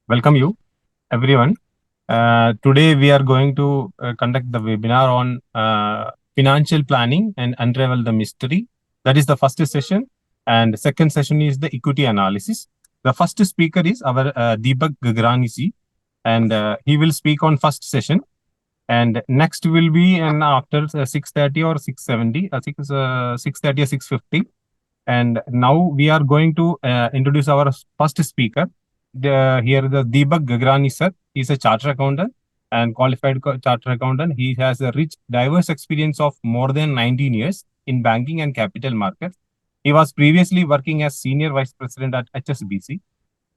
Welcome you, everyone. Today we are going to conduct the webinar on financial planning and unravel the mystery. That is the first session, and the second session is the equity analysis. The first speaker is our Deepak Gagranisi, and he will speak on first session. And next will be and after 6:30 or 6:70, 6:30 or 6:50. And now we are going to introduce our first speaker. Here the Deepak Gagrani sir. He's a chartered accountant and qualified chartered accountant. He has a rich, diverse experience of more than 19 years in banking and capital markets. He was previously working as senior vice president at HSBC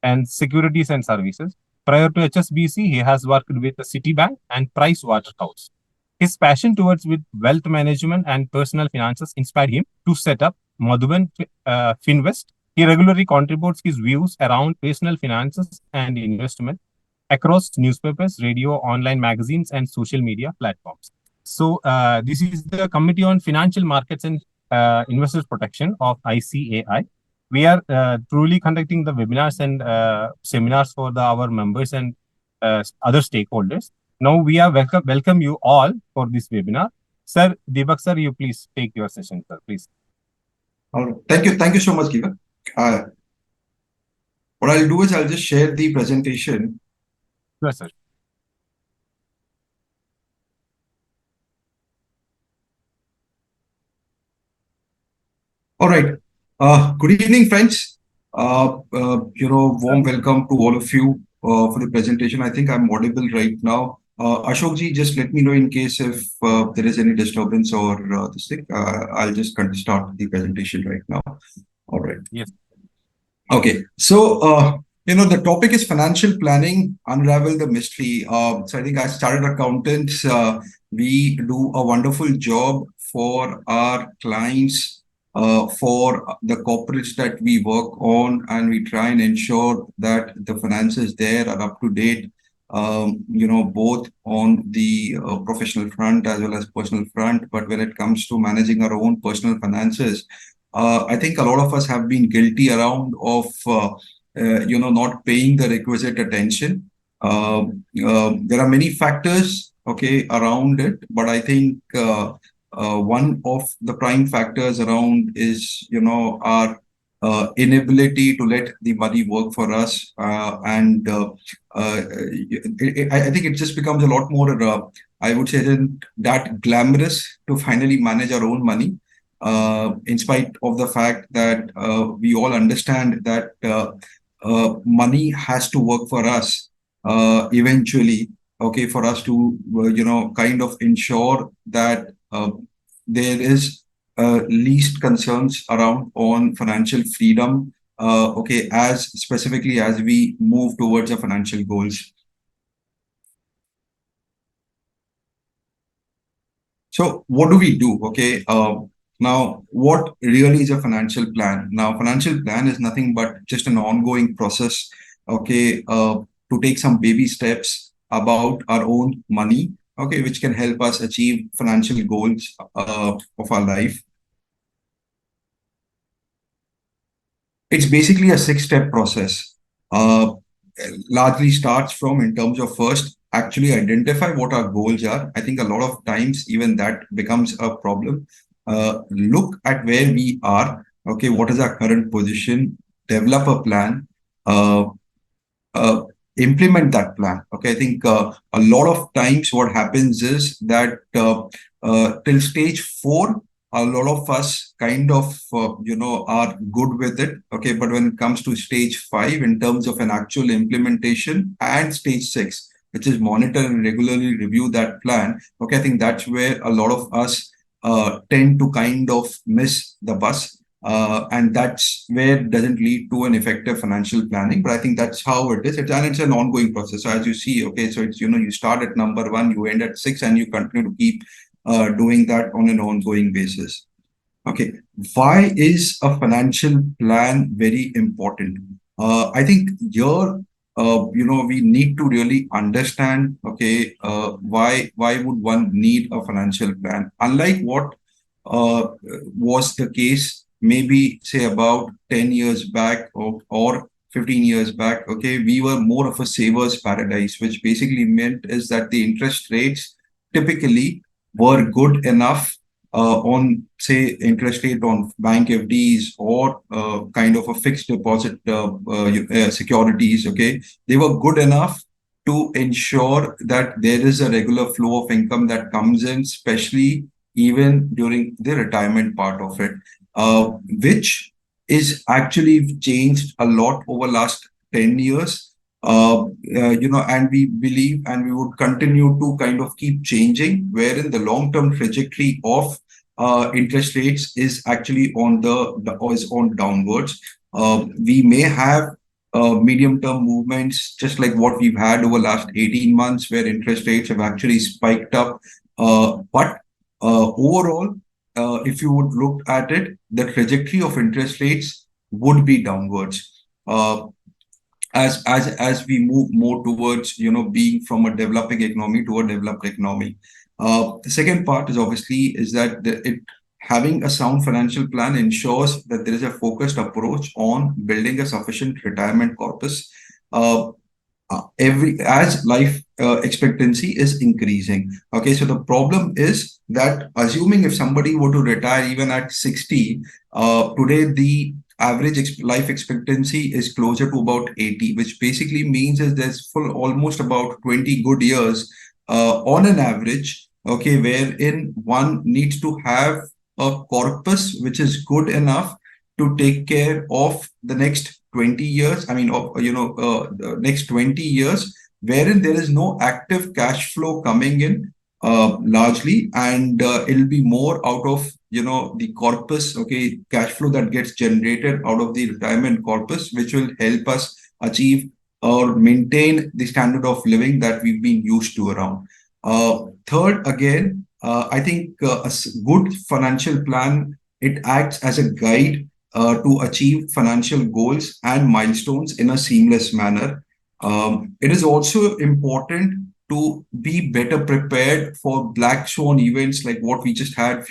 and Securities and Services. Prior to HSBC, he has worked with the Citibank and Price Waterhouse. His passion towards with wealth management and personal finances inspired him to set up Madhuban Finvest. He regularly contributes his views around personal finances and investment across newspapers, radio, online magazines, and social media platforms. So this is the Committee on Financial Markets and Investors Protection of ICAI. We are truly conducting the webinars and seminars for our members and other stakeholders. Now we are welcome you all for this webinar. Sir, Deepak sir, you please take your session, sir, please. All right. Thank you so much, Giva. What I'll do is I'll just share the presentation. Yes, sir. All right. Good evening, friends. Warm welcome to all of you for the presentation. I think I'm audible right now. Ashok ji, just let me know in case if there is any disturbance or this thing. I'll just start the presentation right now. All right. Yes. Okay. So, the topic is financial planning, unravel the mystery. So I think as chartered accountants, we do a wonderful job for our clients, for the corporates that we work on, and we try and ensure that the finances there are up to date, both on the professional front as well as personal front. But when it comes to managing our own personal finances, I think a lot of us have been guilty around of, not paying the requisite attention. There are many factors, okay, around it, but I think one of the prime factors around is, our inability to let the money work for us. I think it just becomes a lot more, I would say, that glamorous to finally manage our own money. In spite of the fact that we all understand that money has to work for us eventually, okay, for us to, kind of ensure that there is least concerns around on financial freedom, okay, as specifically as we move towards our financial goals. So what do we do? Okay. Now, what really is a financial plan? Now, financial plan is nothing but just an ongoing process, okay, to take some baby steps about our own money, okay, which can help us achieve financial goals of our life. It's basically a 6-step process. Largely starts from in terms of first actually identify what our goals are. I think a lot of times even that becomes a problem. Look at where we are, okay, what is our current position, develop a plan, implement that plan. Okay, I think a lot of times what happens is that till stage 4, a lot of us kind of, are good with it. Okay, but when it comes to stage 5, in terms of an actual implementation, and stage 6, which is monitor and regularly review that plan. Okay, I think that's where a lot of us tend to kind of miss the bus. And that's where it doesn't lead to an effective financial planning. But I think that's how it is. And it's an ongoing process. So as you see, okay, so it's, you start at number 1, you end at 6, and you continue to keep doing that on an ongoing basis. Okay, why is a financial plan very important? I think here, we need to really understand, okay, why would one need a financial plan? Unlike what was the case maybe say about 10 years back or 15 years back, okay, we were more of a savers paradise, which basically meant is that the interest rates typically were good enough on, say, interest rate on bank FDs or kind of a fixed deposit securities, okay, they were good enough to ensure that there is a regular flow of income that comes in, especially even during the retirement part of it, which is actually changed a lot over last 10 years. And we believe and we would continue to kind of keep changing, wherein the long-term trajectory of interest rates is actually on is on downwards. We may have medium-term movements, just like what we've had over last 18 months, where interest rates have actually spiked up. But overall, if you would look at it, the trajectory of interest rates would be downwards. As we move more towards being from a developing economy to a developed economy. The second part is obviously is that having a sound financial plan ensures that there is a focused approach on building a sufficient retirement corpus. Every as life expectancy is increasing. Okay, so the problem is that assuming if somebody were to retire even at 60, today the average life expectancy is closer to about 80, which basically means is there's full almost about 20 good years on an average, okay, wherein one needs to have a corpus which is good enough to take care of the next 20 years. I mean, the next 20 years, wherein there is no active cash flow coming in largely, and it'll be more out of the corpus, okay, cash flow that gets generated out of the retirement corpus, which will help us achieve or maintain the standard of living that we've been used to around. Third, again, I think good financial plan, it acts as a guide to achieve financial goals and milestones in a seamless manner. It is also important to be better prepared for black swan events like what we just had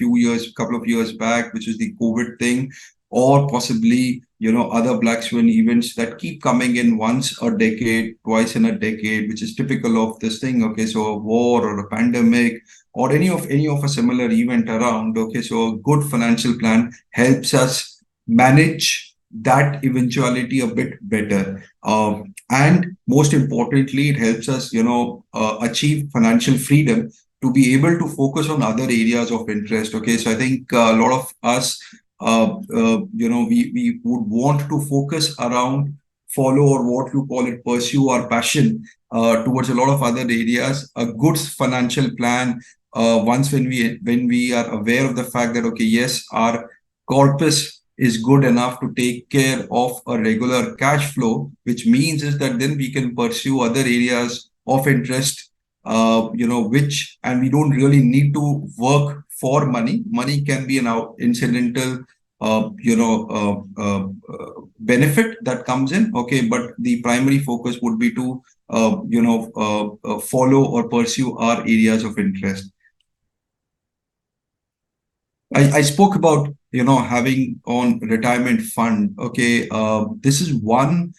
couple of years back, which is the COVID thing, or possibly other black swan events that keep coming in once a decade, twice in a decade, which is typical of this thing. Okay, so a war or a pandemic or any of a similar event around. Okay, so a good financial plan helps us manage that eventuality a bit better. And most importantly, it helps us, achieve financial freedom to be able to focus on other areas of interest. Okay, so I think a lot of us, we would want to focus around follow or what you call it, pursue our passion towards a lot of other areas. A good financial plan, once when we are aware of the fact that okay, yes, our corpus is good enough to take care of a regular cash flow, which means is that then we can pursue other areas of interest, which, and we don't really need to work for money. Money can be an incidental, benefit that comes in. Okay, but the primary focus would be to, follow or pursue our areas of interest. I spoke about having on retirement fund. Okay, this is one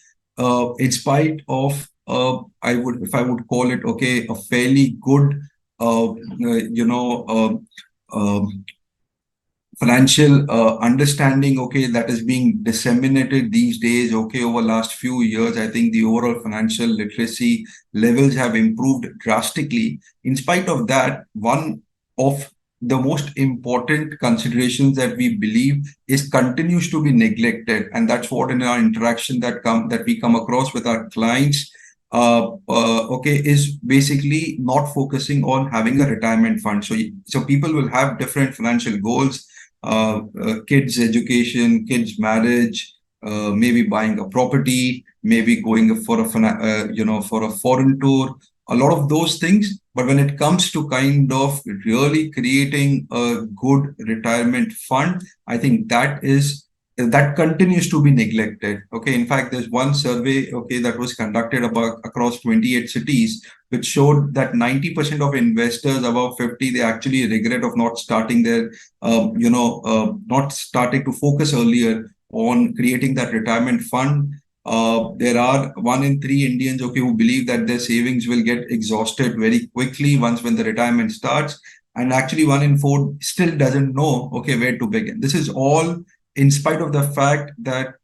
in spite of if I would call it, okay, a fairly good uh, you know financial understanding, okay, that is being disseminated these days. Okay, over last few years, I think the overall financial literacy levels have improved drastically. In spite of that, one of the most important considerations that we believe is continues to be neglected, and that's what in our interaction that we come across with our clients, okay, is basically not focusing on having a retirement fund. So people will have different financial goals, kids education, kids marriage, maybe buying a property, maybe going for for a foreign tour, a lot of those things. But when it comes to kind of really creating a good retirement fund, I think that continues to be neglected. Okay, in fact, there's one survey, okay, that was conducted across 28 cities, which showed that 90% of investors above 50, they actually regret of not starting not starting to focus earlier on creating that retirement fund. There are 1 in 3 Indians, okay, who believe that their savings will get exhausted very quickly once when the retirement starts. And actually 1 in 4 still doesn't know, okay, where to begin. This is all in spite of the fact that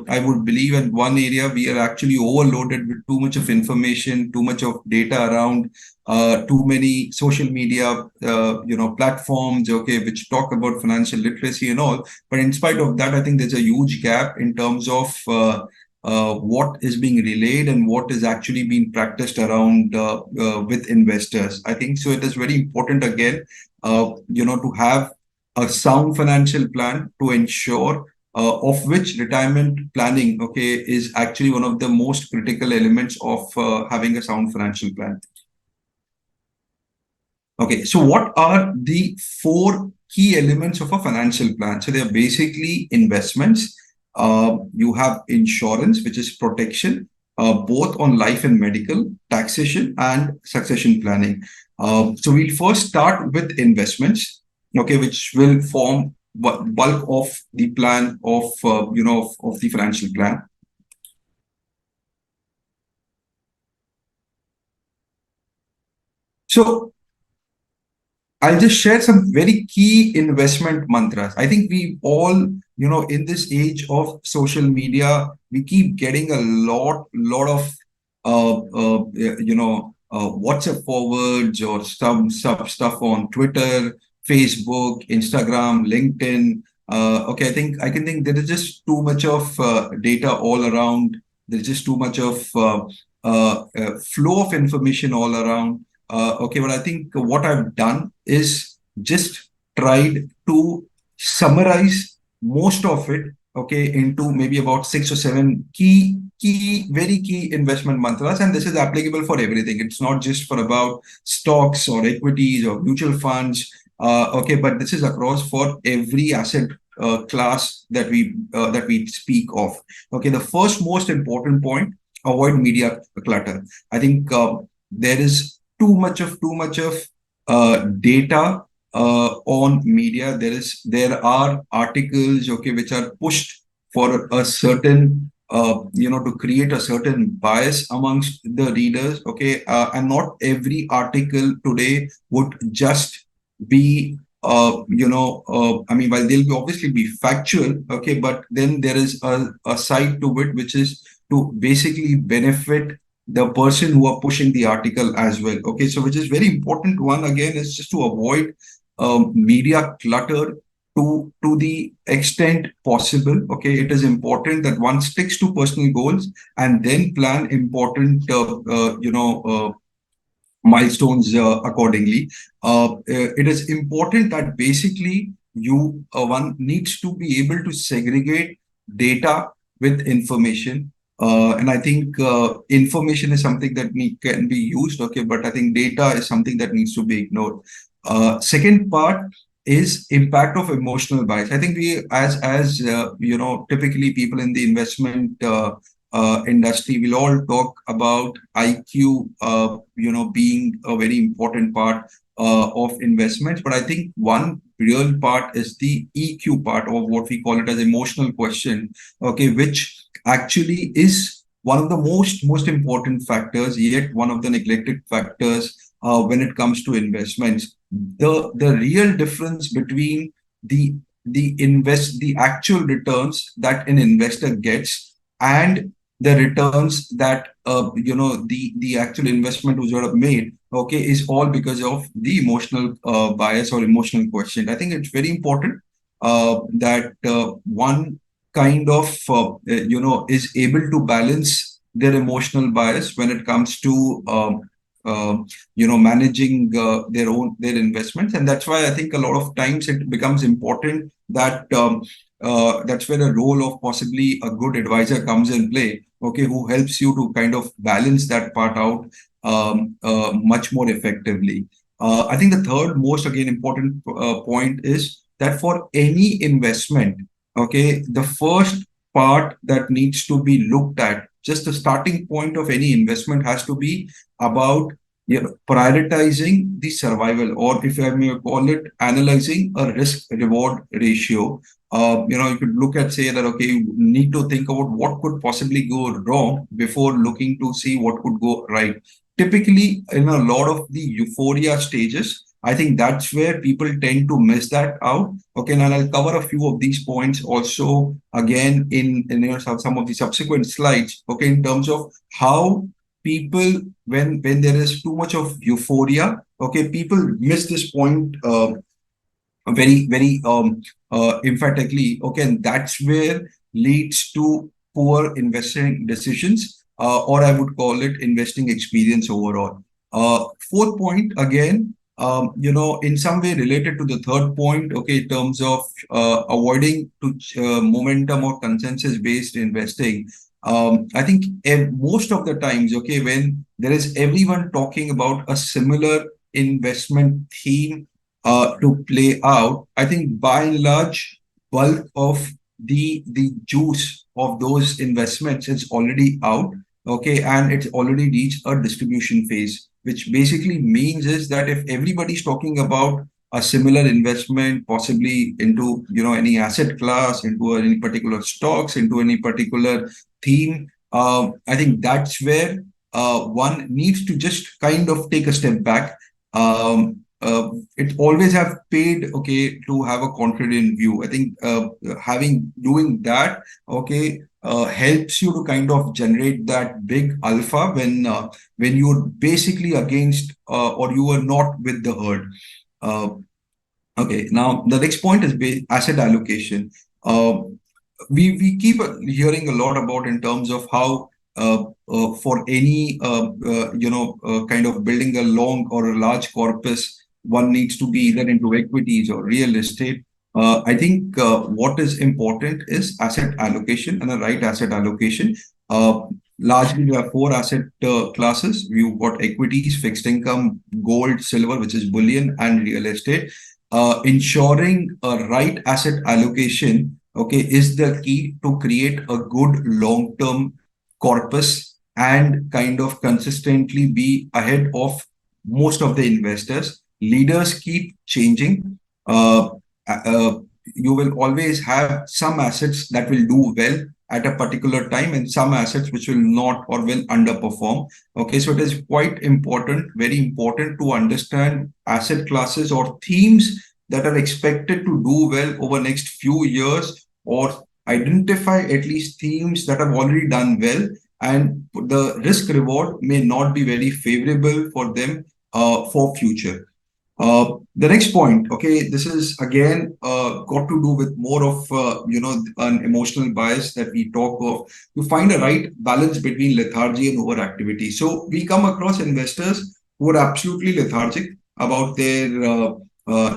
I would believe in one area we are actually overloaded with too much of information, too much of data around, too many social media, platforms, okay, which talk about financial literacy and all. But in spite of that, I think there's a huge gap in terms of what is being relayed and what is actually being practiced around with investors. I think so. It is very important again, to have a sound financial plan to ensure of which retirement planning, okay, is actually one of the most critical elements of having a sound financial plan. Okay, so what are the 4 key elements of a financial plan? So they are basically investments. You have insurance, which is protection, both on life and medical, taxation, and succession planning. So we'll first start with investments, okay, which will form bulk of the plan of the financial plan. So I'll just share some very key investment mantras. I think we all, in this age of social media, we keep getting a lot of, WhatsApp forwards or some stuff on Twitter, Facebook, Instagram, LinkedIn. Okay, I can think there is just too much of data all around. There's just too much of flow of information all around. Okay, but I think what I've done is just tried to summarize most of it, okay, into maybe about 6 or 7 very key investment mantras, and this is applicable for everything. It's not just for about stocks or equities or mutual funds, okay, but this is across for every asset class that we speak of. Okay, the first most important point: avoid media clutter. I think there is too much of data on media. There are articles, okay, which are pushed for a certain to create a certain bias amongst the readers, okay, and not every article today would just be I mean, while they'll obviously be factual, okay, but then there is a side to it which is to basically benefit the person who are pushing the article as well. Okay, so which is very important. One again is just to avoid media clutter to the extent possible. Okay, it is important that one sticks to personal goals and then plan important milestones accordingly. It is important that basically one needs to be able to segregate data with information. And I think information is something that can be used, okay, but I think data is something that needs to be ignored. Second part is impact of emotional bias. I think we, as typically people in the investment industry, will all talk about IQ, being a very important part of investments. But I think one real part is the EQ part, or what we call it as emotional question, okay, which actually is one of the most important factors, yet one of the neglected factors when it comes to investments. The real difference between the actual returns that an investor gets and the returns that the actual investment was sort of made, okay, is all because of the emotional bias or emotional quotient. I think it's very important that one kind of is able to balance their emotional bias when it comes to managing their investments. And that's why I think a lot of times it becomes important that that's where the role of possibly a good advisor comes in play, okay, who helps you to kind of balance that part out much more effectively. I think the third most again important point is that for any investment, okay, the first part that needs to be looked at, just the starting point of any investment has to be about prioritizing the survival, or if I may call it, analyzing a risk reward ratio. You could look at, say that, okay, you need to think about what could possibly go wrong before looking to see what could go right. Typically, in a lot of the euphoria stages, I think that's where people tend to miss that out. Okay, and I'll cover a few of these points also again in some of the subsequent slides. Okay, in terms of how people, when there is too much of euphoria, okay, people miss this point very emphatically. Okay, and that's where leads to poor investing decisions, or I would call it investing experience overall. Fourth point, again, in some way related to the third point, okay, in terms of avoiding to momentum or consensus based investing. I think most of the times, okay, when there is everyone talking about a similar investment theme to play out, I think by and large, bulk of the juice of those investments is already out. Okay, and it's already reached a distribution phase, which basically means is that if everybody's talking about a similar investment, possibly into any asset class, into any particular stocks, into any particular theme, I think that's where one needs to just kind of take a step back. It always have paid, okay, to have a confident view. I think having doing that, okay, helps you to kind of generate that big alpha when you're basically against or you are not with the herd. Uh, okay, now the next point is asset allocation. Uh, we keep hearing a lot about in terms of how for any kind of building a long or a large corpus, one needs to be either into equities or real estate. I think what is important is asset allocation and the right asset allocation. uh, Largely we have four asset classes. We've got equities, fixed income, gold, silver, which is bullion, and real estate. Ensuring a right asset allocation, okay, is the key to create a good long-term corpus and kind of consistently be ahead of most of the investors. Leaders keep changing. Uh, uh, you will always have some assets that will do well at a particular time and some assets which will not or will underperform. Okay, so it is quite important, very important to understand asset classes or themes that are expected to do well over next few years, or identify at least themes that have already done well and the risk reward may not be very favorable for them for future. The next point, okay, this is again got to do with more of an emotional bias that we talk of. To find a right balance between lethargy and overactivity. So we come across investors who are absolutely lethargic about their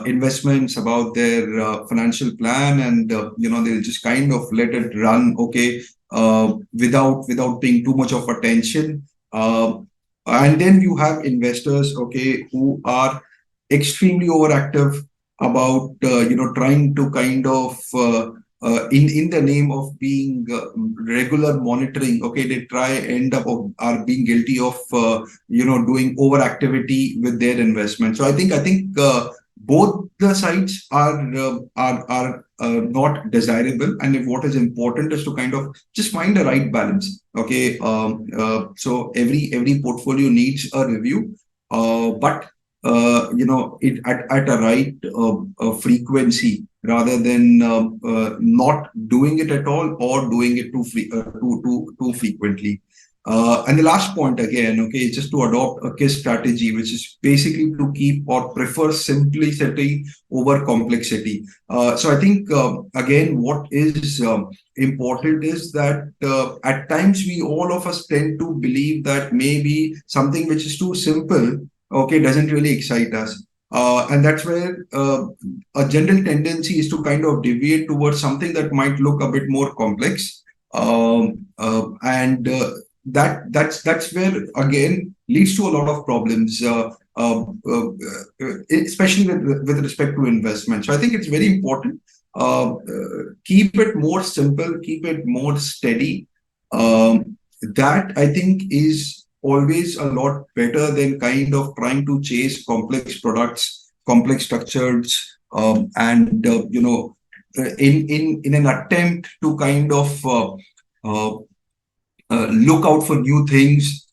investments, about their financial plan, and they'll just kind of let it run, okay, without paying too much of attention. And then you have investors, okay, who are extremely overactive about trying to kind of in the name of being regular monitoring, okay, they try end up of are being guilty of doing overactivity with their investment. So I think both the sides are not desirable, and if what is important is to kind of just find the right balance. Okay, so every portfolio needs a review, but it at a right frequency, rather than not doing it at all or doing it too frequently. And the last point again, okay, is just to adopt a KISS strategy, which is basically to keep or prefer simplicity over complexity. So I think again, what is important is that at times we all of us tend to believe that maybe something which is too simple, okay, doesn't really excite us. And that's where a general tendency is to kind of deviate towards something that might look a bit more complex. And that's where again leads to a lot of problems, especially with respect to investment. So I think it's very important. Keep it more simple, keep it more steady. That I think is always a lot better than kind of trying to chase complex products, complex structures, and in an attempt to kind of uh, look out for new things,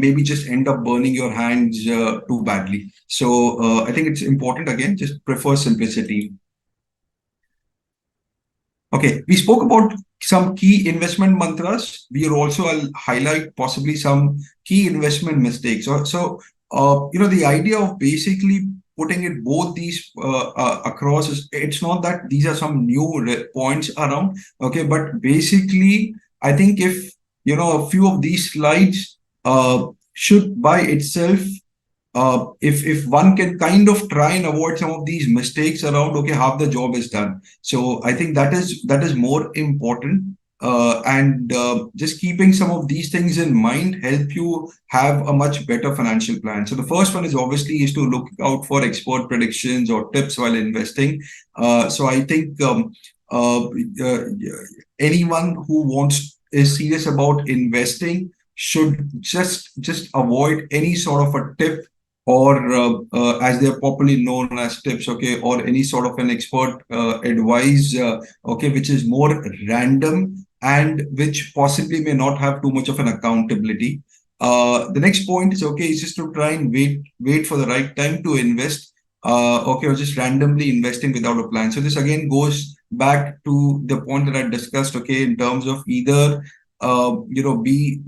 maybe just end up burning your hands too badly. So I think it's important, again, just prefer simplicity. Okay, we spoke about some key investment mantras. We are also, I'll highlight possibly some key investment mistakes. The idea of basically putting it both these across is, it's not that these are some new points around. Okay, but basically, I think if a few of these slides should by itself, if one can kind of try and avoid some of these mistakes around, okay, half the job is done. So I think that is more important. And just keeping some of these things in mind help you have a much better financial plan. So the first one is obviously is to look out for expert predictions or tips while investing. So I think uh, anyone who wants is serious about investing should just avoid any sort of a tip, or as they're popularly known as tips, okay, or any sort of an expert advice, okay, which is more random and which possibly may not have too much of an accountability. The next point is, okay, is just to try and wait for the right time to invest, okay, or just randomly investing without a plan. So this again goes back to the point that I discussed, okay, in terms of either be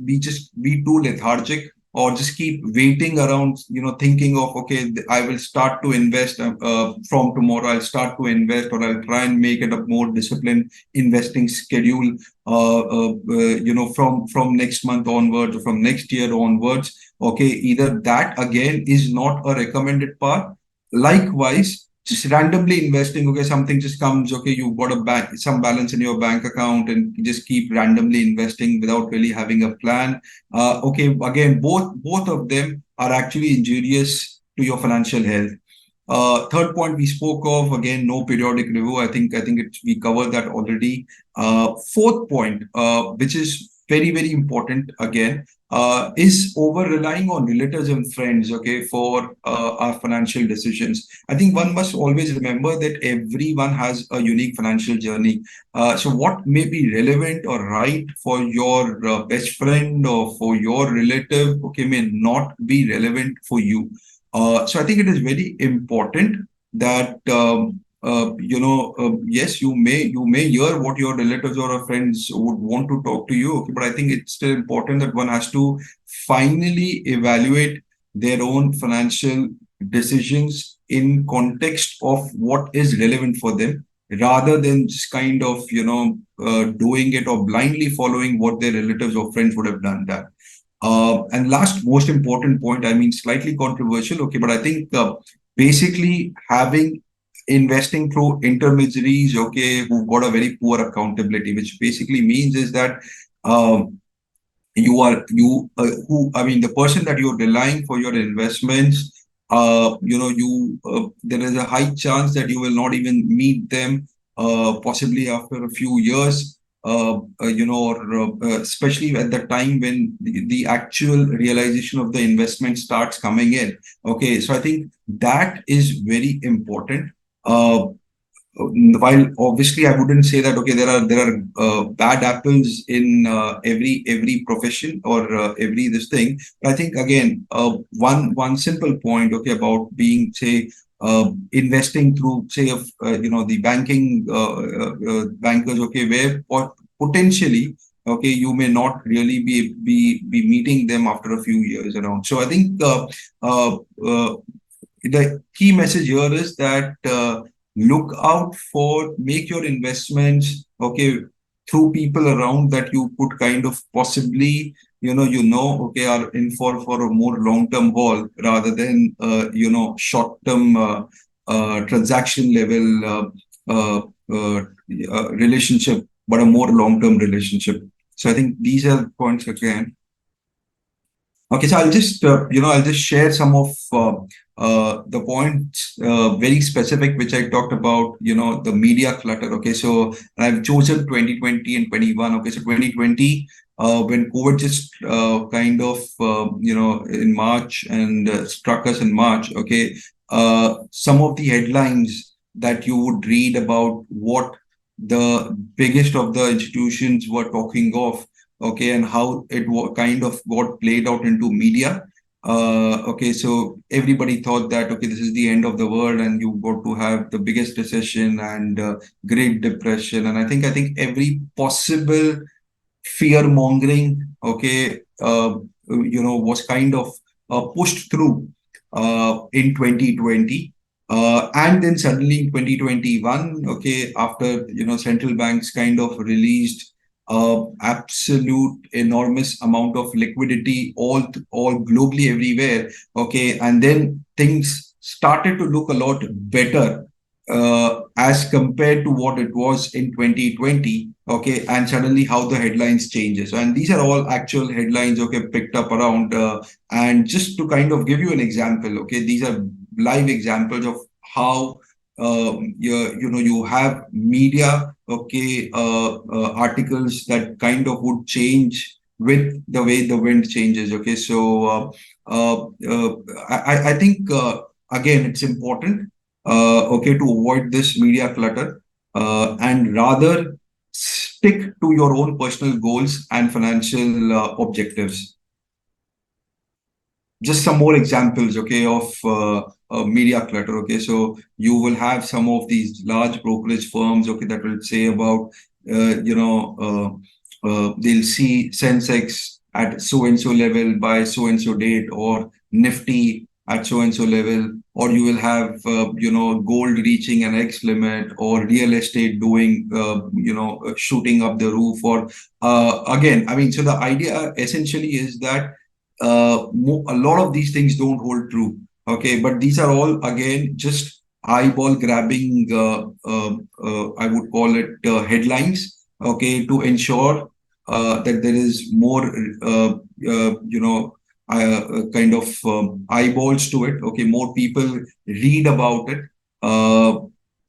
too lethargic, or just keep waiting around, thinking of, okay, I will start to invest from tomorrow, I'll start to invest, or I'll try and make it a more disciplined investing schedule, from next month onwards or from next year onwards. Okay, either that again is not a recommended path. Likewise, just randomly investing, okay, something just comes, okay, you've got some balance in your bank account, and you just keep randomly investing without really having a plan. Okay, again, both of them are actually injurious to your financial health. Third point we spoke of, again, no periodic review. We covered that already. Fourth point, which is very, very important again, is over relying on relatives and friends, okay, for our financial decisions. I think one must always remember that everyone has a unique financial journey. So what may be relevant or right for your best friend or for your relative, okay, may not be relevant for you. So I think it is very important that yes, you may hear what your relatives or friends would want to talk to you, okay, but I think it's still important that one has to finally evaluate their own financial decisions in context of what is relevant for them, rather than just kind of doing it or blindly following what their relatives or friends would have done that. And last, most important point, I mean, slightly controversial, okay, but I think basically having investing through intermediaries, okay, who've got a very poor accountability, which basically means is that um, the person that you're relying for your investments, there is a high chance that you will not even meet them, possibly after a few years, or especially at the time when the actual realization of the investment starts coming in. Okay, so I think that is very important. Uh, while obviously I wouldn't say that, okay, there are bad apples in every profession or every this thing, but I think again, one simple point, okay, about being, say, investing through, say, of the banking bankers, okay, where or potentially, okay, you may not really be meeting them after a few years around. So I think uh, uh, the key message here is that look out for, make your investments, okay, through people around that you could kind of possibly, okay, are in for a more long-term haul, rather than, short-term transaction level relationship, but a more long-term relationship. So I think these are the points again. Okay, so I'll just share some of the points, very specific, which I talked about, the media clutter. Okay, so I've chosen 2020 and 21. Okay, so 2020, when COVID just kind of in March and struck us in March. Okay, some of the headlines that you would read about what the biggest of the institutions were talking of, okay, and how it kind of got played out into media. Okay, so everybody thought that, okay, this is the end of the world and you got to have the biggest recession and Great Depression. And I think every possible fear mongering, okay, was kind of pushed through in 2020. And then suddenly in 2021, okay, after, central banks kind of released absolute enormous amount of liquidity all globally everywhere, okay, and then things started to look a lot better as compared to what it was in 2020, okay, and suddenly how the headlines changes. And these are all actual headlines, okay, picked up around. And just to kind of give you an example, okay, these are live examples of how you have media, okay, articles that kind of would change with the way the wind changes, okay. So I think again it's important, okay, to avoid this media clutter, and rather stick to your own personal goals and financial objectives. Just some more examples, okay, of media clutter. Okay, so you will have some of these large brokerage firms, okay, that will say about, they'll see Sensex at so and so level by so and so date, or Nifty at so and so level, or you will have, gold reaching an X limit, or real estate doing, shooting up the roof, or again, I mean, so the idea essentially is that a lot of these things don't hold true. Okay, but these are all again just eyeball grabbing. I would call it headlines. Okay, to ensure that there is more, kind of eyeballs to it. Okay, more people read about it,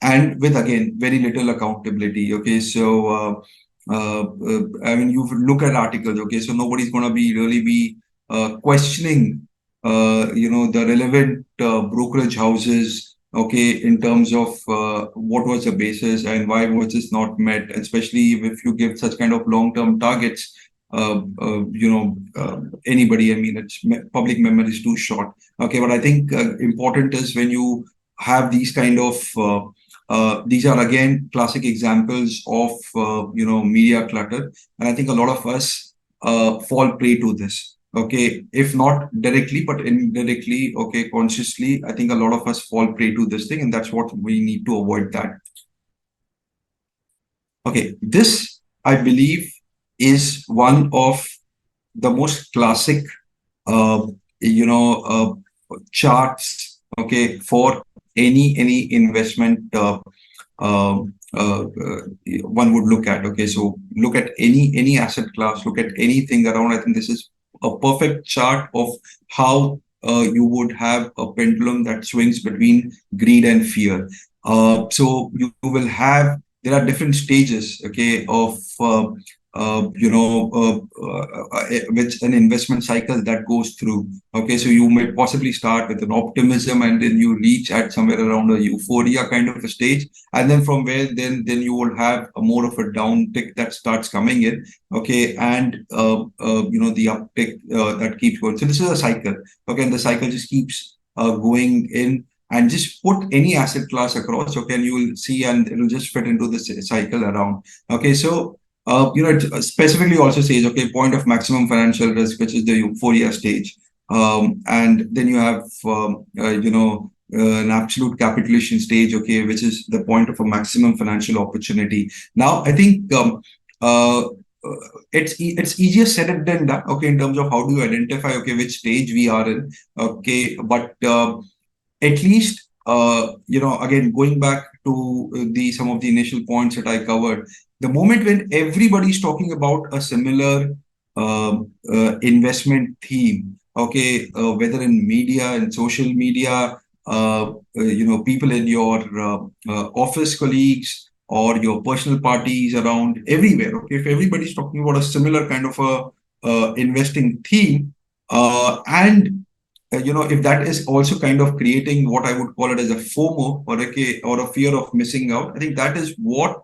and with again very little accountability. Okay, so. I mean, you look at articles. Okay, so nobody's gonna be really be questioning, the relevant brokerage houses, okay, in terms of what was the basis and why was this not met, especially if you give such kind of long-term targets. Anybody, I mean, public memory is too short. Okay, but I think important is when you have these kind of these are again classic examples of media clutter, and I think a lot of us fall prey to this. Okay, if not directly, but indirectly, okay, consciously, I think a lot of us fall prey to this thing, and that's what we need to avoid that. Okay, this I believe is one of the most classic, uh, you know, charts, okay, for any investment uh, one would look at. Okay, so look at any asset class, look at anything around. I think this is a perfect chart of how you would have a pendulum that swings between greed and fear. So you will have, there are different stages, okay, of which an investment cycle that goes through. Okay, so you may possibly start with an optimism, and then you reach at somewhere around a euphoria kind of a stage, and then from where then you will have a more of a downtick that starts coming in. Okay, and the uptick that keeps going. So this is a cycle. Okay, and the cycle just keeps going in. And just put any asset class across, okay, and you will see, and it will just fit into this cycle around. Okay, so it specifically also says, okay, point of maximum financial risk, which is the euphoria stage. And then you have, an absolute capitulation stage, okay, which is the point of a maximum financial opportunity. Now, I think it's easier said than done, okay, in terms of how do you identify, okay, which stage we are in, okay, but at least again, going back to the some of the initial points that I covered, the moment when everybody's talking about a similar investment theme, okay, whether in media and social media, people in your office colleagues, or your personal parties around everywhere. Okay, if everybody's talking about a similar kind of a investing theme, and if that is also kind of creating what I would call it as a FOMO, or a fear of missing out, I think that is what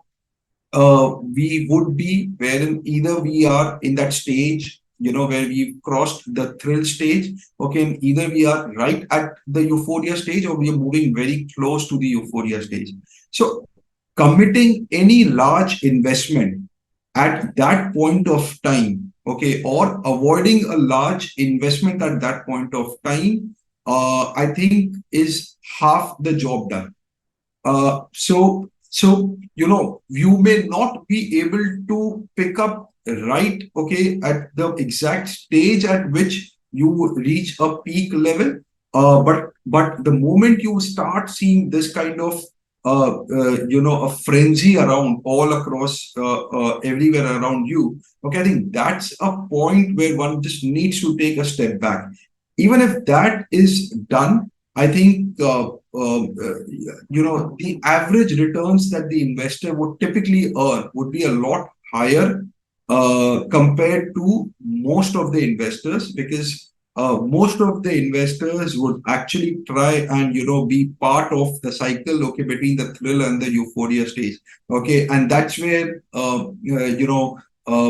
we would be, wherein either we are in that stage, where we've crossed the thrill stage, okay, and either we are right at the euphoria stage, or we are moving very close to the euphoria stage. So committing any large investment at that point of time, okay, or avoiding a large investment at that point of time, I think is half the job done. So you may not be able to pick up right, okay, at the exact stage at which you reach a peak level. But the moment you start seeing this kind of a frenzy around all across everywhere around you, okay, I think that's a point where one just needs to take a step back. Even if that is done, I think the average returns that the investor would typically earn would be a lot higher compared to most of the investors, because most of the investors would actually try and be part of the cycle, okay, between the thrill and the euphoria stage, okay, and that's where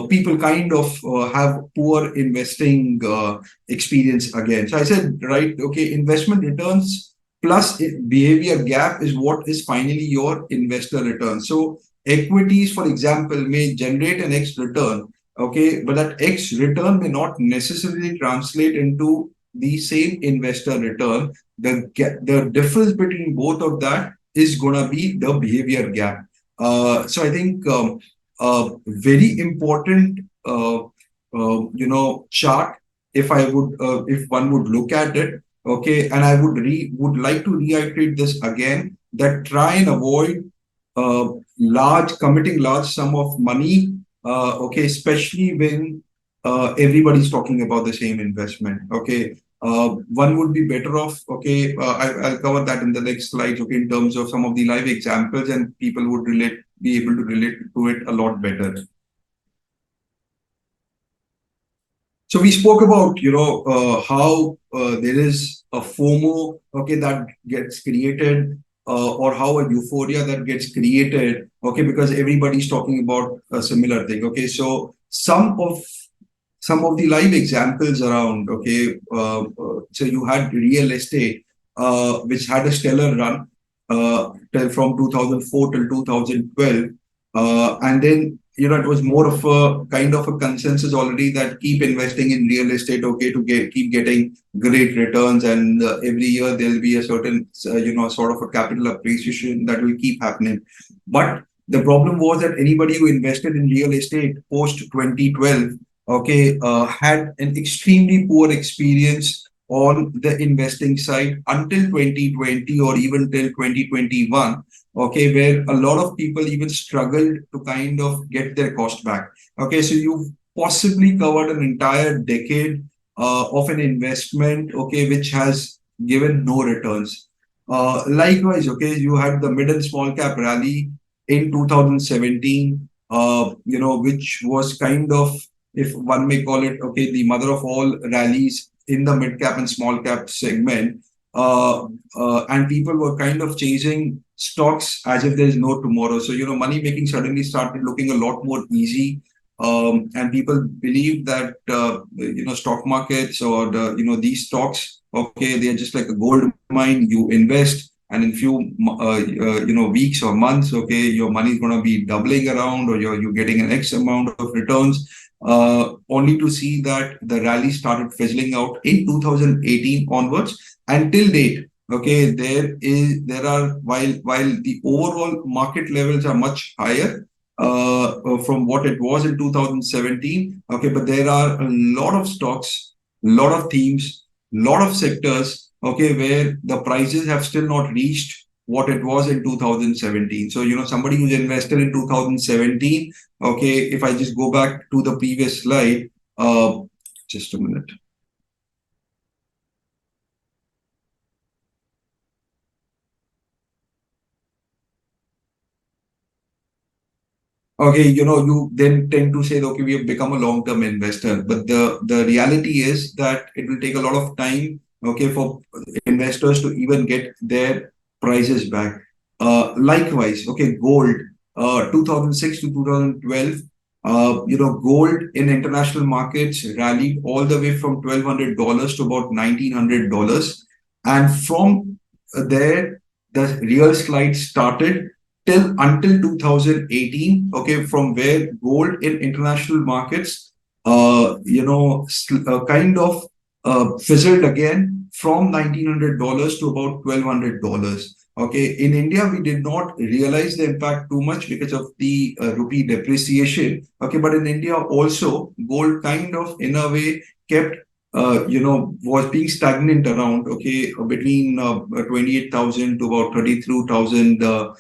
people kind of have poor investing experience again. So I said, right, okay, investment returns plus behavior gap is what is finally your investor return. So equities, for example, may generate an X return, okay, but that X return may not necessarily translate into the same investor return. The difference between both of that is gonna be the behavior gap. So I think very important chart, if one would look at it. Okay, and I would like to reiterate this again, that try and avoid uh, committing large sum of money. Okay, especially when everybody's talking about the same investment. Okay, one would be better off. Okay, I'll cover that in the next slides. Okay, in terms of some of the live examples, and people would be able to relate to it a lot better. So we spoke about, how there is a FOMO, okay, that gets created, or how a euphoria that gets created, okay, because everybody's talking about a similar thing. Okay, so some of the live examples around. Okay, so you had real estate, which had a stellar run from 2004 till 2012, and then it was more of a kind of a consensus already that keep investing in real estate, okay, to keep getting great returns, and every year there'll be a certain sort of a capital appreciation that will keep happening. But the problem was that anybody who invested in real estate post 2012, okay, had an extremely poor experience on the investing side until 2020, or even till 2021, okay, where a lot of people even struggled to kind of get their cost back. Okay, so you've possibly covered an entire decade of an investment, okay, which has given no returns. Likewise, okay, you had the mid and small cap rally in 2017, which was kind of, if one may call it, okay, the mother of all rallies in the mid cap and small cap segment. And people were kind of chasing stocks as if there is no tomorrow. So, money making suddenly started looking a lot more easy. And people believe that, stock markets, or these stocks, okay, they are just like a gold mine. You invest, and in few, weeks or months, okay, your money is going to be doubling around, or you're getting an X amount of returns, only to see that the rally started fizzling out in 2018 onwards. Until date, okay, there are, while the overall market levels are much higher from what it was in 2017, okay, but there are a lot of stocks, a lot of themes, lot of sectors, okay, where the prices have still not reached what it was in 2017. So, somebody who's invested in 2017, okay, if I just go back to the previous slide, just a minute. okay, you then tend to say, okay, we have become a long-term investor. But the reality is that it will take a lot of time, okay, for investors to even get their prices back. Likewise, okay, gold, 2006 to 2012, gold in international markets rallied all the way from $1,200 to about $1,900. And from there, the real slide started till until 2018, okay, from where gold in international markets, kind of fizzled again from $1,900 to about $1,200. Okay, in India, we did not realize the impact too much because of the rupee depreciation. Okay, but in India also, gold kind of in a way kept was being stagnant around, okay, between 28,000 to about 32,000 per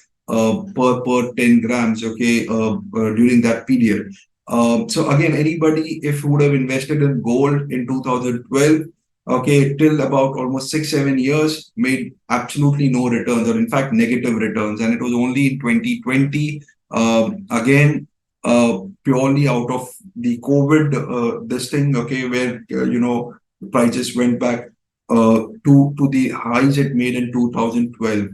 10 grams, okay, during that period. So again, anybody if would have invested in gold in 2012, okay, till about almost 6 7 years, made absolutely no returns, or in fact negative returns. And it was only in 2020, again, purely out of the COVID this thing, okay, where prices went back to the highs it made in 2012.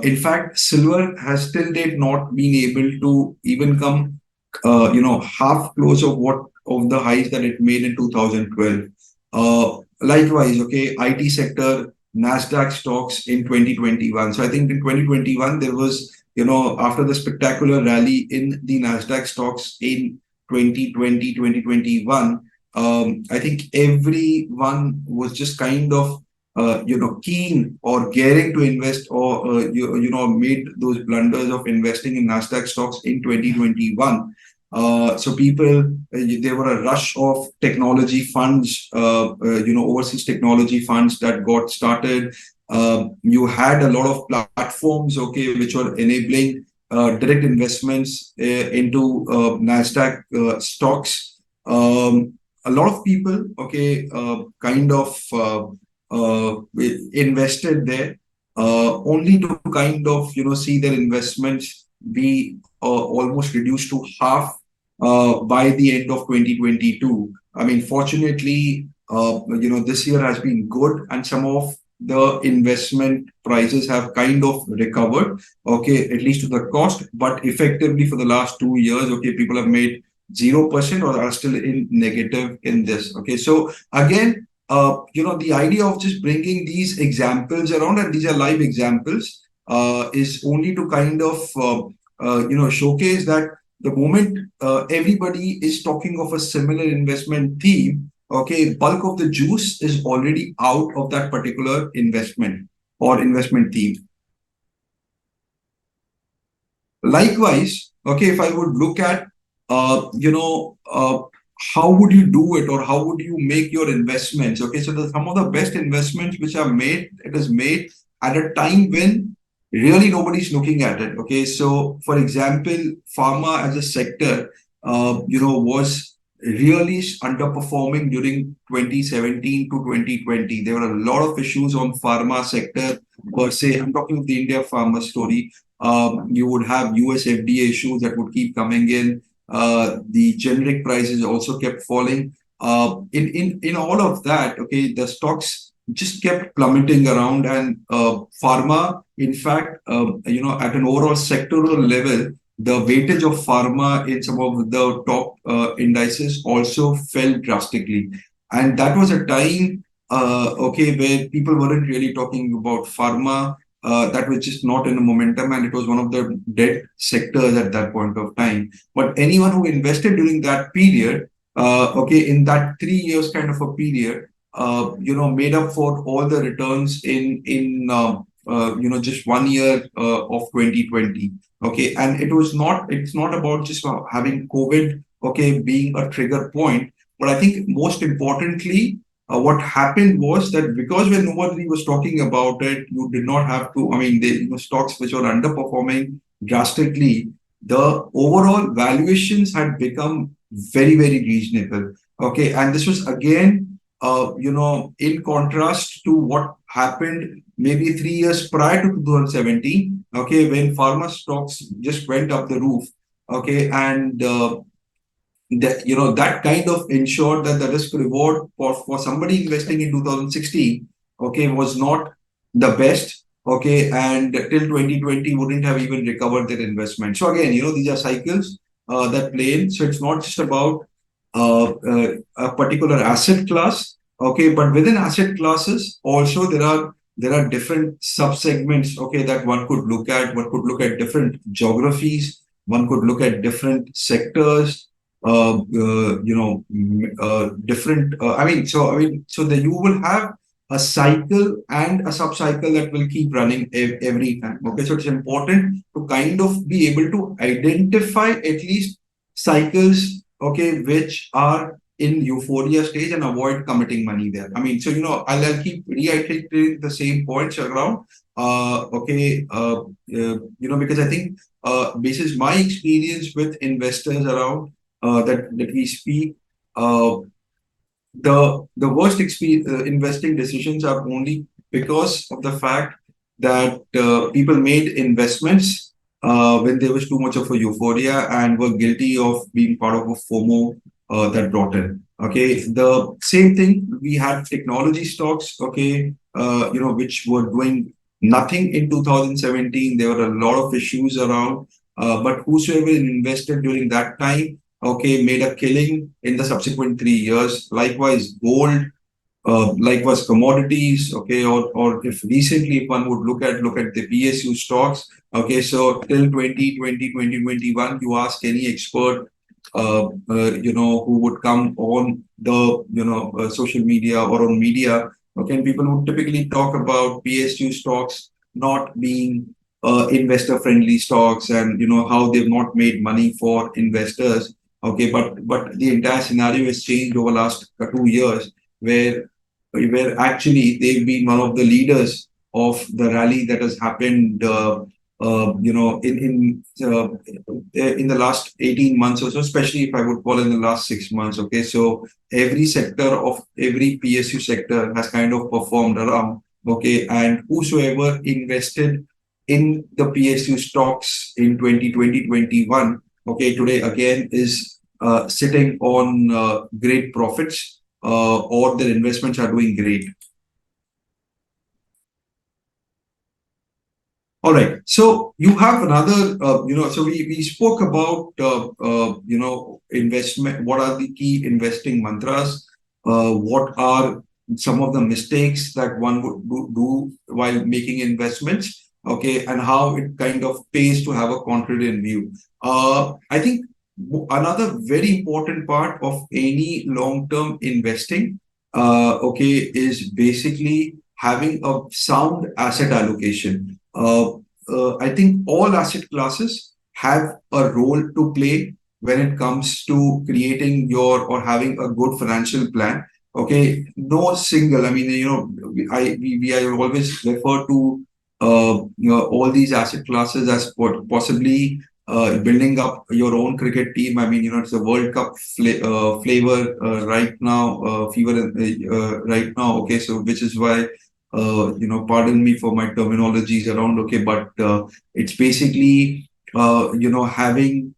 In fact, silver has still date not been able to even come, half close of what of the highs that it made in 2012. Likewise, okay, IT sector, Nasdaq stocks in 2021. So I think in 2021 there was, after the spectacular rally in the Nasdaq stocks in 2020, 2021, I think everyone was just kind of keen or gearing to invest, or made those blunders of investing in Nasdaq stocks in 2021. So people, there were a rush of technology funds, overseas technology funds that got started. You had a lot of platforms, okay, which were enabling direct investments into Nasdaq stocks. A lot of people, okay, kind of invested there, only to kind of see their investments be almost reduced to half by the end of 2022. I mean, fortunately, this year has been good, and some of the investment prices have kind of recovered, okay, at least to the cost. But effectively, for the last 2 years, okay, people have made 0% or are still in negative in this. Okay, so again, the idea of just bringing these examples around, and these are live examples, is only to kind of showcase that the moment everybody is talking of a similar investment theme, okay, bulk of the juice is already out of that particular investment or investment theme. Likewise, okay, if I would look at, how would you do it, or how would you make your investments? Okay, so some of the best investments which are made, it is made at a time when really nobody's looking at it. Okay, so for example, pharma as a sector, was really underperforming during 2017 to 2020. There were a lot of issues on pharma sector per se. I'm talking of the India pharma story. You would have US FDA issues that would keep coming in. The generic prices also kept falling. In all of that, okay, the stocks just kept plummeting around, and pharma, in fact, at an overall sectoral level, the weightage of pharma in some of the top indices also fell drastically. And that was a time, okay, where people weren't really talking about pharma. That was just not in a momentum, and it was one of the dead sectors at that point of time. But anyone who invested during that period, okay, in that 3 years kind of a period, made up for all the returns in just 1 year of 2020. Okay, and it's not about just having COVID, okay, being a trigger point, but I think most importantly, what happened was that because when nobody was talking about it, you did not have to, I mean, the stocks which were underperforming drastically, the overall valuations had become very, very reasonable. Okay, and this was again, in contrast to what happened maybe 3 years prior to 2017, okay, when pharma stocks just went up the roof. Okay, and that that kind of ensured that the risk reward for somebody investing in 2016, okay, was not the best. Okay, and till 2020 wouldn't have even recovered their investment. So again, these are cycles that play in. So it's not just about a particular asset class. Okay, but within asset classes also there are different sub segments. Okay, that one could look at. One could look at different geographies. One could look at different sectors. Different. So that you will have a cycle and a sub cycle that will keep running every time. Okay, so it's important to kind of be able to identify at least cycles, okay, which are in euphoria stage and avoid committing money there. I mean, so I'll keep reiterating the same points around. Because I think basis my experience with investors around that we speak, uh, the worst investing decisions are only because of the fact that people made investments when there was too much of a euphoria and were guilty of being part of a FOMO that brought in. Okay, the same thing we had technology stocks. Okay, which were doing nothing in 2017. There were a lot of issues around, but whosoever invested during that time, okay, made a killing in the subsequent 3 years. Likewise, gold, likewise commodities, okay, or if recently if one would look at the PSU stocks, okay, so till 2020, 2021, you ask any expert, who would come on the social media or on media, okay, and people would typically talk about PSU stocks not being investor friendly stocks, and how they've not made money for investors. Okay, but the entire scenario has changed over last 2 years, where actually they've been one of the leaders of the rally that has happened, in the last 18 months or so, especially if I would call in the last 6 months. Okay, so every sector of every PSU sector has kind of performed around. Okay, and whosoever invested in the PSU stocks in 2020, 21, okay, today again is sitting on great profits, or their investments are doing great. All right. So you have another, so we spoke about, investment. What are the key investing mantras? What are some of the mistakes that one would do while making investments? Okay. And how it kind of pays to have a contrarian view. I think another very important part of any long-term investing, okay, is basically having a sound asset allocation. I think all asset classes have a role to play when it comes to creating your or having a good financial plan. Okay, no single. I mean, I always refer to all these asset classes as possibly building up your own cricket team. I mean, it's a World Cup flavor right now, fever right now. Okay, so which is why, pardon me for my terminologies around. Okay, but it's basically, having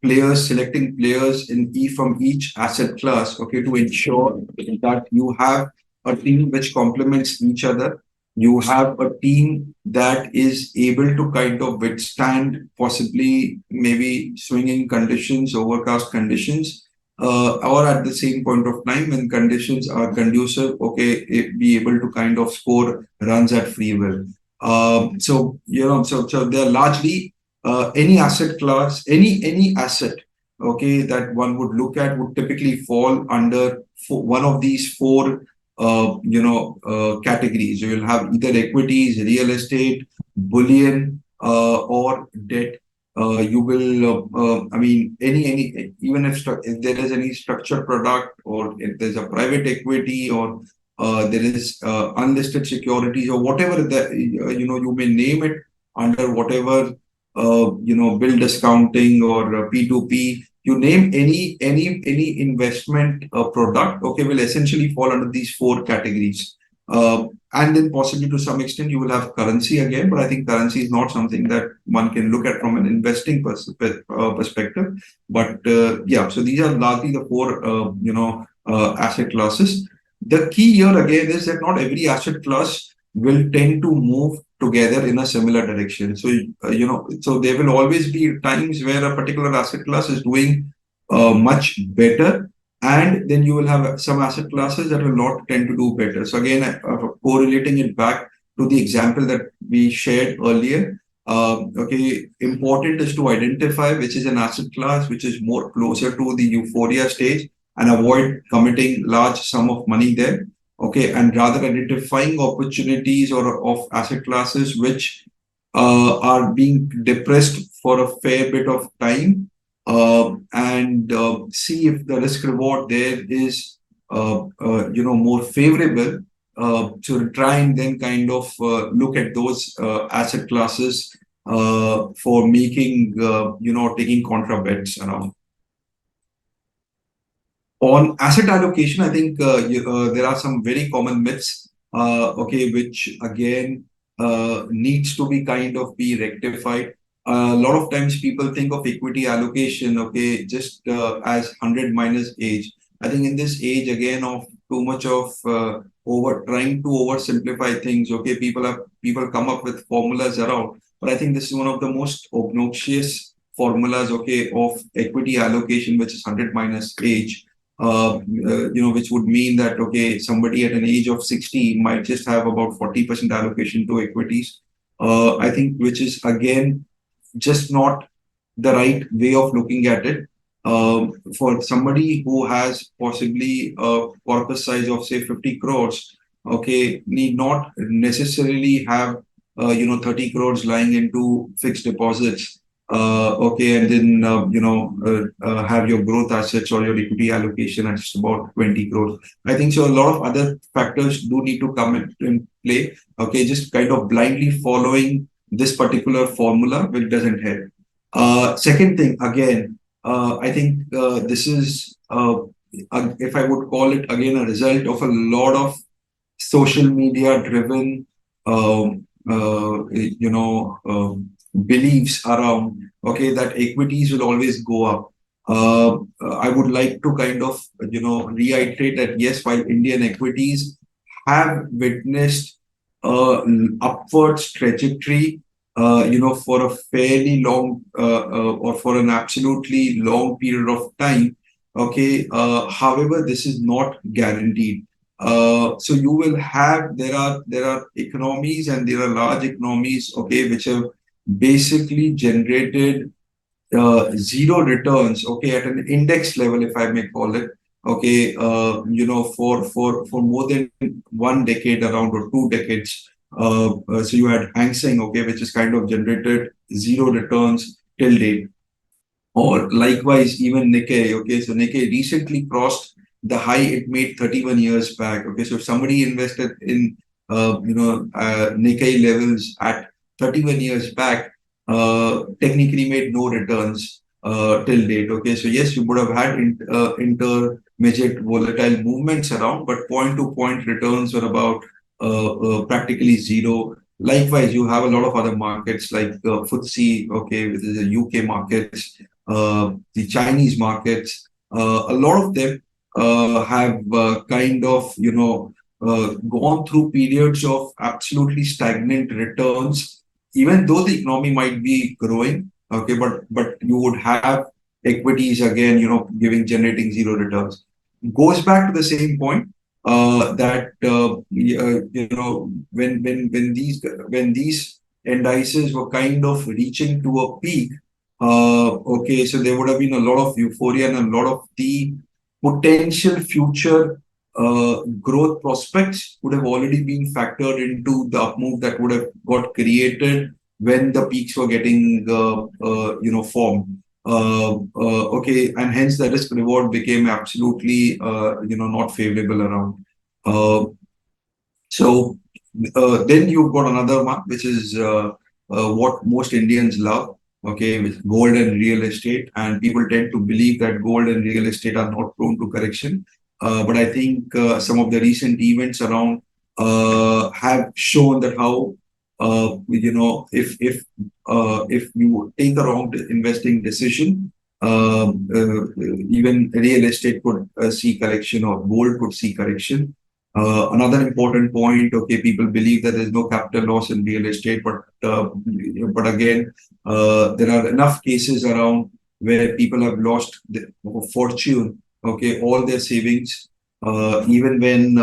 players, selecting players from each asset class. Okay, to ensure that you have a team which complements each other. You have a team that is able to kind of withstand possibly maybe swinging conditions, overcast conditions, or at the same point of time when conditions are conducive, okay, be able to kind of score runs at free will. So they're largely any asset class, any asset, okay, that one would look at would typically fall under one of these four categories. You will have either equities, real estate, bullion, or debt. You will, I mean, any even if there is any structured product, or if there's a private equity, or there is unlisted securities, or whatever that you may name it under whatever bill discounting or P2P. You name any investment product, okay, will essentially fall under these four categories. And then possibly to some extent you will have currency again, but I think currency is not something that one can look at from an investing perspective. But yeah, so these are largely the four asset classes. The key here again is that not every asset class will tend to move together in a similar direction. So so there will always be times where a particular asset class is doing much better, and then you will have some asset classes that will not tend to do better. So again, correlating it back to the example that we shared earlier, okay, important is to identify which is an asset class which is more closer to the euphoria stage and avoid committing large sum of money there. Okay, and rather identifying opportunities or of asset classes which are being depressed for a fair bit of time, and see if the risk reward there is more favorable, to try and then kind of look at those asset classes for making taking contra bets around. On asset allocation, I think there are some very common myths, okay, which again needs to be kind of be rectified. A lot of times people think of equity allocation, okay, just as 100 minus age. I think in this age again of too much of over trying to oversimplify things, okay, people come up with formulas around, but I think this is one of the most obnoxious formulas, okay, of equity allocation, which is 100 minus age, which would mean that, okay, somebody at an age of 60 might just have about 40% allocation to equities. I think, which is again just not the right way of looking at it. For somebody who has possibly a corpus size of say 50 crores, okay, need not necessarily have 30 crores lying into fixed deposits. Okay, and then have your growth assets or your equity allocation at just about 20 crores. I think so. A lot of other factors do need to come in play. Okay, just kind of blindly following this particular formula, which doesn't help. Second thing, again, I think this is, if I would call it again, a result of a lot of social media driven, beliefs around, okay, that equities will always go up. I would like to kind of, reiterate that yes, while Indian equities have witnessed upwards trajectory, for a fairly long or for an absolutely long period of time. Okay. However, this is not guaranteed. So you will have there are economies and there are large economies, okay, which have basically generated zero returns, okay, at an index level, if I may call it, okay, for more than 1 decade around or 2 decades. So you had Hang Seng, okay, which is kind of generated zero returns till date. Or likewise, even Nikkei. Okay, so Nikkei recently crossed the high it made 31 years back. Okay, so if somebody invested in Nikkei levels at 31 years back, technically made no returns till date. Okay, so yes, you would have had intermediate volatile movements around, but point to point returns were about practically zero. Likewise, you have a lot of other markets like FTSE, okay, which is the UK markets, the Chinese markets. A lot of them have kind of, gone through periods of absolutely stagnant returns, even though the economy might be growing. Okay, but you would have equities again, generating zero returns. Goes back to the same point that when these indices were kind of reaching to a peak, okay, so there would have been a lot of euphoria and a lot of the potential future growth prospects would have already been factored into the up move that would have got created when the peaks were getting formed. Okay, and hence the risk reward became absolutely not favorable around. Uh, so then you've got another one, which is what most Indians love, okay, with gold and real estate. And people tend to believe that gold and real estate are not prone to correction. But I think some of the recent events around have shown that how if you take the wrong investing decision, even real estate could see correction or gold could see correction. Another important point, okay, people believe that there's no capital loss in real estate, but again, there are enough cases around where people have lost the fortune, okay, all their savings, even when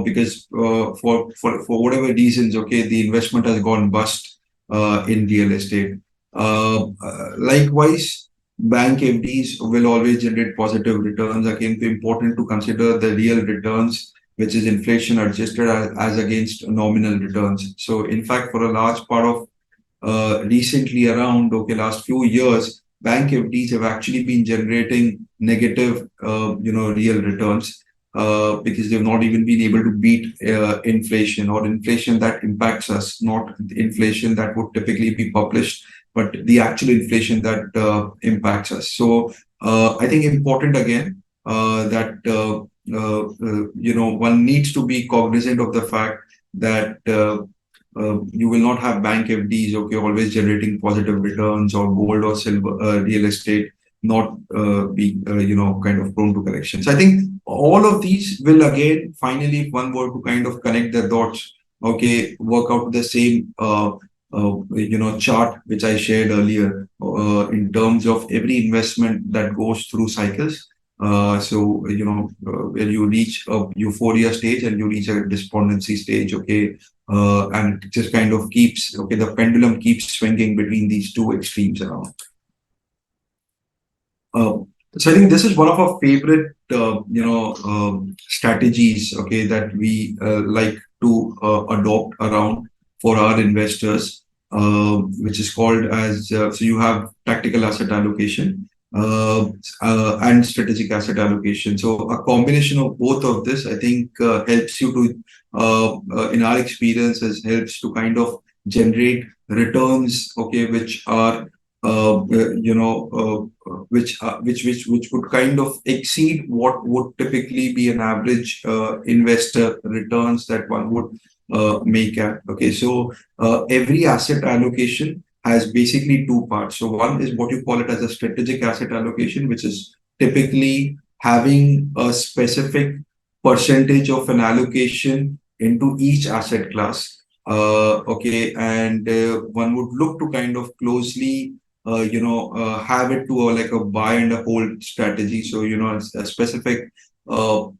because for whatever reasons, okay, the investment has gone bust in real estate. Likewise, bank FDs will always generate positive returns. Again, it's important to consider the real returns, which is inflation adjusted as against nominal returns. So, in fact, for a large part of recently around, okay, last few years, bank FDs have actually been generating negative, real returns because they've not even been able to beat inflation or inflation that impacts us, not the inflation that would typically be published, but the actual inflation that impacts us. So I think important again that one needs to be cognizant of the fact that you will not have bank FDs, okay, always generating positive returns or gold or silver, real estate not be, kind of prone to correction. So I think all of these will again, finally, if one were to kind of connect the dots, okay, work out the same, chart which I shared earlier in terms of every investment that goes through cycles. Where you reach a euphoria stage and you reach a despondency stage, okay, and it just kind of keeps, okay, the pendulum keeps swinging between these two extremes around. So I think this is one of our favorite, strategies, okay, that we like to adopt around for our investors, which is called as, so you have tactical asset allocation and strategic asset allocation. So a combination of both of this, I think, helps you to, in our experiences, helps to kind of generate returns, okay, which are which would kind of exceed what would typically be an average investor returns that one would make at. Okay, so every asset allocation has basically two parts. So one is what you call it as a strategic asset allocation, which is typically having a specific percentage of an allocation into each asset class. Okay, and one would look to kind of closely have it to like a buy and a hold strategy. So, a specific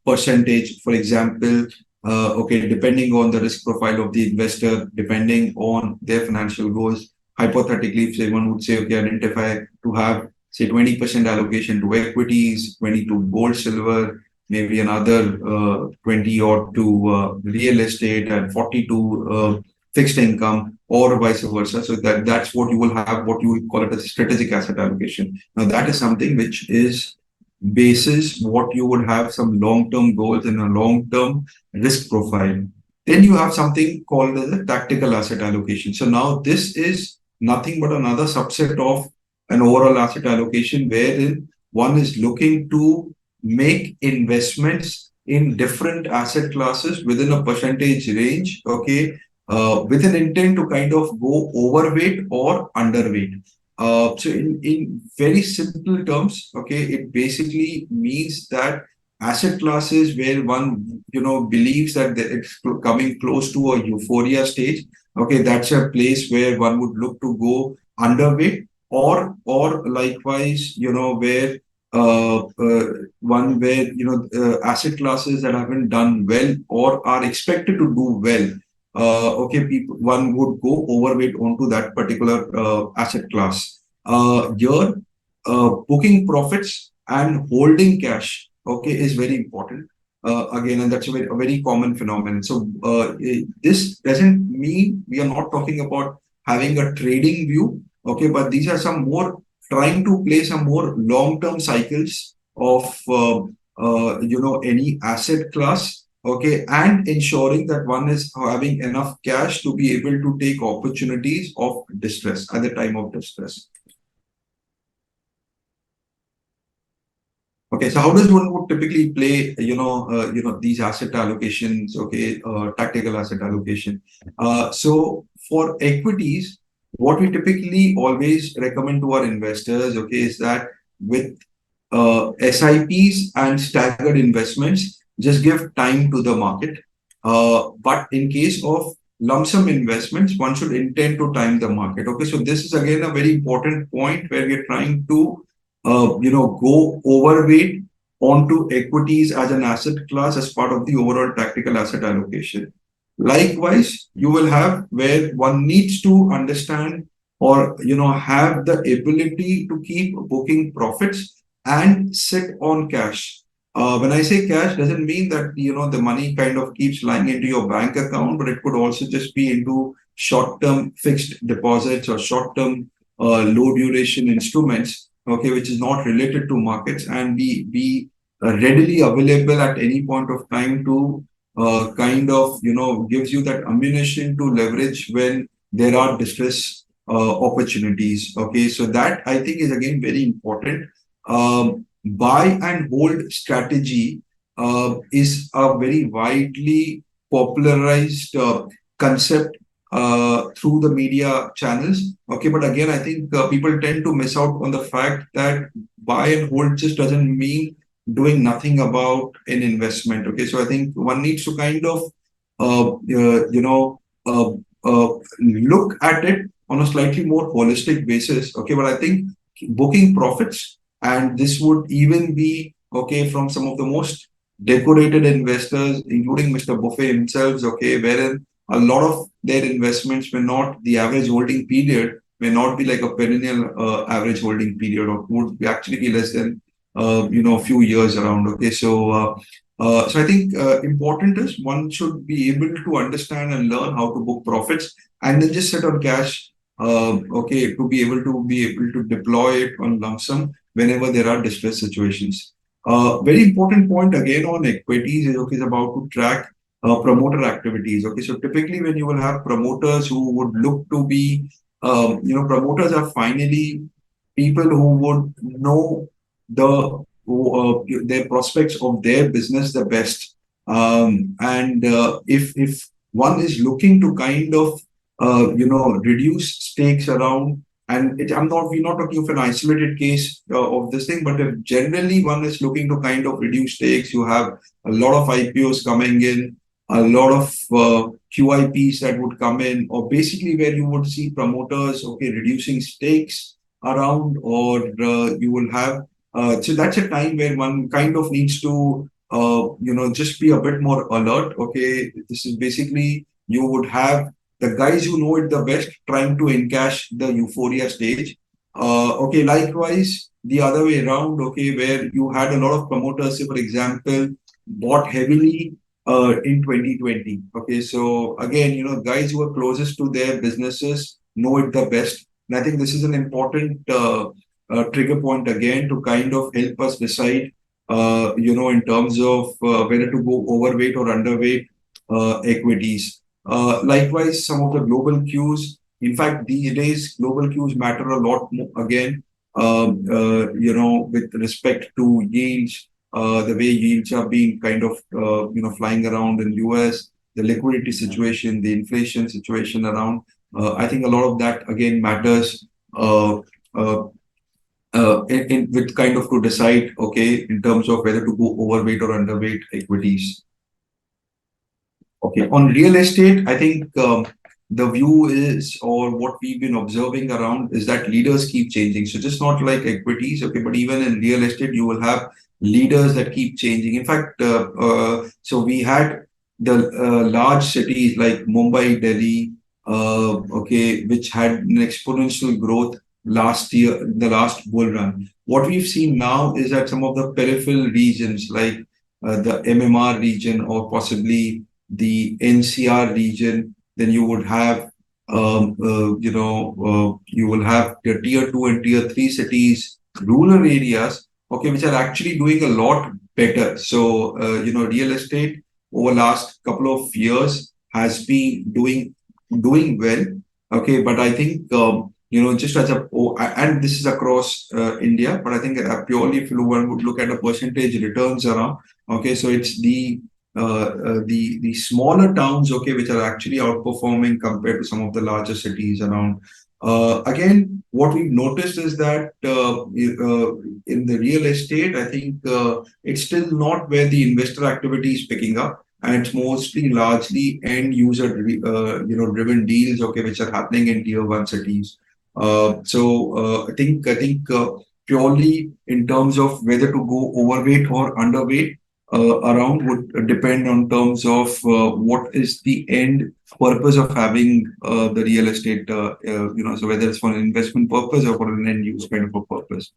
percentage, for example, okay, depending on the risk profile of the investor, depending on their financial goals, hypothetically, if someone would say, okay, identify to have, say, 20% allocation to equities, 20 to gold, silver, maybe another 20 or to real estate, and 40 to fixed income, or vice versa. So that's what you will have, what you will call it as strategic asset allocation. Now that is something which is basis what you would have some long-term goals and a long-term risk profile. Then you have something called as a tactical asset allocation. So now this is nothing but another subset of an overall asset allocation wherein one is looking to make investments in different asset classes within a percentage range, okay, with an intent to kind of go overweight or underweight. So in very simple terms, okay, it basically means that asset classes where one, believes that it's coming close to a euphoria stage, okay, that's a place where one would look to go underweight, or likewise, where one where, asset classes that haven't done well or are expected to do well, okay, one would go overweight onto that particular asset class. Here, booking profits and holding cash, okay, is very important. Again, and that's a very common phenomenon. So this doesn't mean we are not talking about having a trading view, okay, but these are some more trying to play some more long-term cycles of any asset class, okay, and ensuring that one is having enough cash to be able to take opportunities of distress at the time of distress. Okay, so how does one would typically play, these asset allocations, okay, tactical asset allocation. So for equities, what we typically always recommend to our investors, okay, is that with SIPs and staggered investments, just give time to the market. But in case of lump sum investments, one should intend to time the market. Okay, so this is again a very important point where we're trying to, go overweight onto equities as an asset class as part of the overall tactical asset allocation. Likewise, you will have where one needs to understand or have the ability to keep booking profits and sit on cash. When I say cash, doesn't mean that the money kind of keeps lying into your bank account, but it could also just be into short-term fixed deposits or short-term low duration instruments, okay, which is not related to markets and be readily available at any point of time to kind of gives you that ammunition to leverage when there are distress opportunities. Okay, so that I think is again very important. Buy and hold strategy is a very widely popularized concept through the media channels. Okay, but again, I think people tend to miss out on the fact that buy and hold just doesn't mean doing nothing about an investment. Okay, so I think one needs to kind of, uh, look at it on a slightly more holistic basis. Okay, but I think booking profits, and this would even be okay from some of the most decorated investors, including Mr. Buffet himself. Okay, wherein a lot of their investments may not, the average holding period may not be like a perennial average holding period, or would actually be less than a few years around. Okay, so I think important is one should be able to understand and learn how to book profits, and then just sit on cash. Okay, to be able to deploy it on lump sum whenever there are distress situations. Very important point again on equities is okay, is about to track promoter activities. Okay, so typically when you will have promoters who would look to be, promoters are finally people who would know their prospects of their business the best. And if one is looking to kind of reduce stakes around, and I'm not we're not talking of an isolated case of this thing, but if generally one is looking to kind of reduce stakes, you have a lot of IPOs coming in, a lot of QIPs that would come in, or basically where you would see promoters okay reducing stakes around, or you will have so that's a time where one kind of needs to just be a bit more alert. Okay, this is basically you would have the guys who know it the best trying to encash the euphoria stage. Okay, likewise the other way around. Okay, where you had a lot of promoters, say for example, bought heavily in 2020. Okay, so again, guys who are closest to their businesses know it the best, and I think this is an important trigger point again to kind of help us decide, in terms of whether to go overweight or underweight equities. Likewise, some of the global cues. In fact, these days, global cues matter a lot more, again, with respect to yields, the way yields are being kind of, flying around in US, the liquidity situation, the inflation situation around. I think a lot of that, again, matters uh, with kind of to decide, okay, in terms of whether to go overweight or underweight equities. Okay, on real estate, I think the view is, or what we've been observing around, is that leaders keep changing. So just not like equities, okay, but even in real estate, you will have leaders that keep changing. In fact, so we had the large cities like Mumbai, Delhi, okay, which had an exponential growth last year, the last bull run. What we've seen now is that some of the peripheral regions like the MMR region, or possibly the NCR region, then you would have, you will have the tier two and tier three cities, rural areas, okay, which are actually doing a lot better. So, real estate over last couple of years has been doing well. Okay, but I think just as and this is across India, but I think purely if one would look at the percentage returns around, okay, so it's the smaller towns, okay, which are actually outperforming compared to some of the larger cities around. Again, what we've noticed is that in the real estate, I think it's still not where the investor activity is picking up, and it's mostly largely end user driven deals, okay, which are happening in tier one cities. I think purely in terms of whether to go overweight or underweight around would depend on terms of what is the end purpose of having the real estate. So whether it's for an investment purpose or for an end use kind of a purpose.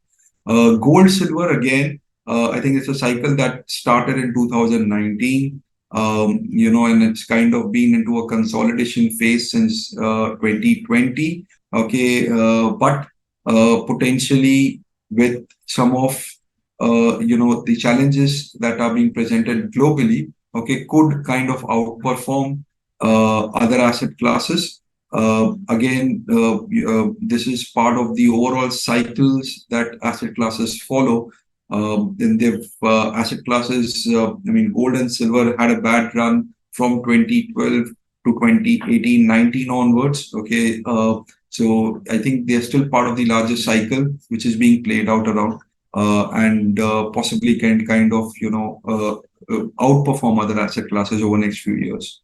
Gold, silver, again, I think it's a cycle that started in 2019. And it's kind of been into a consolidation phase since 2020. Okay, but potentially with some of the challenges that are being presented globally, okay, could kind of outperform other asset classes. This is part of the overall cycles that asset classes follow. Then they've asset classes. Gold and silver had a bad run from 2012 to 2018-19 onwards. Okay, so I think they're still part of the larger cycle which is being played out around, and possibly can kind of outperform other asset classes over the next few years.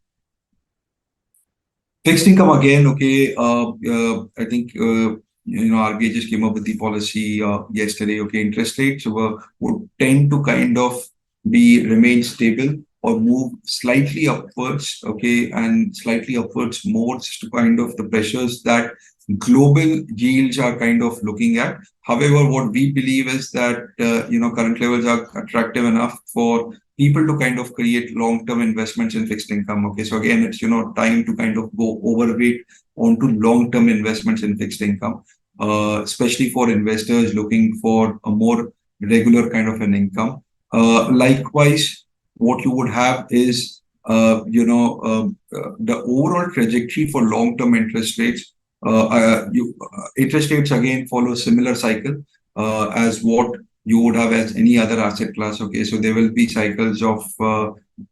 Fixed income again, okay. I think RBI just came up with the policy yesterday. Okay, interest rates would tend to kind of remain stable or move slightly upwards. Okay, and slightly upwards more to kind of the pressures that global yields are kind of looking at. However, what we believe is that current levels are attractive enough for people to kind of create long-term investments in fixed income. Okay, so again, it's time to kind of go overweight onto long-term investments in fixed income, especially for investors looking for a more regular kind of an income. Likewise, what you would have is the overall trajectory for long-term interest rates. Interest rates again follow a similar cycle as what you would have as any other asset class. Okay, so there will be cycles of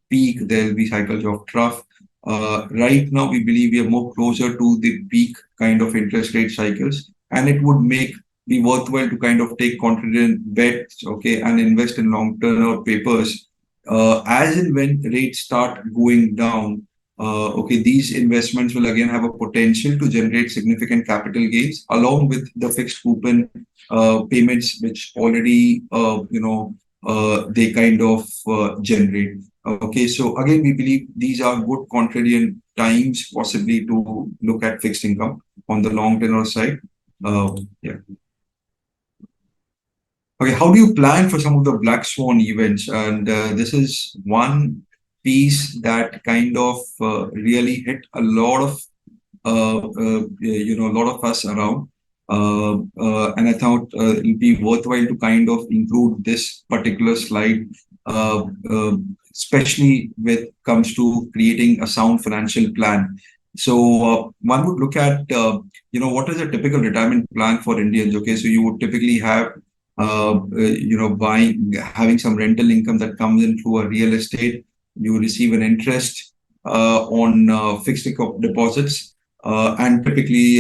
peak, there will be cycles of trough. Right now, we believe we are more closer to the peak kind of interest rate cycles, and it would be worthwhile to kind of take confident bets, okay, and invest in long-term papers. As and when rates start going down, okay, these investments will again have a potential to generate significant capital gains along with the fixed coupon payments, which already they kind of generate. Okay, so again, we believe these are good contrarian times, possibly to look at fixed income on the long tenor side. Yeah. Okay, how do you plan for some of the black swan events? And this is one piece that kind of really hit a lot of a lot of us around. And I thought it'll be worthwhile to kind of include this particular slide, especially when it comes to creating a sound financial plan. So one would look at, what is a typical retirement plan for Indians? Okay, so you would typically have, having some rental income that comes in through a real estate. You receive an interest on fixed income deposits, and typically,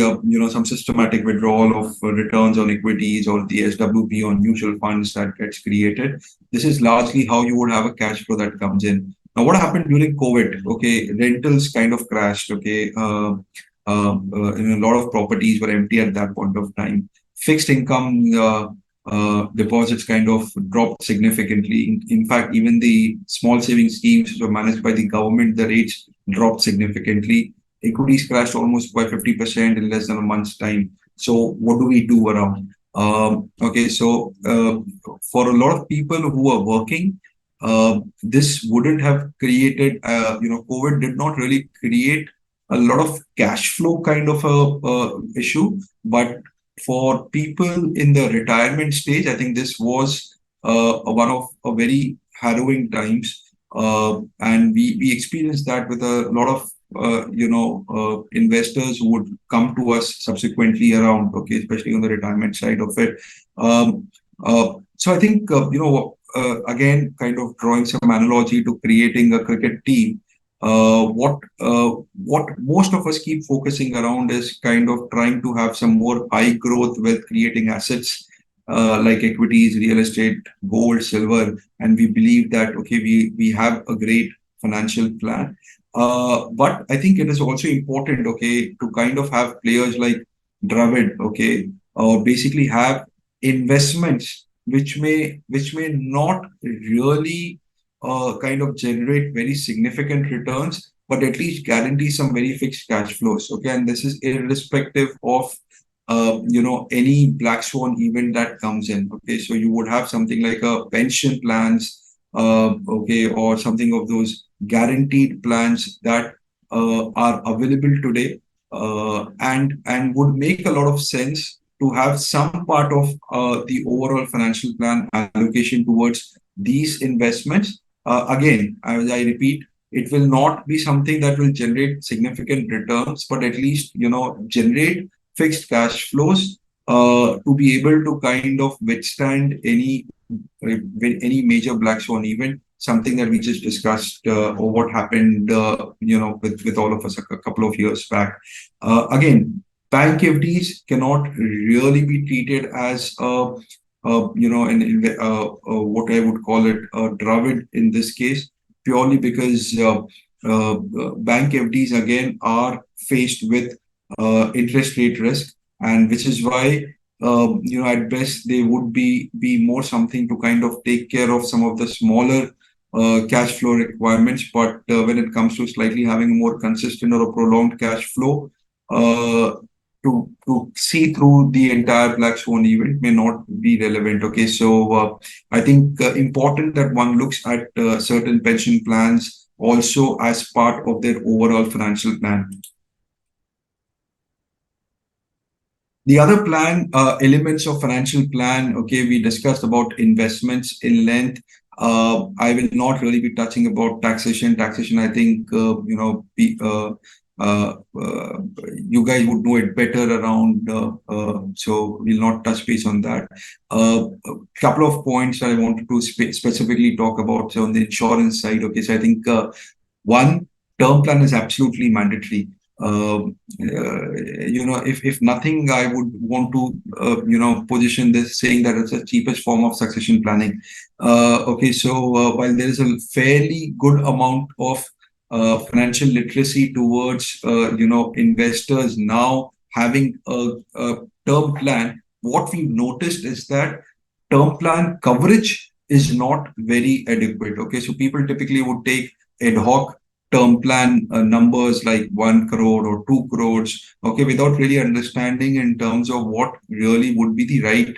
some systematic withdrawal of returns on equities or the SWP on mutual funds that gets created. This is largely how you would have a cash flow that comes in. Now, what happened during COVID? Okay, rentals kind of crashed. Okay, a lot of properties were empty at that point of time. Fixed income deposits kind of dropped significantly. In fact, even the small saving schemes which were managed by the government, the rates dropped significantly. Equities crashed almost by 50% in less than a month's time. So what do we do around? Okay, so for a lot of people who are working, this wouldn't have created, COVID did not really create a lot of cash flow kind of a issue. But for people in the retirement stage, I think this was one of a very harrowing times. And we experienced that with a lot of investors who would come to us subsequently around, okay, especially on the retirement side of it. Um, so I think, again, kind of drawing some analogy to creating a cricket team, what most of us keep focusing around is kind of trying to have some more high growth with creating assets like equities, real estate, gold, silver, and we believe that okay, we have a great financial plan. But I think it is also important, okay, to kind of have players like Dravid, okay, or basically have investments which may not really kind of generate very significant returns, but at least guarantee some very fixed cash flows. Okay, and this is irrespective of any black swan event that comes in. Okay, so you would have something like a pension plans, okay, or something of those guaranteed plans that are available today, and would make a lot of sense to have some part of the overall financial plan allocation towards these investments. Again, as I repeat, it will not be something that will generate significant returns, but at least generate fixed cash flows to be able to kind of withstand any major black swan event. Something that we just discussed, or what happened, with all of us a couple of years back. Again, bank FDs cannot really be treated as what I would call it a Dravid in this case, purely because bank FDs again are faced with interest rate risk, and which is why at best they would be more something to kind of take care of some of the smaller cash flow requirements. But when it comes to slightly having a more consistent or a prolonged cash flow, uh, to see through the entire black swan event may not be relevant. Okay, so I think important that one looks at certain pension plans also as part of their overall financial plan. The other plan elements of financial plan, okay, we discussed about investments in length. I will not really be touching about taxation. Taxation, I think, uh, uh, you guys would know it better around, so we'll not touch base on that. A couple of points that I wanted to specifically talk about. So on the insurance side, okay, so I think one, term plan is absolutely mandatory. If nothing, I would want to, position this saying that it's the cheapest form of succession planning. Okay, so while there is a fairly good amount of financial literacy towards, investors now having a term plan, what we've noticed is that term plan coverage is not very adequate. Okay, so people typically would take ad hoc term plan numbers like 1 crore or 2 crores, okay, without really understanding in terms of what really would be the right,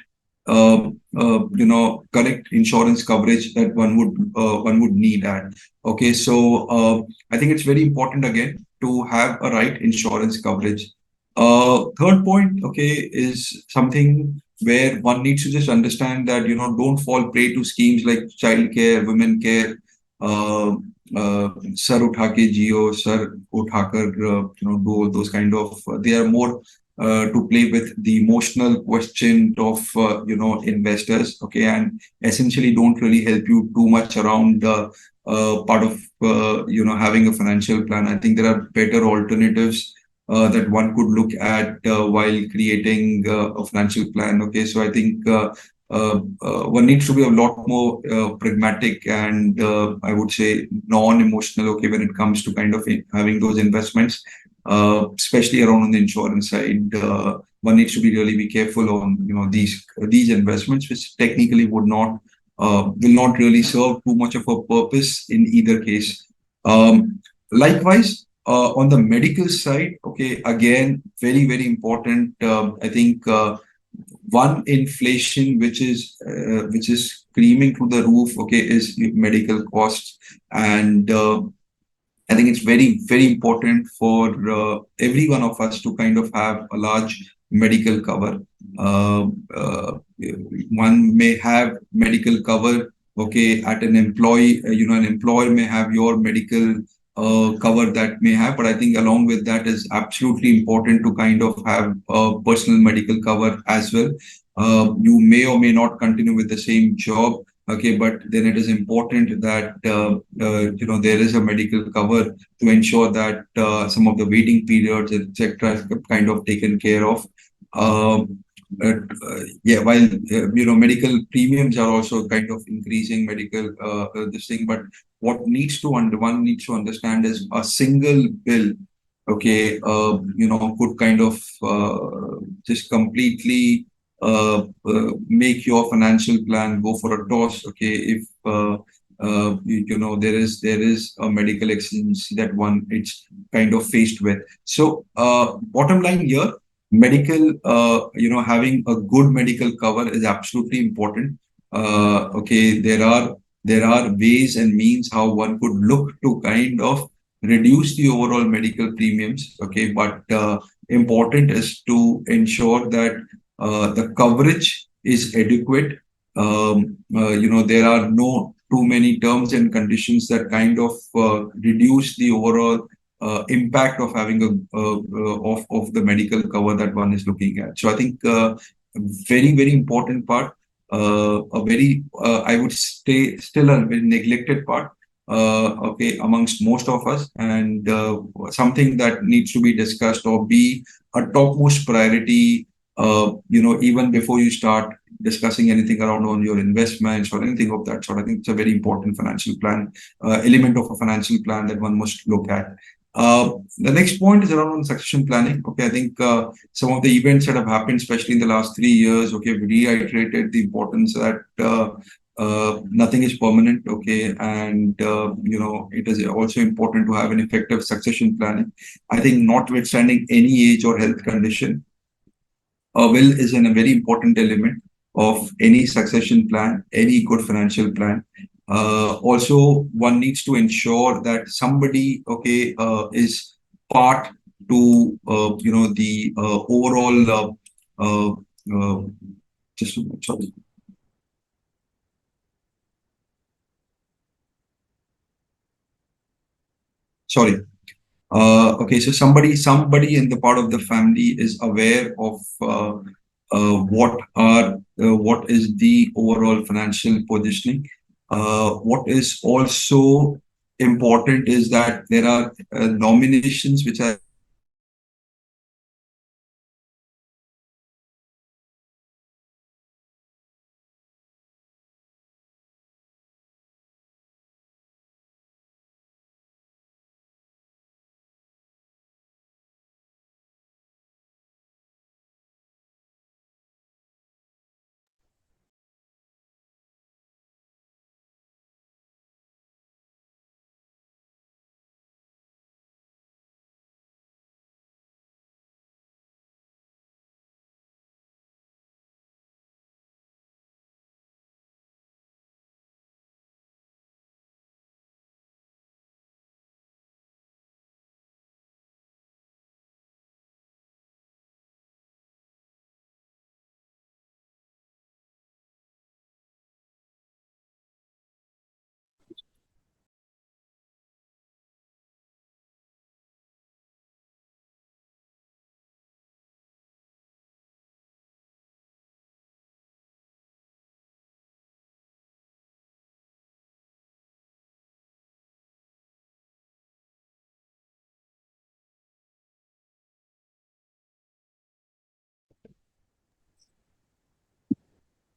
correct insurance coverage that one would need at. Okay, so I think it's very important again to have a right insurance coverage. Third point, okay, is something where one needs to just understand that don't fall prey to schemes like childcare, women care, uh, sir utha ke jiyo, sir uthakar, do all those kind of. They are more to play with the emotional question of investors, okay, and essentially don't really help you too much around the part of having a financial plan. I think there are better alternatives that one could look at while creating a financial plan. Okay, so I think one needs to be a lot more pragmatic and I would say non-emotional. Okay, when it comes to kind of having those investments, especially around on the insurance side, one needs to be really be careful on these investments, which technically would not will not really serve too much of a purpose in either case. Likewise, on the medical side, okay, again, very, very important. I think one inflation which is screaming through the roof, okay, is medical costs, and I think it's very, very important for every one of us to kind of have a large medical cover. Uh, uh, One may have medical cover, okay, at an employee, an employer may have your medical cover that may have. But I think along with that is absolutely important to kind of have personal medical cover as well. You may or may not continue with the same job. Okay, but then it is important that there is a medical cover to ensure that some of the waiting periods, etc., is kind of taken care of. But yeah, while medical premiums are also kind of increasing, medical this thing, but what needs to one needs to understand is a single bill, okay, could kind of just completely make your financial plan go for a toss, okay, if there is a medical exigency that one it's kind of faced with. So bottom line here, medical, having a good medical cover is absolutely important. Okay, there are ways and means how one could look to kind of reduce the overall medical premiums. Okay, but important is to ensure that the coverage is adequate. There are no too many terms and conditions that kind of reduce the overall impact of having of the medical cover that one is looking at. So I think very very important part, a very I would say still a very neglected part, okay, amongst most of us, and something that needs to be discussed or be a topmost priority, even before you start discussing anything around on your investments or anything of that sort. I think it's a very important financial plan, element of a financial plan that one must look at. The next point is around succession planning. Okay, I think some of the events that have happened, especially in the last 3 years, okay, reiterated the importance that nothing is permanent. Okay, and it is also important to have an effective succession planning. I think, notwithstanding any age or health condition, a will is a very important element of any succession plan, any good financial plan. Also, one needs to ensure that somebody, okay, is part to the overall. Just sorry. Sorry. Okay, so somebody in the part of the family is aware of what is the overall financial positioning. What is also important is that there are nominations which are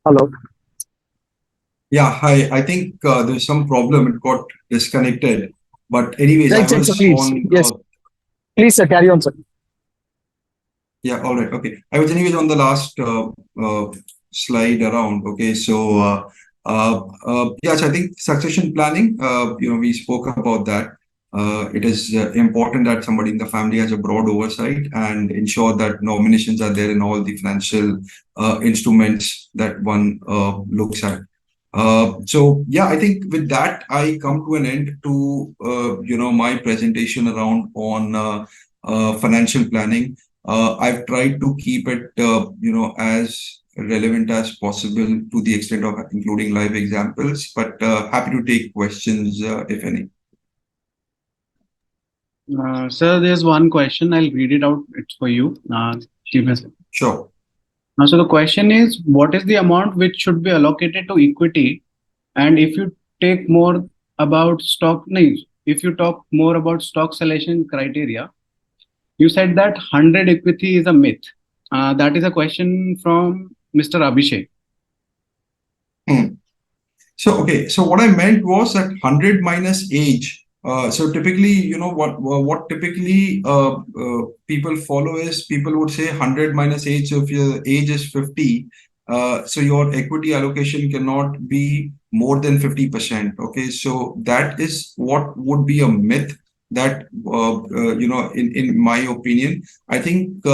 Hello. yeah, hi. I think there's some problem. It got disconnected. But anyways, I Right, right, sir, was please. on. Yes, please, sir, carry on, sir. Yeah, all right. Okay. I was anyways on the last slide around. Okay. So, yes, I think succession planning, we spoke about that. It is important that somebody in the family has a broad oversight and ensure that nominations are there in all the financial instruments that one looks at. So yeah, I think with that, I come to an end to, my presentation around on financial planning. I've tried to keep it, as relevant as possible to the extent of including live examples, but happy to take questions if any. Sir, there's one question. I'll read it out. It's for you. Give me a second. Sure. So the question is, what is the amount which should be allocated to equity? And if you take more about stock, no, if you talk more about stock selection criteria, you said that 100 equity is a myth. That is a question from Mr. Abhishek. Hmm. So what I meant was that 100 minus age. So typically, what typically people follow is people would say 100 minus age. So if your age is 50, so your equity allocation cannot be more than 50%. Okay, so that is what would be a myth that in my opinion, I think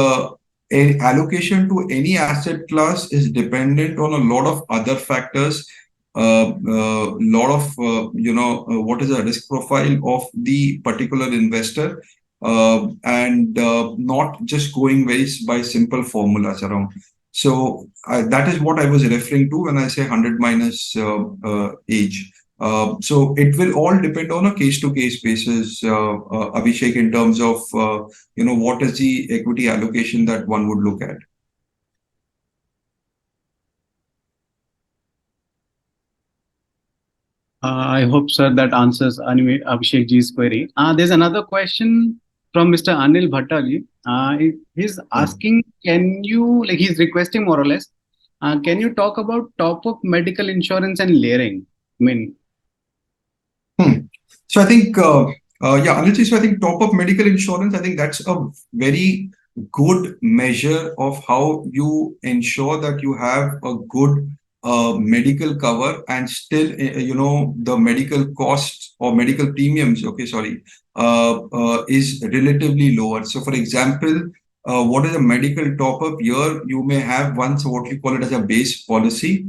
allocation to any asset class is dependent on a lot of other factors, lot of what is the risk profile of the particular investor, and not just going by simple formulas around. So that is what I was referring to when I say 100 minus age. So it will all depend on a case to case basis, Abhishek, in terms of what is the equity allocation that one would look at. I hope, sir, that answers Abhishek ji's query. There's another question from Mr. Anil Bhattali. He's asking, he's requesting more or less, can you talk about top-up medical insurance and layering? I mean, So I think, Anilji, so I think top-up medical insurance, I think that's a very good measure of how you ensure that you have a good medical cover, and still, the medical costs or medical premiums, is relatively lower. So for example, what is a medical top-up? Here you may have one, so what you call it as a base policy.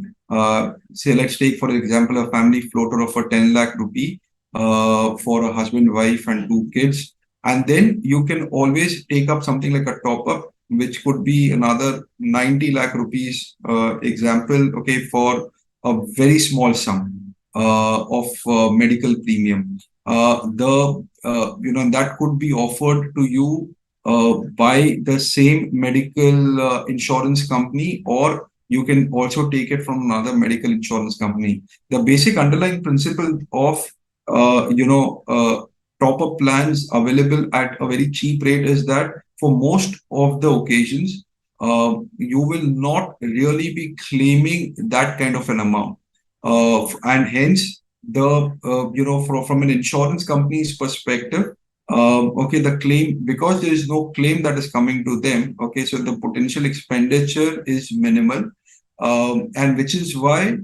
Say, let's take, for example, a family floater of a 10 lakh rupee for a husband, wife, and two kids. And then you can always take up something like a top up, which could be another 90 lakh rupees, example, okay, for a very small sum of medical premium. That could be offered to you by the same medical insurance company, or you can also take it from another medical insurance company. The basic underlying principle of top-up plans available at a very cheap rate is that for most of the occasions, you will not really be claiming that kind of an amount. And hence, from an insurance company's perspective, the claim, because there is no claim that is coming to them, okay, so the potential expenditure is minimal, and which is why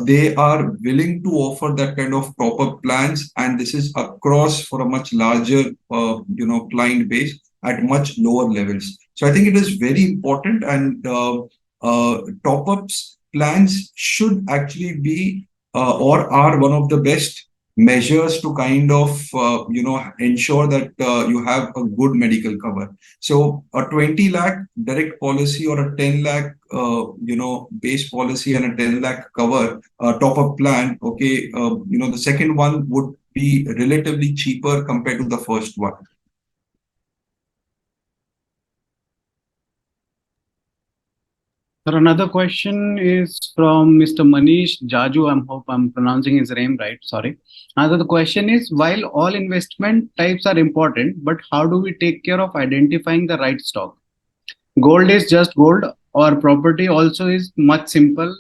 they are willing to offer that kind of top-up plans, and this is across for a much larger, client base at much lower levels. So I think it is very important, and top-ups plans should actually be or are one of the best measures to kind of ensure that you have a good medical cover. So a 20 lakh direct policy or a 10 lakh base policy and a 10 lakh cover top up plan, okay, the second one would be relatively cheaper compared to the first one. Another question is from Mr. Manish Jaju. I hope I'm pronouncing his name right. Sorry. The question is, while all investment types are important, but how do we take care of identifying the right stock? Gold is just gold, or property also is much simple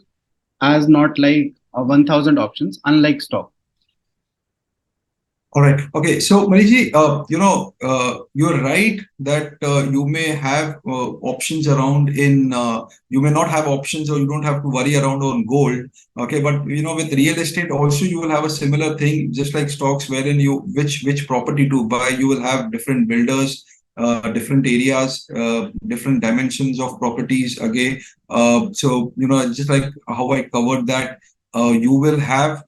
as not like 1000 options, unlike stock. All right. Okay. So, Maniji, you're right that you may have options around in, you may not have options, or you don't have to worry around on gold. Okay. But, with real estate also, you will have a similar thing, just like stocks, wherein which property to buy, you will have different builders, different areas, different dimensions of properties. Again, so, just like how I covered that, you will have,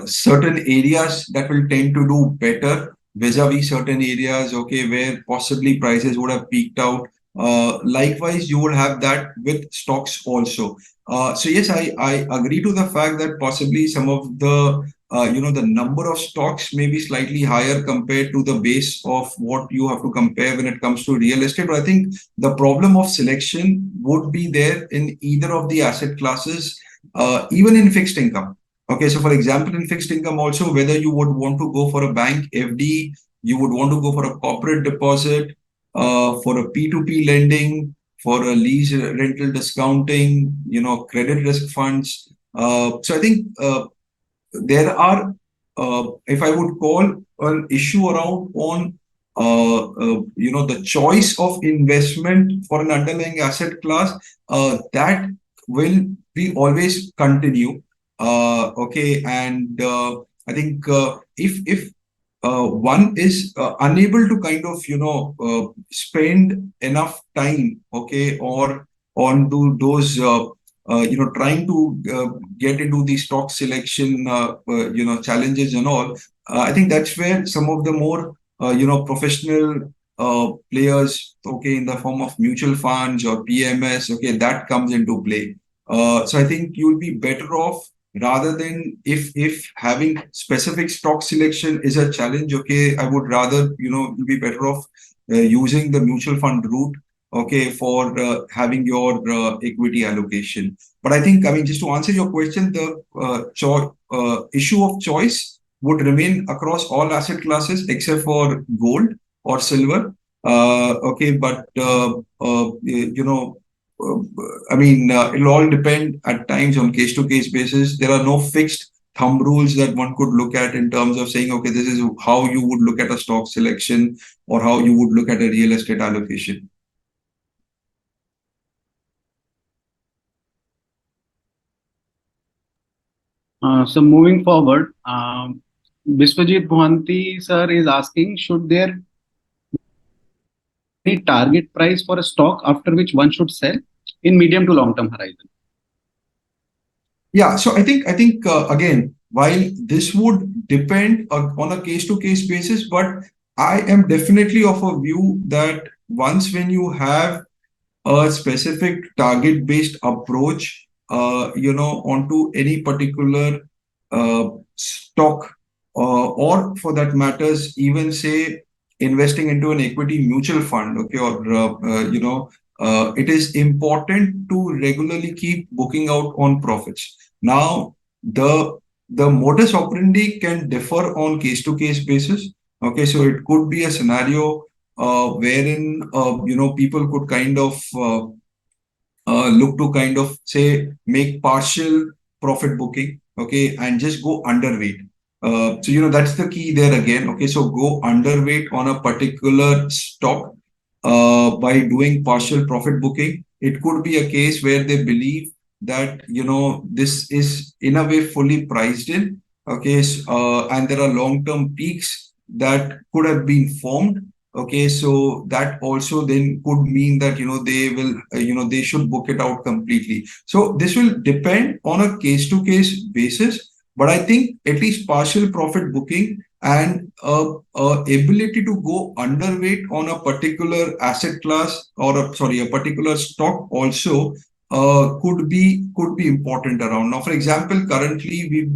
certain areas that will tend to do better vis-a-vis certain areas, okay, where possibly prices would have peaked out, Likewise, you would have that with stocks also. So yes, I agree to the fact that possibly some of the the number of stocks may be slightly higher compared to the base of what you have to compare when it comes to real estate. But I think the problem of selection would be there in either of the asset classes, even in fixed income. Okay, so for example, in fixed income also, whether you would want to go for a bank FD, you would want to go for a corporate deposit, for a P2P lending, for a lease rental discounting, credit risk funds. So I think there are, if I would call an issue around on, the choice of investment for an underlying asset class, that will be always continue. Okay, and I think if one is unable to kind of spend enough time, okay, or on those trying to get into the stock selection challenges and all. I think that's where some of the more professional players, okay, in the form of mutual funds or PMS, okay, that comes into play. So I think you'll be better off, rather than, if having specific stock selection is a challenge, okay, I would rather you'll be better off using the mutual fund route, okay, for having your equity allocation. But I think, I mean, just to answer your question, the issue of choice would remain across all asset classes except for gold or silver. Okay, but I mean, it'll all depend at times on case-to-case basis. There are no fixed thumb rules that one could look at in terms of saying, okay, this is how you would look at a stock selection or how you would look at a real estate allocation. So moving forward, Biswajit Bhuanti sir is asking, should there be any target price for a stock after which one should sell in medium to long term horizon? Yeah, so I think again, while this would depend on a case-to-case basis, but I am definitely of a view that once when you have a specific target-based approach, onto any particular stock, or for that matters, even say investing into an equity mutual fund, okay, or it is important to regularly keep booking out on profits. Now, the modus operandi can differ on case-to-case basis. Okay, so it could be a scenario wherein people could kind of look to kind of say make partial profit booking, okay, and just go underweight. So that's the key there again. Okay, so go underweight on a particular stock by doing partial profit booking. It could be a case where they believe that this is in a way fully priced in. Okay, and there are long-term peaks that could have been formed. Okay, so that also then could mean that they will they should book it out completely. So this will depend on a case-to-case basis, but I think at least partial profit booking and ability to go underweight on a particular asset class or a particular stock also could be important around. Now, for example, currently we've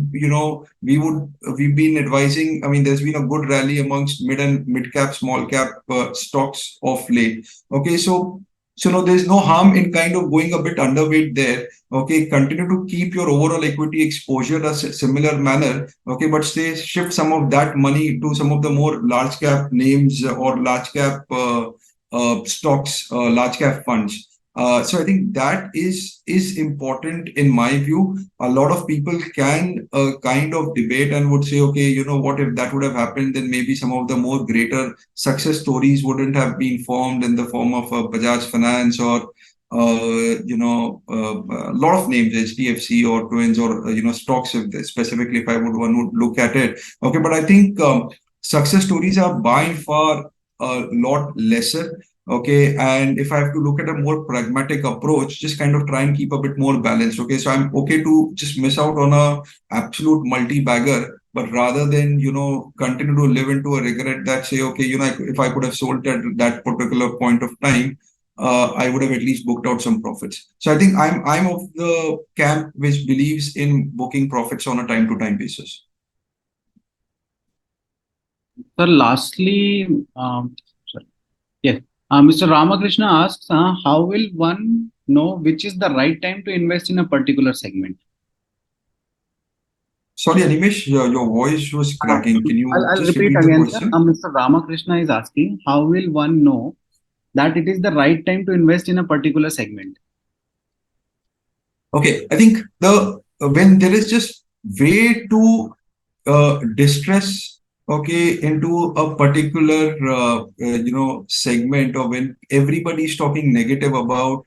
been advising. I mean, there's been a good rally amongst mid cap, small cap stocks of late. Okay, so no, there's no harm in kind of going a bit underweight there. Okay, continue to keep your overall equity exposure a similar manner. Okay, but stay shift some of that money to some of the more large cap names or large cap stocks, large cap funds. So I think that is important in my view. A lot of people can kind of debate and would say, okay, what if that would have happened? Then maybe some of the more greater success stories wouldn't have been formed in the form of Bajaj Finance or a lot of names, HDFC or Twins or stocks. Specifically, if one would look at it. Okay, but I think success stories are by far a lot lesser. Okay, and if I have to look at a more pragmatic approach, just kind of try and keep a bit more balanced. Okay, so I'm okay to just miss out on a absolute multi-bagger, but rather than continue to live into a regret that say, okay, if I could have sold at that particular point of time, I would have at least booked out some profits. So I think I'm of the camp which believes in booking profits on a time-to-time basis. Sir, lastly, sorry. Yes. Mr. Ramakrishna asks, how will one know which is the right time to invest in a particular segment? Sorry, Animesh, your voice was cracking. Can you I'll just repeat repeat the again, sir. question? Mr. Ramakrishna is asking, how will one know that it is the right time to invest in a particular segment? Okay, I think when there is just way too distress, okay, into a particular segment, or when everybody is talking negative about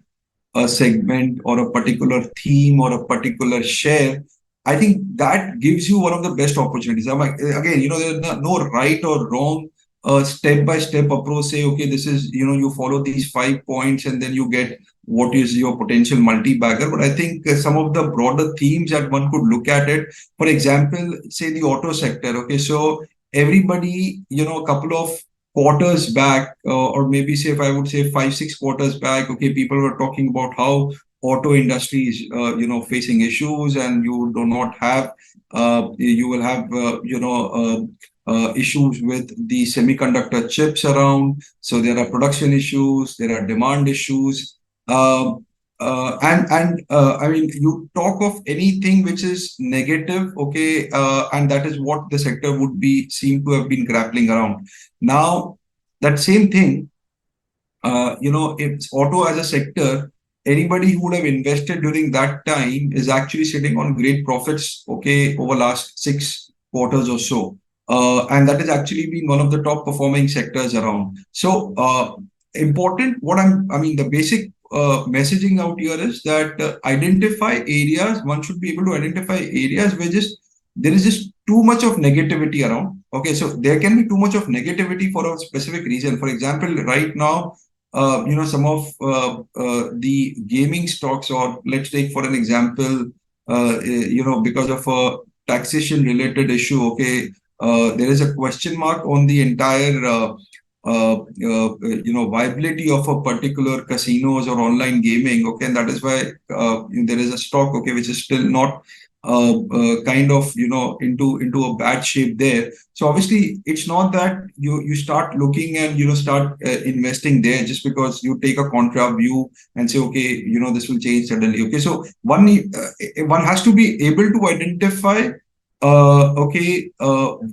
a segment or a particular theme or a particular share, I think that gives you one of the best opportunities. I'm like, again, there's no right or wrong step-by-step approach. Say, okay, this is, you follow these 5 points and then you get what is your potential multi-bagger. But I think some of the broader themes that one could look at it, for example, say the auto sector. Okay, so everybody, a couple of quarters back, or maybe say if I would say 5-6 quarters back, okay, people were talking about how auto industry is facing issues, and you do not have you will have issues with the semiconductor chips around. So there are production issues, there are demand issues. And I mean, you talk of anything which is negative, okay, and that is what the sector would be seem to have been grappling around. Now, that same thing, it's auto as a sector. Anybody who would have invested during that time is actually sitting on great profits, okay, over last 6 quarters or so. And that has actually been one of the top performing sectors around. So, important, the basic messaging out here is that identify areas, one should be able to identify areas where there is just too much of negativity around. Okay, so there can be too much of negativity for a specific reason. For example, right now, some of the gaming stocks, or let's take for an example, because of a taxation related issue, okay, there is a question mark on the entire viability of a particular casinos or online gaming. Okay, and that is why there is a stock, okay, which is still not kind of into a bad shape there. So obviously it's not that you start looking and start investing there just because you take a contra view and say, okay, this will change suddenly. Okay, so one has to be able to identify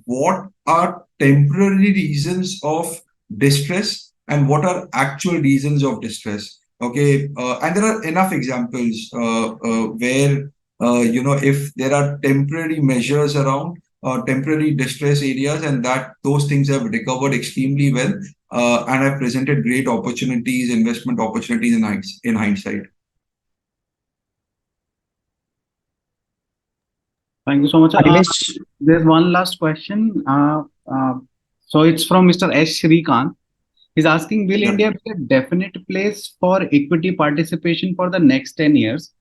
what are temporary reasons of distress and what are actual reasons of distress. Okay, and there are enough examples where if there are temporary measures around temporary distress areas, and that those things have recovered extremely well and have presented great opportunities, investment opportunities in hindsight. Thank you so much. Animesh, There's one last question. So it's from Mr. S. Shrikant. He's asking, will Yeah. India be a definite place for equity participation for the next 10 years,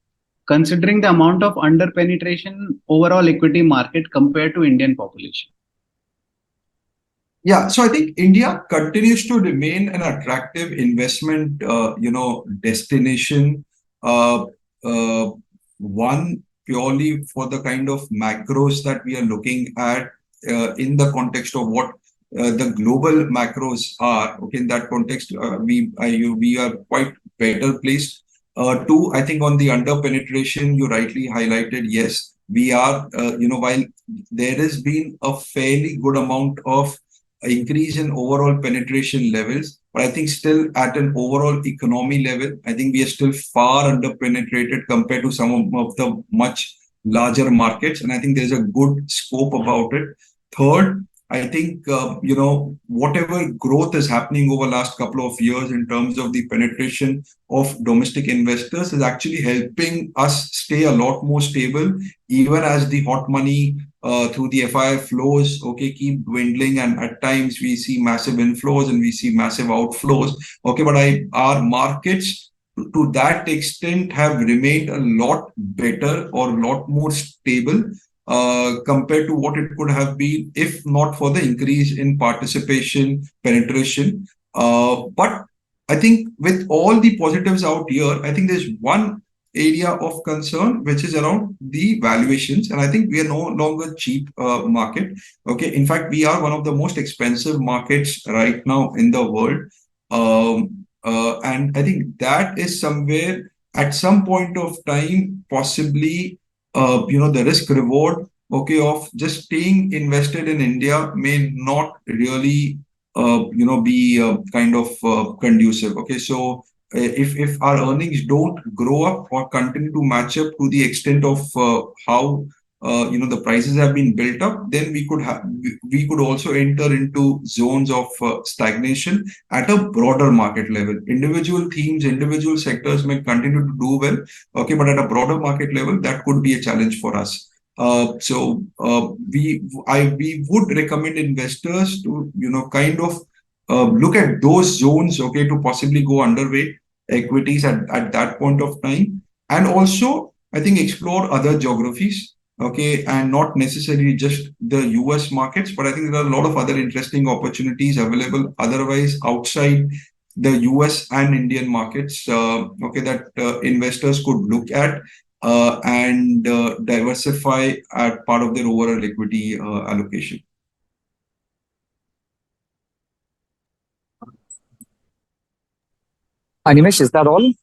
considering the amount of under penetration overall equity market compared to Indian population? Yeah, so I think India continues to remain an attractive investment, destination. Uh, One, purely for the kind of macros that we are looking at in the context of what the global macros are. Okay, in that context, we are quite better placed. Two, I think on the under penetration, you rightly highlighted. Yes, we are. While there has been a fairly good amount of increase in overall penetration levels, but I think still at an overall economy level, I think we are still far under penetrated compared to some of the much larger markets, and I think there's a good scope about it. Third, I think whatever growth is happening over last couple of years in terms of the penetration of domestic investors is actually helping us stay a lot more stable, even as the hot money through the FII flows, okay, keep dwindling, and at times we see massive inflows and we see massive outflows. Okay, but our markets to that extent have remained a lot better or a lot more stable compared to what it could have been if not for the increase in participation penetration. But I think with all the positives out here, I think there's one area of concern which is around the valuations, and I think we are no longer cheap market. Okay, in fact, we are one of the most expensive markets right now in the world, and I think that is somewhere at some point of time, possibly, the risk reward, okay, of just staying invested in India may not really be kind of conducive. Okay, so if our earnings don't grow up or continue to match up to the extent of how the prices have been built up, then we could also enter into zones of stagnation at a broader market level. Individual themes, individual sectors may continue to do well, okay, but at a broader market level, that could be a challenge for us. We would recommend investors to kind of look at those zones, okay, to possibly go underweight equities at that point of time, and also I think explore other geographies, okay, and not necessarily just the US markets, but I think there are a lot of other interesting opportunities available otherwise outside the US and Indian markets, okay, that investors could look at and diversify as part of their overall equity allocation. Animesh, is that all?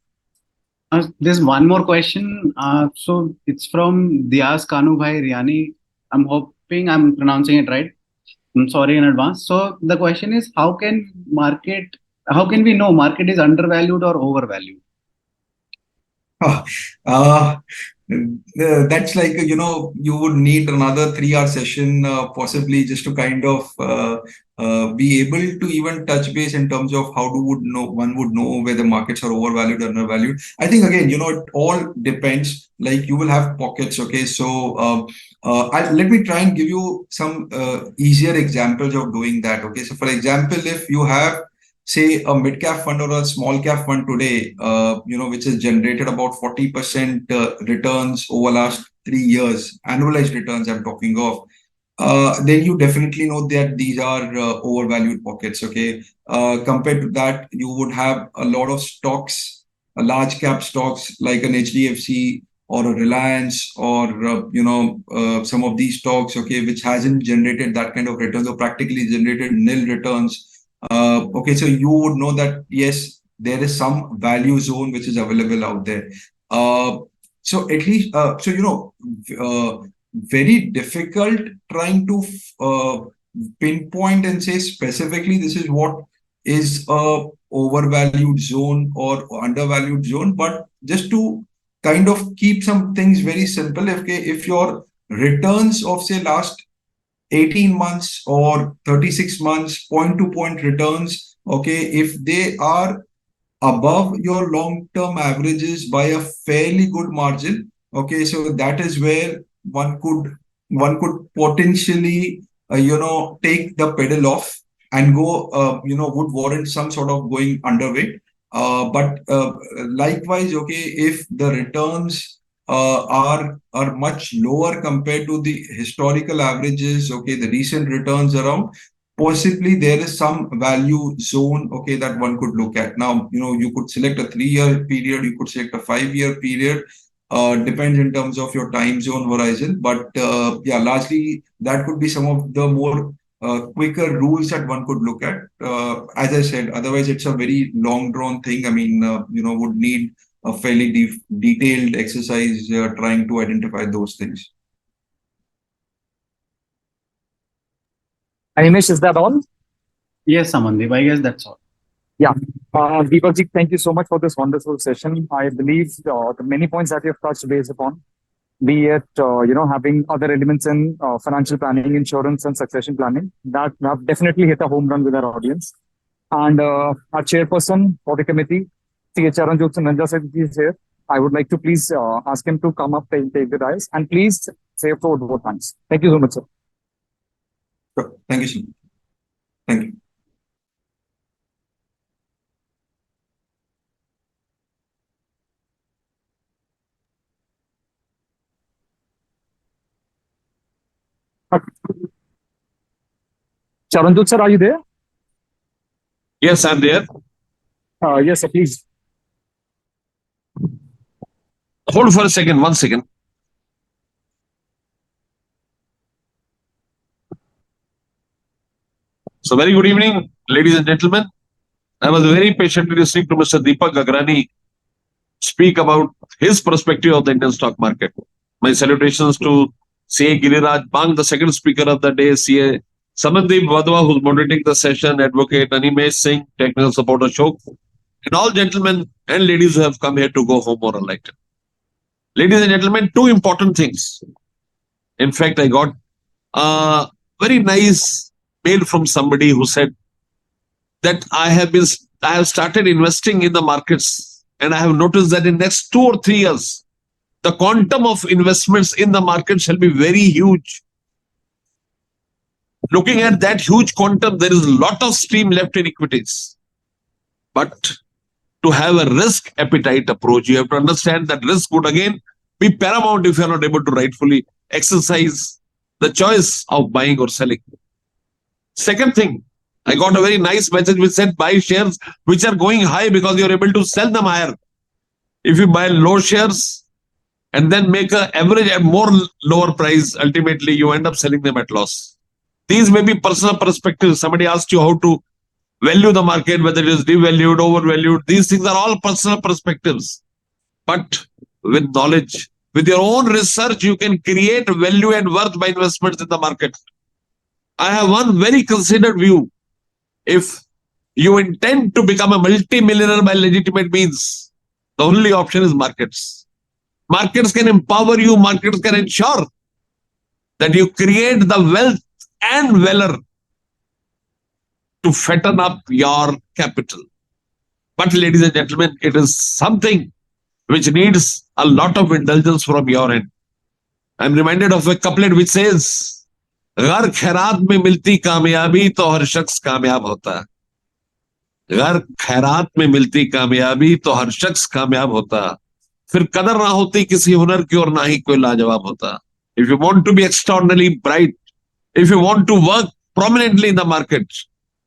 There's one more question. So it's from Diaz Kanubhai Riani. I'm hoping I'm pronouncing it right. I'm sorry in advance. So the question is, how can we know market is undervalued or overvalued? Uh, that's like, you would need another 3 hour session, possibly just to kind of be able to even touch base in terms of how one would know whether markets are overvalued or undervalued. I think again, it all depends. Like you will have pockets. Okay, so let me try and give you some easier examples of doing that. Okay, so for example, if you have say a mid cap fund or a small cap fund today, which has generated about 40% returns over last 3 years, annualized returns I'm talking of, then you definitely know that these are overvalued pockets. Okay, compared to that, you would have a lot of stocks, large cap stocks like an HDFC or a Reliance or some of these stocks, okay, which hasn't generated that kind of returns or practically generated nil returns. Okay, so you would know that yes, there is some value zone which is available out there. So at least, very difficult trying to pinpoint and say specifically this is what is a overvalued zone or undervalued zone. But just to kind of keep some things very simple, if your returns of say last 18 months or 36 months point to point returns, okay, if they are above your long-term averages by a fairly good margin, okay, so that is where one could potentially take the pedal off and go, would warrant some sort of going underweight. But likewise, okay, if the returns are much lower compared to the historical averages, okay, the recent returns around, possibly there is some value zone, okay, that one could look at. Now, you could select a 3 year period, you could select a 5 year period, depends in terms of your time zone horizon. But yeah, largely that could be some of the more quicker rules that one could look at. As I said, otherwise it's a very long drawn thing. I mean, would need a fairly detailed exercise trying to identify those things. Animesh, is that all? Yes, Amandeep, I guess that's all. Yeah. Deepakji, thank you so much for this wonderful session. I believe the many points that you've touched base upon, be it having other elements in financial planning, insurance, and succession planning, that have definitely hit a home run with our audience. And our chairperson for the committee, CHR and Jokes and Nanja Seth is here. I would like to please ask him to come up and take the dais, and please say a few more thanks. Thank you so much, sir. Sure. Thank you so much. Thank you. Charanjot sir, are you there? Yes, I'm there. Yes, sir, please. Hold for a second, 1 second. So, very good evening, ladies and gentlemen. I was very patiently listening to Mr. Deepak Gagrani speak about his perspective of the Indian stock market. My salutations to CA Giriraj Bang, the second speaker of the day, CA Samandeep Vadwa, who's moderating the session, Advocate Animesh Singh, Technical Support Ashok, and all gentlemen and ladies who have come here to go home more enlightened. Ladies and gentlemen, two important things. In fact, I got a very nice mail from somebody who said that I have started investing in the markets, and I have noticed that in next 2 or 3 years, the quantum of investments in the market shall be very huge. Looking at that huge quantum, there is a lot of stream left in equities. But to have a risk appetite approach, you have to understand that risk would again be paramount if you are not able to rightfully exercise the choice of buying or selling. Second thing, I got a very nice message which said buy shares which are going high because you're able to sell them higher. If you buy low shares and then make an average at more lower price, ultimately you end up selling them at loss. These may be personal perspectives. Somebody asked you how to value the market, whether it is devalued, overvalued. These things are all personal perspectives. But with knowledge, with your own research, you can create value and worth by investments in the market. I have one very considered view. If you intend to become a multi-millionaire by legitimate means, the only option is markets. Markets can empower you, markets can ensure that you create the wealth and valor to fatten up your capital. But ladies and gentlemen, it is something which needs a lot of indulgence from your end. I'm reminded of a couplet which says, अगर खैरात में मिलती कामयाबी तो हर शख्स कामयाब होता है. अगर खैरात में मिलती कामयाबी तो हर शख्स कामयाब होता. फिर कदर ना होती किसी हुनर की और ना ही कोई लाजवाब होता. If you want to be extraordinarily bright, if you want to work prominently in the market,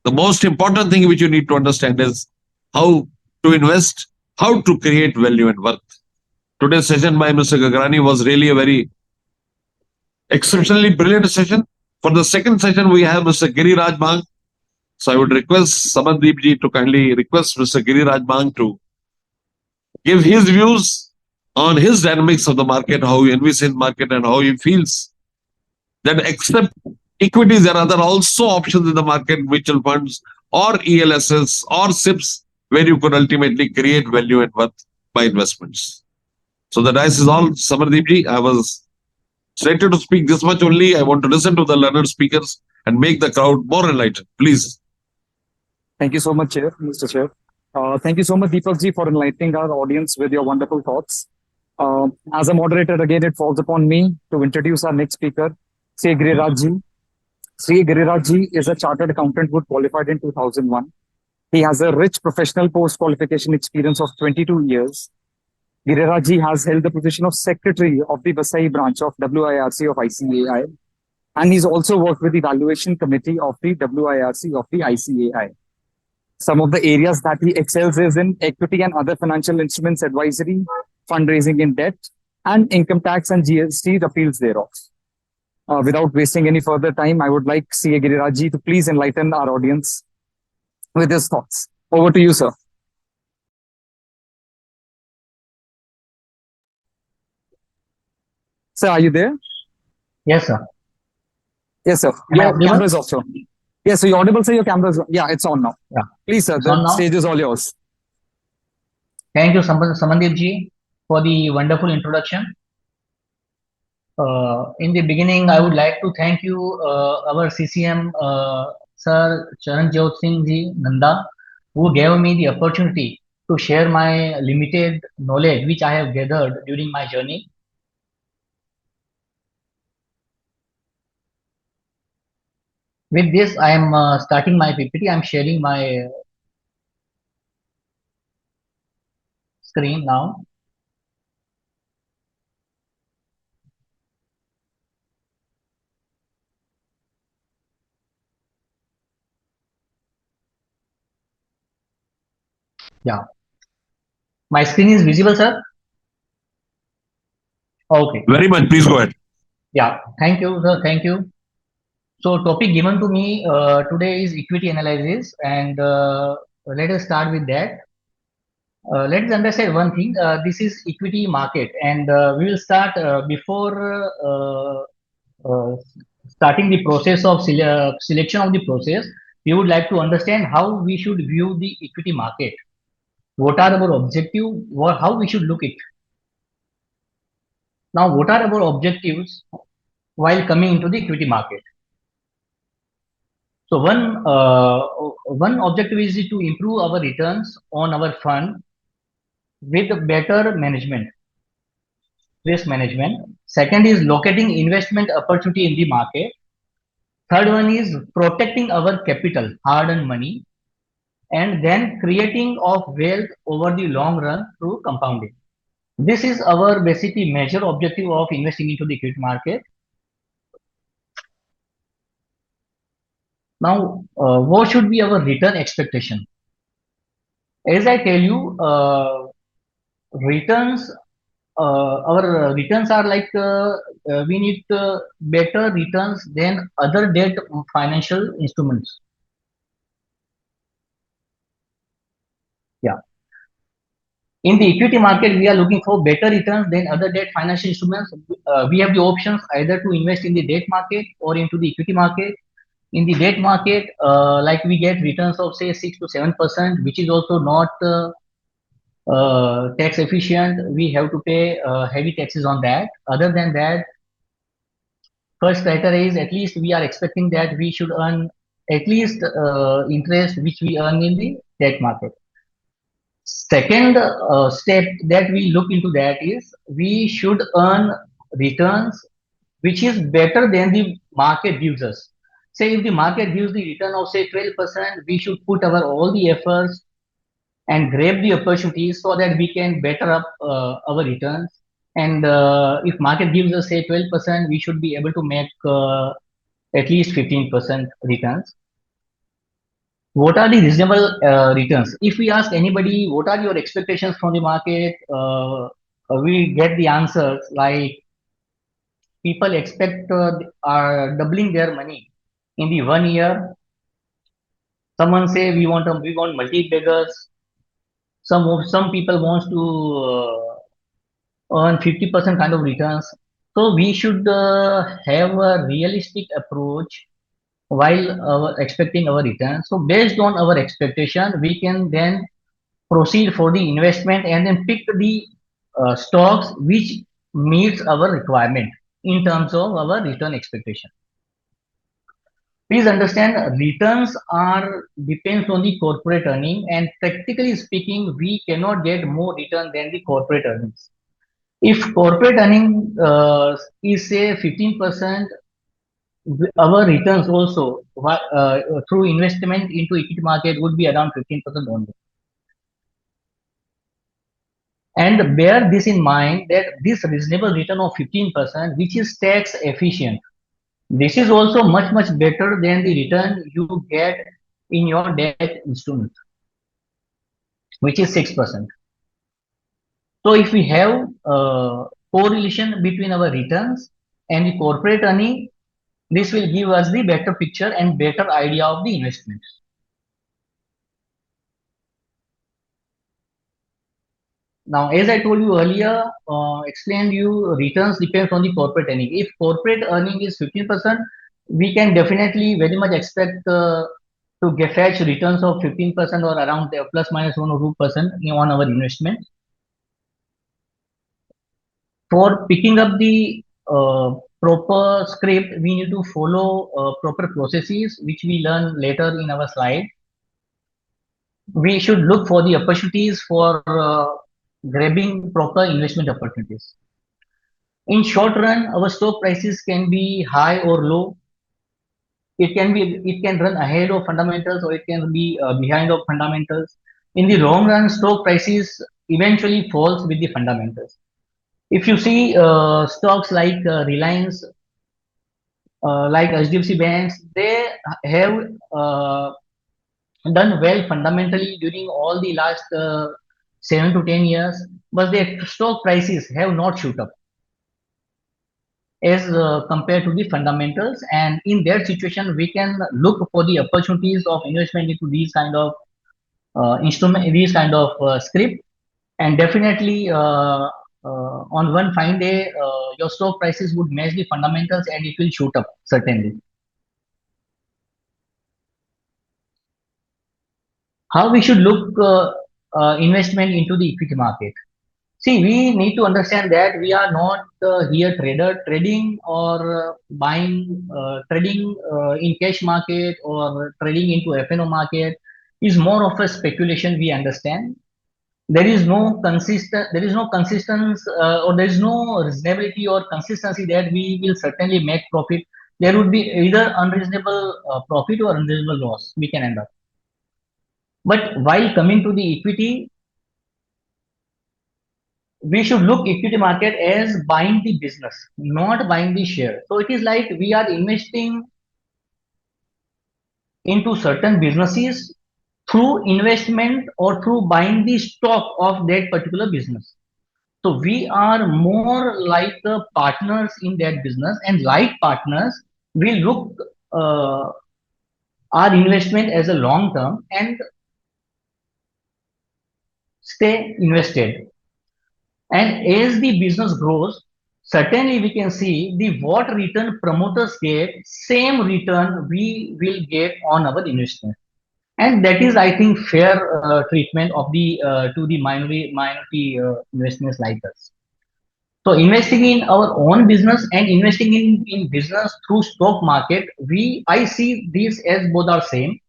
the most important thing which you need to understand is how to invest, how to create value and worth. Today's session by Mr. Gagrani was really a very exceptionally brilliant session. For the second session, we have Mr. Giriraj Bang. So I would request Samandeep ji to kindly request Mr. Giriraj Bang to give his views on his dynamics of the market, how he envisions market and how he feels that except equities, there are other also options in the market, mutual funds or ELSS or SIPs, where you could ultimately create value and worth by investments. So the dice is all. Samardeep ji, I was slated to speak this much only. I want to listen to the learned speakers and make the crowd more enlightened. Please. Thank you so much, Chair, Mr. Chair. Thank you so much, Deepak ji, for enlightening our audience with your wonderful thoughts. As a moderator, again, it falls upon me to introduce our next speaker, Sri Giriraj ji. Sri Giriraj ji is a chartered accountant who qualified in 2001. He has a rich professional post-qualification experience of 22 years. Giriraj ji has held the position of Secretary of the Vasai branch of WIRC of ICAI, and he's also worked with the Valuation Committee of the WIRC of the ICAI. Some of the areas that he excels is in equity and other financial instruments advisory, fundraising in debt, and income tax and GST appeals thereof. Without wasting any further time, I would like CA Giriraj ji to please enlighten our audience with his thoughts. Over to you, sir. Sir, are you there? Yes, sir. Yes, sir. Am I Your audible? camera is off, sir. Yes, so you're audible, sir. Your camera is, yeah, it's on now. Yeah. Please, sir, It's the on now? stage is all yours. Thank you, Samandeep ji, for the wonderful introduction. In the beginning, I would like to thank you, our CCM, Sir Charanjot Singh ji Nanda, who gave me the opportunity to share my limited knowledge which I have gathered during my journey. With this, I am starting my PPT. I am sharing my screen now. Yeah. My screen is visible, sir? Okay. Very much. Please go ahead. Yeah. Thank you, sir. Thank you. So topic given to me today is equity analysis, and let us start with that. Let's understand one thing. This is equity market, and we will start before uh, starting the process of selection of the process. We would like to understand how we should view the equity market. What are our objective? How we should look it. Now, what are our objectives while coming into the equity market? So one objective is to improve our returns on our fund with better management, risk management. Second is locating investment opportunity in the market. Third one is protecting our capital, hard-earned money, and then creating of wealth over the long run through compounding. This is our basically major objective of investing into the equity market. Now, what should be our return expectation? As I tell you, returns, our returns are like we need better returns than other debt financial instruments. Yeah. In the equity market, we are looking for better returns than other debt financial instruments. We have the options either to invest in the debt market or into the equity market. In the debt market, like we get returns of say 6 to 7%, which is also not tax efficient. We have to pay heavy taxes on that. Other than that, first criteria is at least we are expecting that we should earn at least interest which we earn in the debt market. Second step that we look into that is we should earn returns which is better than the market gives us. Say if the market gives the return of say 12%, we should put our all the efforts and grab the opportunities so that we can better up our returns. And if market gives us say 12%, we should be able to make at least 15% returns. What are the reasonable returns? If we ask anybody, what are your expectations from the market? We get the answers like people expect are doubling their money in the 1 year. Someone say we want multi beggars. Some people wants to earn 50% kind of returns. So we should have a realistic approach while expecting our return. So based on our expectation, we can then proceed for the investment and then pick the stocks which meets our requirement in terms of our return expectation. Please understand returns are depends on the corporate earning, and practically speaking, we cannot get more return than the corporate earnings. If corporate earning is say 15%, our returns also through investment into equity market would be around 15% only. And bear this in mind that this reasonable return of 15%, which is tax efficient, this is also much better than the return you get in your debt instrument, which is 6%. So if we have correlation between our returns and the corporate earning, this will give us the better picture and better idea of the investment. Now, as I told you earlier, explained you returns depends on the corporate earning. If corporate earning is 15%, we can definitely very much expect to get fetch returns of 15% or around plus minus 1 or 2% on our investment. For picking up the proper script, we need to follow proper processes, which we learn later in our slide. We should look for the opportunities for grabbing proper investment opportunities. In short run, our stock prices can be high or low. It can run ahead of fundamentals or it can be behind of fundamentals. In the long run, stock prices eventually falls with the fundamentals. If you see stocks like Reliance, like HDFC banks, they have done well fundamentally during all the last 7 to 10 years, but their stock prices have not shoot up as compared to the fundamentals. And in that situation, we can look for the opportunities of investment into these kind of instrument, these kind of script, and definitely on one fine day, your stock prices would match the fundamentals and it will shoot up certainly. How we should look investment into the equity market? See, we need to understand that we are not here trading or buying, trading in cash market or trading into FNO market is more of a speculation. We understand there is no consistent, or there is no reasonability or consistency that we will certainly make profit. There would be either unreasonable profit or unreasonable loss we can end up. But while coming to the equity, we should look equity market as buying the business, not buying the share. So it is like we are investing into certain businesses through investment or through buying the stock of that particular business. So we are more like the partners in that business, and like partners, we look our investment as a long term and stay invested. And as the business grows, certainly we can see the what return promoters get, same return we will get on our investment. And that is, I think, fair treatment of the to the minority investments like us. So investing in our own business and investing in business through stock market, I see these as both are same.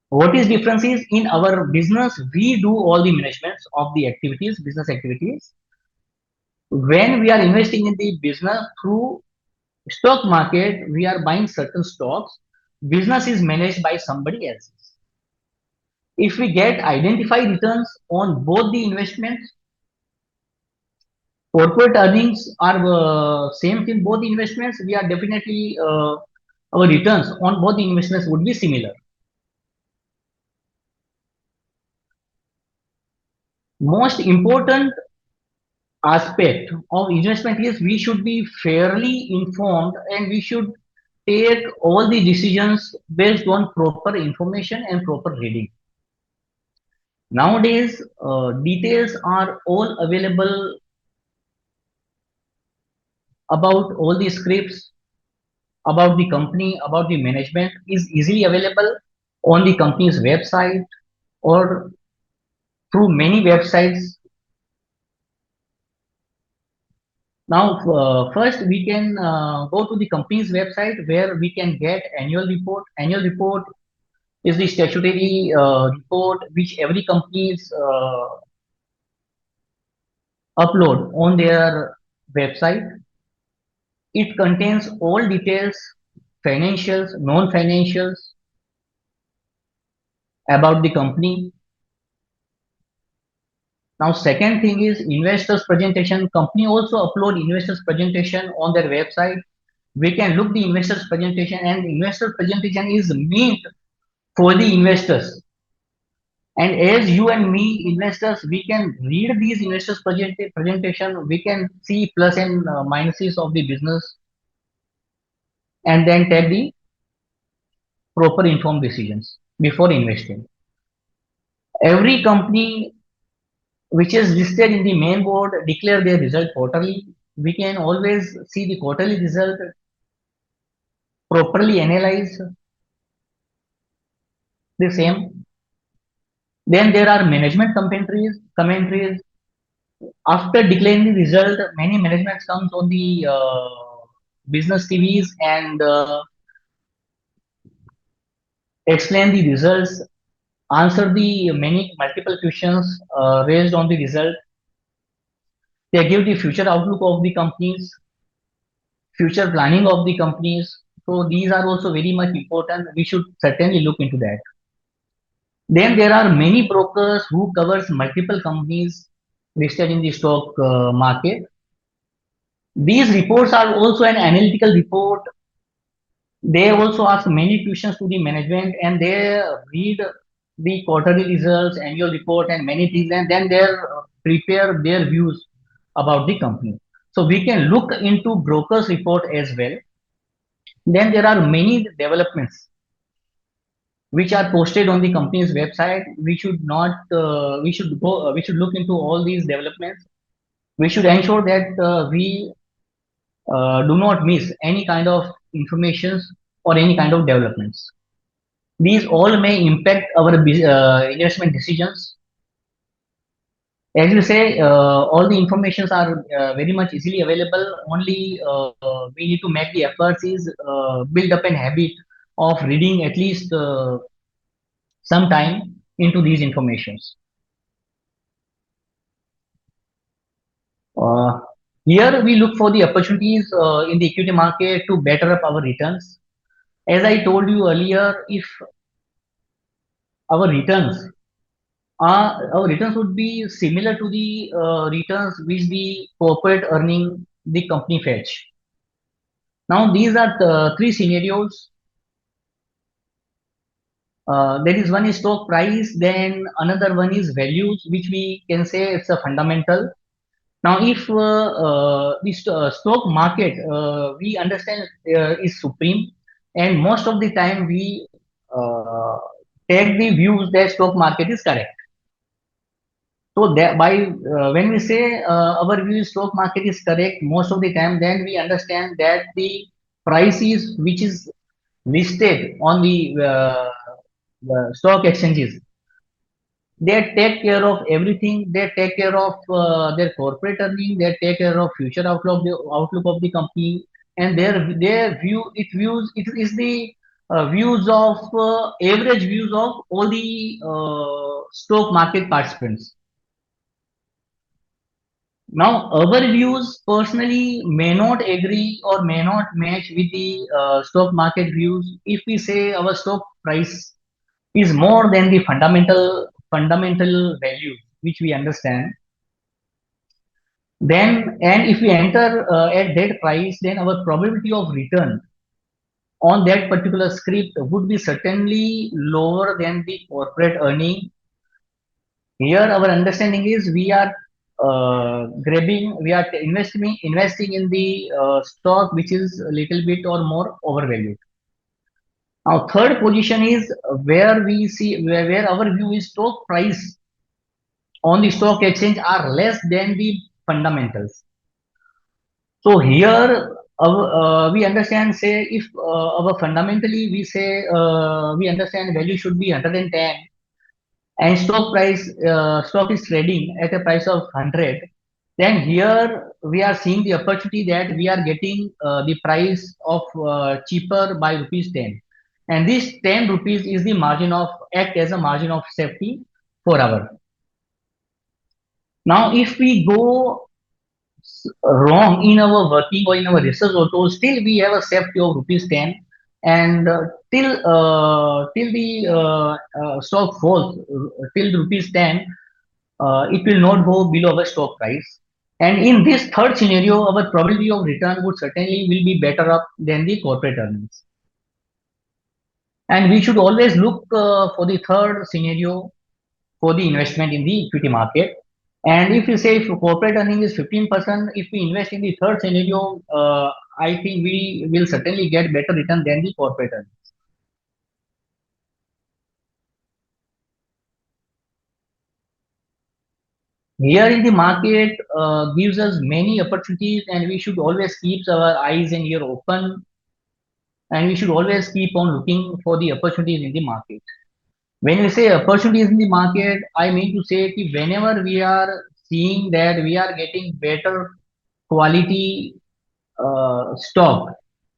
What is difference is in our business, we do all the managements of the activities, business activities. When we are investing in the business through stock market, we are buying certain stocks. Business is managed by somebody else. If we get identified returns on both the investments, corporate earnings are same in both the investments, we are definitely our returns on both the investments would be similar. Most important aspect of investment is we should be fairly informed and we should take all the decisions based on proper information and proper reading. Nowadays, details are all available about all the scripts, about the company, about the management is easily available on the company's website or through many websites. Now, first we can go to the company's website where we can get annual report. Annual report is the statutory report which every company's upload on their website. It contains all details, financials, non-financials about the company. Now, second thing is investors presentation. Company also upload investors presentation on their website. We can look the investors presentation, and investors presentation is meant for the investors. And as you and me investors, we can read these investors presentation. We can see plus and minuses of the business, and then take the proper informed decisions before investing. Every company which is listed in the main board declare their result quarterly. We can always see the quarterly result, properly analyze the same. Then there are management commentaries. After declaring the result, many management comes on the business TVs and explain the results, answer the many multiple questions raised on the result. They give the future outlook of the companies, future planning of the companies. So these are also very much important. We should certainly look into that. Then there are many brokers who covers multiple companies listed in the stock market. These reports are also an analytical report They also ask many questions to the management, and they read the quarterly results, annual report, and many things, and then they prepare their views about the company. So we can look into brokers report as well. Then there are many developments which are posted on the company's website. We should not we should look into all these developments. We should ensure that we do not miss any kind of informations or any kind of developments. These all may impact our investment decisions. As you say, all the informations are very much easily available. Only we need to make the efforts is build up an habit of reading at least some time into these informations. Uh, Here we look for the opportunities in the equity market to better up our returns. As I told you earlier, if our returns our returns would be similar to the returns which the corporate earning the company fetch. Now these are the three scenarios. There is one is stock price, then another one is values, which we can say it's a fundamental. Now, if the stock market we understand is supreme, and most of the time we uh, take the views that stock market is correct. So that by when we say our view is stock market is correct, most of the time, then we understand that the prices which is listed on the stock exchanges, they take care of everything. They take care of their corporate earning. They take care of future outlook of the company, and their view it is the views of average views of all the stock market participants. Now, our views personally may not agree or may not match with the stock market views. If we say our stock price is more than the fundamental value which we understand, then and if we enter at that price, then our probability of return on that particular script would be certainly lower than the corporate earning. Here, our understanding is we are investing in the stock which is a little bit or more overvalued. Now, third position is where we see where our view is stock price on the stock exchange are less than the fundamentals. So here we understand, say if our fundamentally we say we understand value should be 110 and stock is trading at a price of 100, then here we are seeing the opportunity that we are getting the price of cheaper by rupees 10, and this 10 rupees is the margin of act as a margin of safety for our. Now if we go wrong in our working or in our research also, still we have a safety of rupees 10, and till the stock falls till rupees 10, it will not go below our stock price. And in this third scenario, our probability of return would certainly will be better up than the corporate earnings. And we should always look for the third scenario for the investment in the equity market. And if you say if corporate earning is 15%, if we invest in the third scenario, I think we will certainly get better return than the corporate earning. Here in the market gives us many opportunities, and we should always keep our eyes and ear open, and we should always keep on looking for the opportunities in the market. When we say opportunities in the market, I mean to say that whenever we are seeing that we are getting better quality stock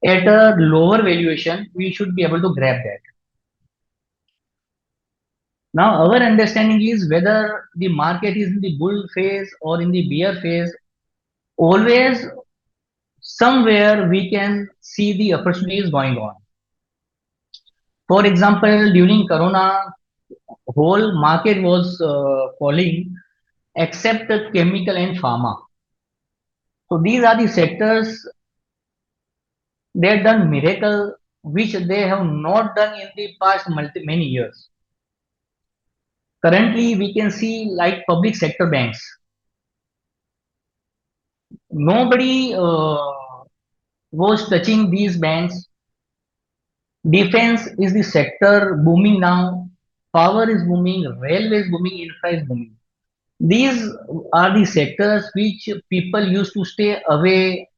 at a lower valuation, we should be able to grab that. Now, our understanding is whether the market is in the bull phase or in the bear phase, always somewhere we can see the opportunities going on. For example, during Corona, whole market was falling except the chemical and pharma. So these are the sectors that done miracle which they have not done in the past many years. Currently, we can see like public sector banks. Nobody was touching these banks. Defense is the sector booming now. Power is booming. Railway is booming. Infra is booming. These are the sectors which people used to stay away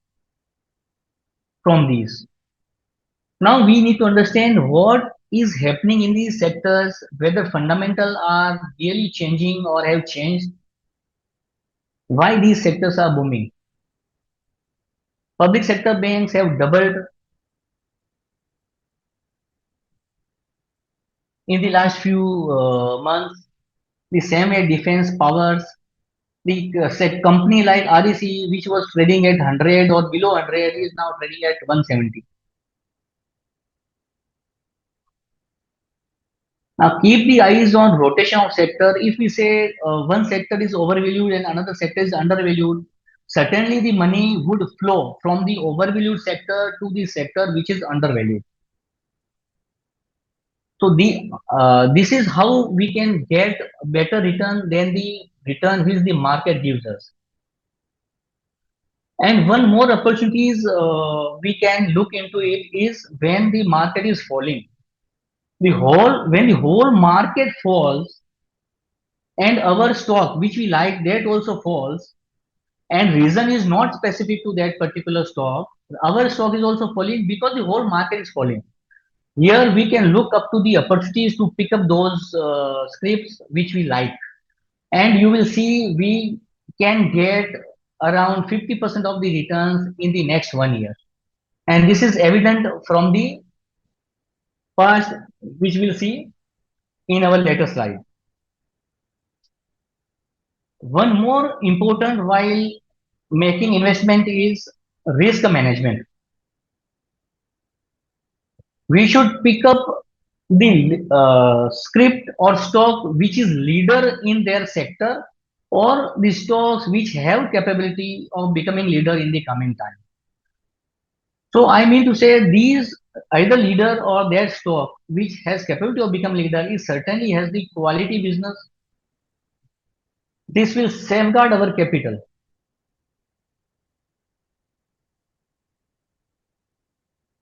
from these. Now we need to understand what is happening in these sectors, whether fundamental are really changing or have changed, why these sectors are booming. Public sector banks have doubled in the last few months. The same way defense powers, the company like REC, which was trading at 100 or below 100, is now trading at 170. Now keep the eyes on rotation of sector. If we say one sector is overvalued and another sector is undervalued, certainly the money would flow from the overvalued sector to the sector which is undervalued. So this is how we can get better return than the return which the market gives us. And one more opportunities we can look into it is when the market is falling. When the whole market falls and our stock which we like that also falls, and reason is not specific to that particular stock, our stock is also falling because the whole market is falling. Here we can look up to the opportunities to pick up those scripts which we like, and you will see we can get around 50% of the returns in the next 1 year. And this is evident from the past, which we'll see in our later slide. One more important while making investment is risk management. We should pick up the script or stock which is leader in their sector, or the stocks which have capability of becoming leader in the coming time. So I mean to say these either leader or their stock which has capability of become leader is certainly has the quality business. This will safeguard our capital.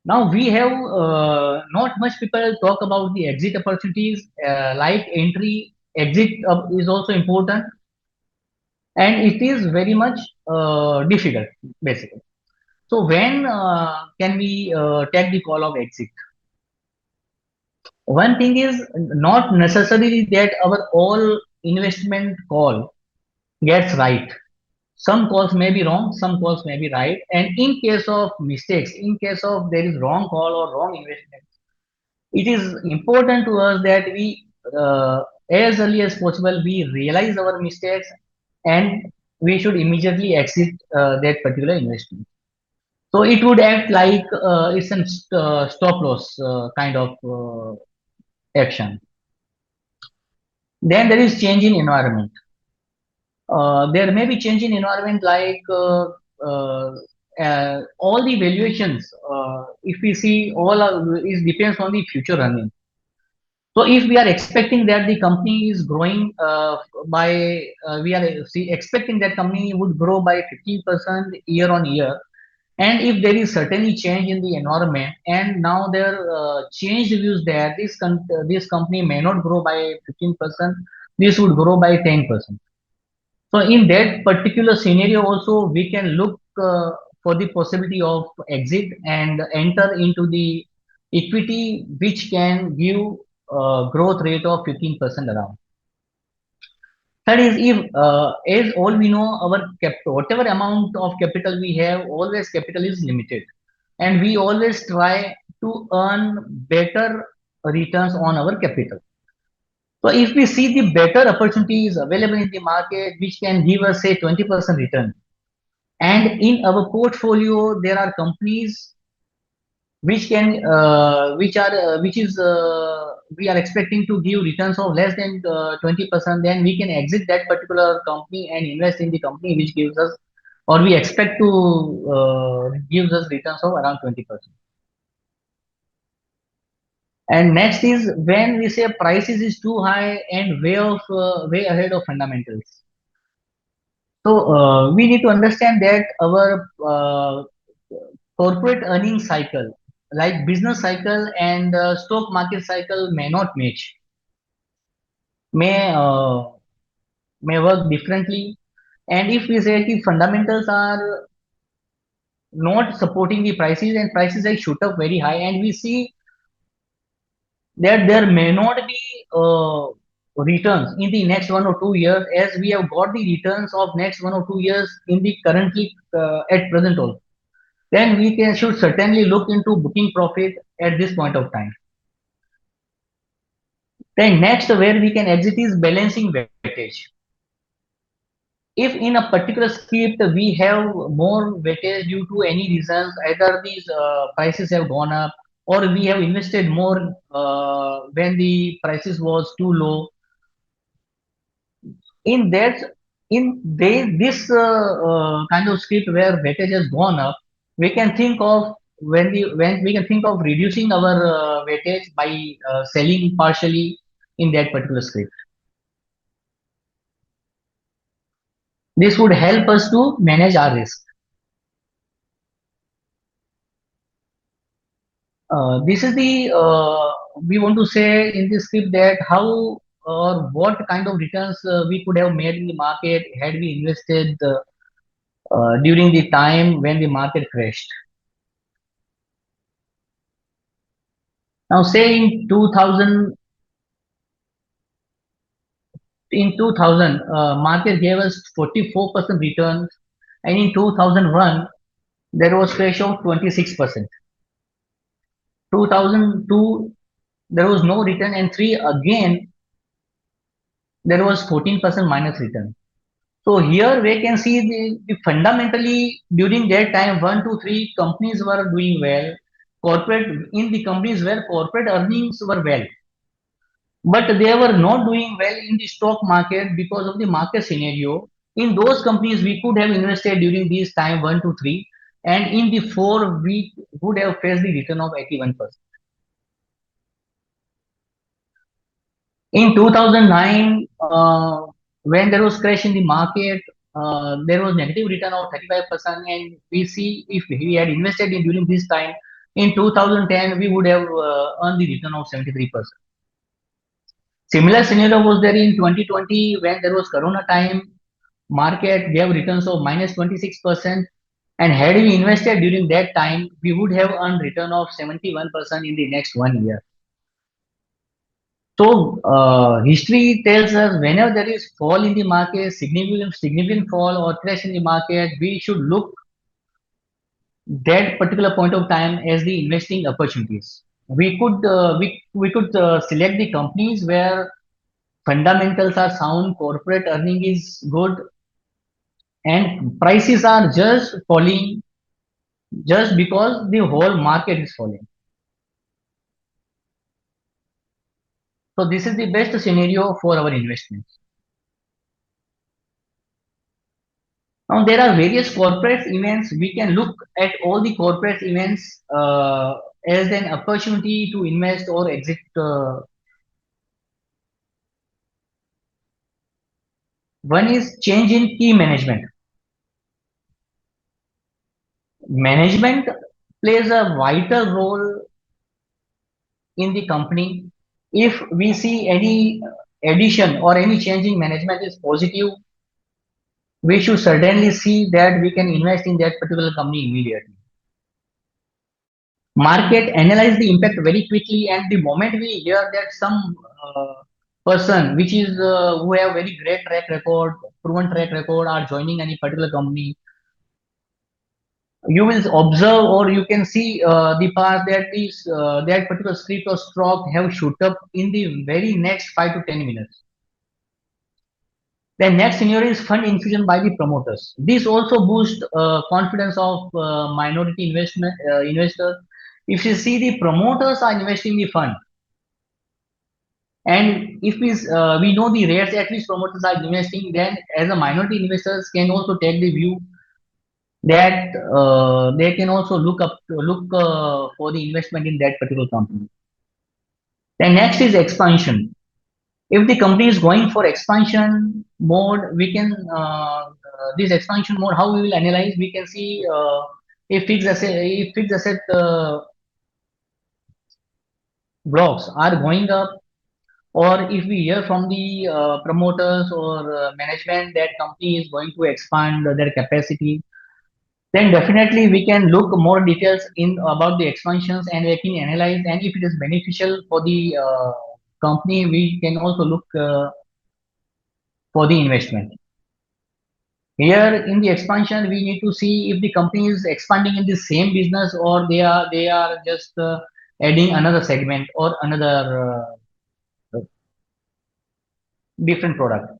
Now we have not much people talk about the exit opportunities, like entry, exit is also important, and it is very much difficult basically. So when can we take the call of exit? One thing is not necessarily that our all investment call gets right. Some calls may be wrong, some calls may be right. And in case of mistakes, in case of there is wrong call or wrong investment, it is important to us that we, as early as possible, we realize our mistakes and we should immediately exit that particular investment. So it would act like it's a stop loss kind of action. Then there is change in environment. There may be change in environment like all the valuations. If we see all is depends on the future earning. So if we are expecting that the company is growing we are expecting that company would grow by 15% year on year, and if there is certainly change in the environment and now there changed views there, this company may not grow by 15%, this would grow by 10%. So in that particular scenario also we can look for the possibility of exit and enter into the equity which can give growth rate of 15% around. That is, if as all we know, our capital, whatever amount of capital we have, always capital is limited, and we always try to earn better returns on our capital. So if we see the better opportunities available in the market, which can give us say 20% return, and in our portfolio there are companies which can which is we are expecting to give returns of less than 20%, then we can exit that particular company and invest in the company which gives us, or we expect to gives us returns of around 20%. And next is when we say prices is too high and way ahead of fundamentals. So we need to understand that our corporate earning cycle, like business cycle and stock market cycle, may not match, may may work differently. And if we say the fundamentals are not supporting the prices and prices have shoot up very high, and we see that there may not be returns in the next 1 or 2 years, as we have got the returns of next 1 or 2 years in the currently at present also, then we can should certainly look into booking profit at this point of time. Then next, where we can exit is balancing weightage. If in a particular script we have more weightage due to any reasons, either these prices have gone up or we have invested more when the prices was too low, in that this kind of script where weightage has gone up, we can think of when we can think of reducing our weightage by selling partially in that particular script. This would help us to manage our risk. This is the we want to say in this script that how or what kind of returns we could have made in the market had we invested during the time when the market crashed. Now, say in 2000, market gave us 44% returns, and in 2001 there was crash of 26%. 2002 there was no return, and three again there was 14% minus return. So here we can see the fundamentally during that time 1 to 3 companies were doing well. Corporate in the companies where corporate earnings were well, but they were not doing well in the stock market because of the market scenario. In those companies we could have invested during this time 1 to 3, and in the 4 we would have faced the return of 81%. In 2009, when there was crash in the market, there was negative return of 35%, and we see if we had invested in during this time, in 2010 we would have earned the return of 73%. Similar scenario was there in 2020 when there was Corona time. Market gave returns of minus 26%, and had we invested during that time, we would have earned return of 71% in the next 1 year. So history tells us whenever there is fall in the market, significant fall or crash in the market, we should look that particular point of time as the investing opportunities. We could select the companies where fundamentals are sound, corporate earning is good, and prices are just falling just because the whole market is falling. So this is the best scenario for our investments. Now there are various corporate events. We can look at all the corporate events as an opportunity to invest or exit. One is change in key management. Management plays a vital role in the company. If we see any addition or any change in management is positive, we should certainly see that we can invest in that particular company immediately. Market analyze the impact very quickly, and the moment we hear that some person which is who have very great track record, proven track record, are joining any particular company, you will observe or you can see the part that is that particular script or stock have shoot up in the very next 5 to 10 minutes. The next scenario is fund infusion by the promoters. This also boosts confidence of minority investors. If you see the promoters are investing in the fund, and if we know the rates at which promoters are investing, then as a minority investors can also take the view that they can also look for the investment in that particular company. Then next is expansion. If the company is going for expansion mode, we can this expansion mode. How we will analyze? We can see if fixed asset blocks are going up, or if we hear from the promoters or management that company is going to expand their capacity, then definitely we can look more details in about the expansions and we can analyze. And if it is beneficial for the company, we can also look for the investment. Here in the expansion, we need to see if the company is expanding in the same business or they are just adding another segment or another different product.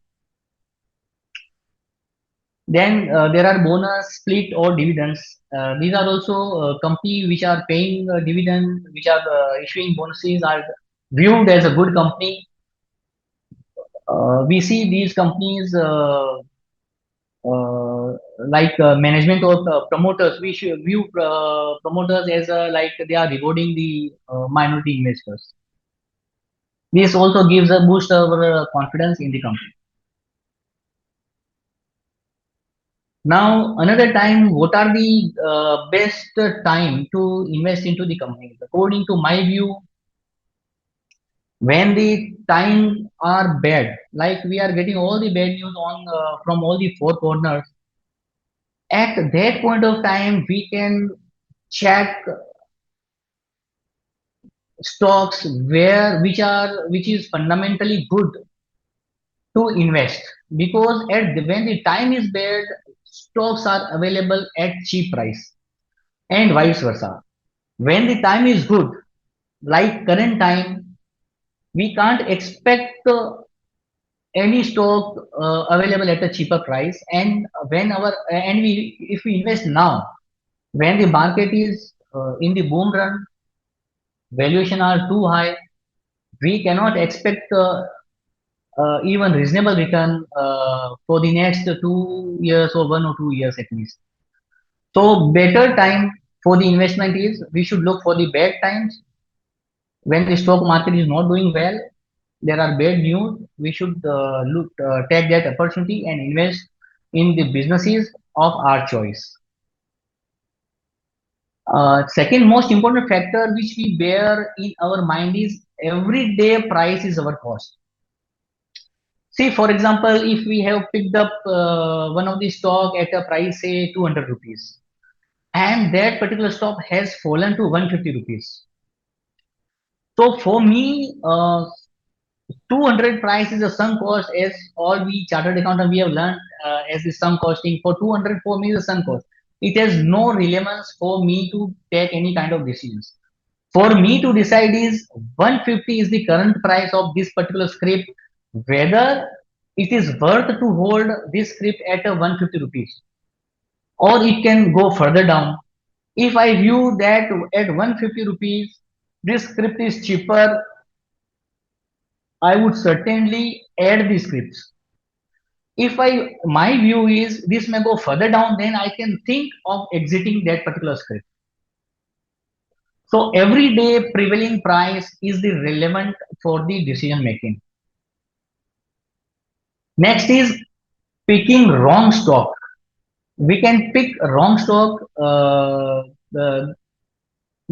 Then there are bonus, split, or dividends. These are also company which are paying dividend, which are issuing bonuses, are viewed as a good company. We see these companies like management or promoters. We should view promoters as like they are rewarding the minority investors. This also gives a boost of confidence in the company. Now, another time, what are the best time to invest into the companies? According to my view, when the time are bad, like we are getting all the bad news on from all the four corners, at that point of time, we can check stocks which is fundamentally good to invest, because when the time is bad, stocks are available at cheap price, and vice versa. When the time is good, like current time, we can't expect any stock available at a cheaper price. And when our and we if we invest now, when the market is in the boom run, valuation are too high, we cannot expect even reasonable return for the next 2 years or 1 or 2 years at least. So better time for the investment is we should look for the bad times when the stock market is not doing well. There are bad news. We should take that opportunity and invest in the businesses of our choice. Second most important factor which we bear in our mind is everyday price is our cost. See, for example, if we have picked up one of the stock at a price, say 200 rupees, and that particular stock has fallen to 150 rupees. So for me, 200 price is a sunk cost, as all we chartered accountant we have learned as the sunk costing. For 200 for me is a sunk cost. It has no relevance for me to take any kind of decisions. For me to decide is 150 is the current price of this particular script, whether it is worth to hold this script at a 150 rupees or it can go further down. If I view that at 150 rupees, this script is cheaper, I would certainly add the scripts. If my view is this may go further down, then I can think of exiting that particular script. So everyday prevailing price is the relevant for the decision making. Next is picking wrong stock. We can pick wrong stock.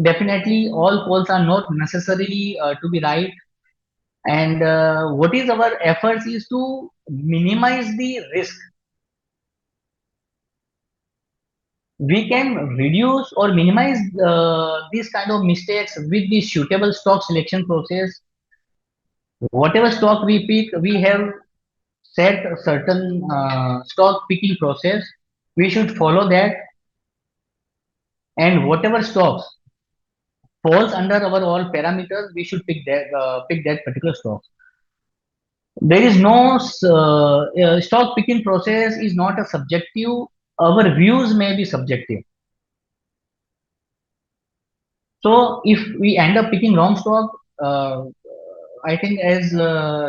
Definitely, all calls are not necessarily to be right. And what is our efforts is to minimize the risk. We can reduce or minimize these kind of mistakes with the suitable stock selection process. Whatever stock we pick, we have set a certain stock picking process. We should follow that, and whatever stocks falls under our all parameters, we should pick that particular stock. There is no stock picking process is not a subjective. Our views may be subjective. So if we end up picking wrong stock, I think as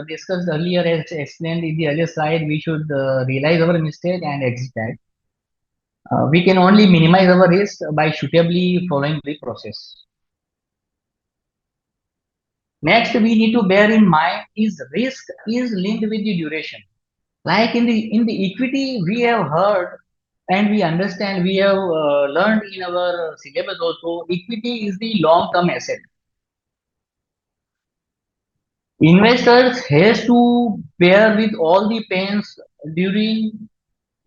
discussed earlier, as explained in the earlier slide, we should realize our mistake and exit that. We can only minimize our risk by suitably following the process. Next, we need to bear in mind is risk is linked with the duration. Like in the equity, we have heard and we understand, we have learned in our syllabus also, equity is the long-term asset. Investors has to bear with all the pains during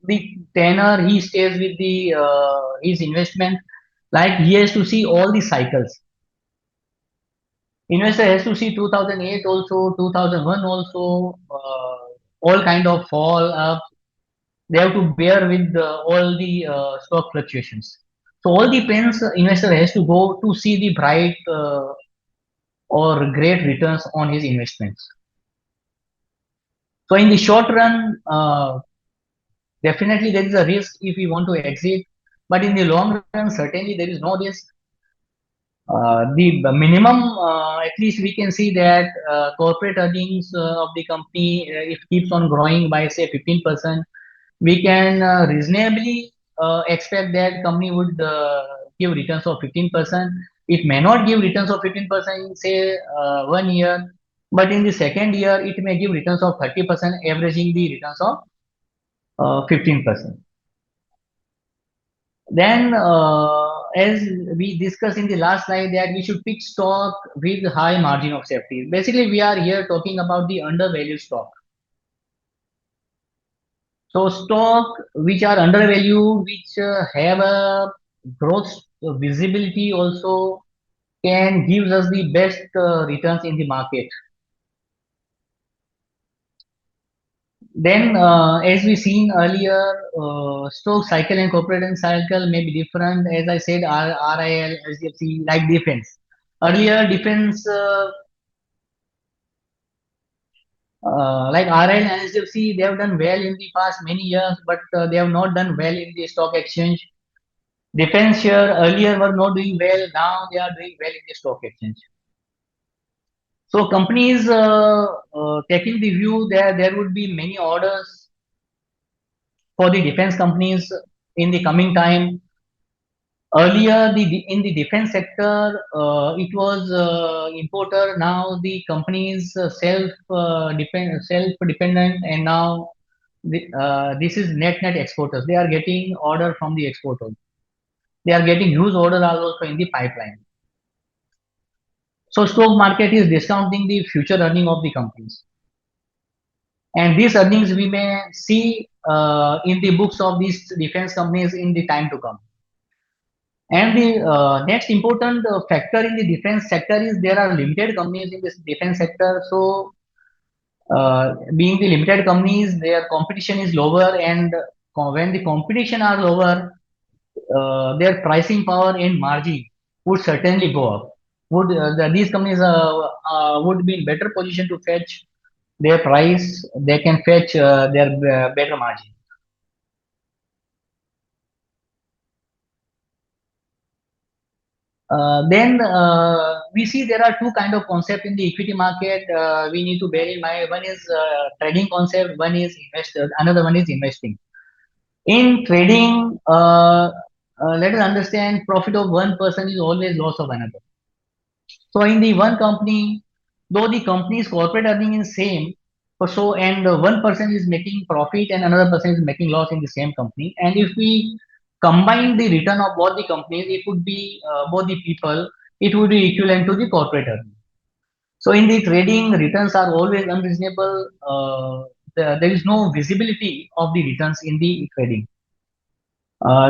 the tenor he stays with the his investment. Like he has to see all the cycles. Investor has to see 2008 also, 2001 also, all kind of fall up. They have to bear with all the stock fluctuations. So all the pains investor has to go to see the bright or great returns on his investments. So in the short run, definitely there is a risk if we want to exit, but in the long run, certainly there is no risk. The minimum, at least we can see that corporate earnings of the company, if keeps on growing by say 15%, we can reasonably expect that company would give returns of 15%. It may not give returns of 15% in say 1 year, but in the second year it may give returns of 30%, averaging the returns of 15%. Then, as we discussed in the last slide, that we should pick stock with high margin of safety. Basically, we are here talking about the undervalued stock. So, stock which are undervalued, which have a growth visibility also can give us the best returns in the market. Then, as we seen earlier, stock cycle and corporate and cycle may be different. As I said, RIL, HDFC, like defense. Earlier, defense, like RIL and HDFC, they have done well in the past many years, but they have not done well in the stock exchange. Defense share earlier were not doing well. Now they are doing well in the stock exchange. So companies taking the view that there would be many orders for the defense companies in the coming time. Earlier, in the defense sector, it was importer. Now the companies self dependent, and now this is net exporters. They are getting order from the exporters. They are getting huge order also in the pipeline. So stock market is discounting the future earning of the companies, and these earnings we may see in the books of these defense companies in the time to come. And the next important factor in the defense sector is there are limited companies in this defense sector. So, being the limited companies, their competition is lower, and when the competition are lower, their pricing power and margin would certainly go up. These companies would be in better position to fetch their price? They can fetch their better margin. Then we see there are two kind of concept in the equity market. We need to bear in mind. One is trading concept. One is investor. Another one is investing. In trading, let us understand profit of one person is always loss of another. So in the one company, though the company's corporate earning is same, so and one person is making profit and another person is making loss in the same company, and if we combine the return of both the companies, it would be both the people, it would be equivalent to the corporate earning. So in the trading, returns are always unreasonable. There is no visibility of the returns in the trading.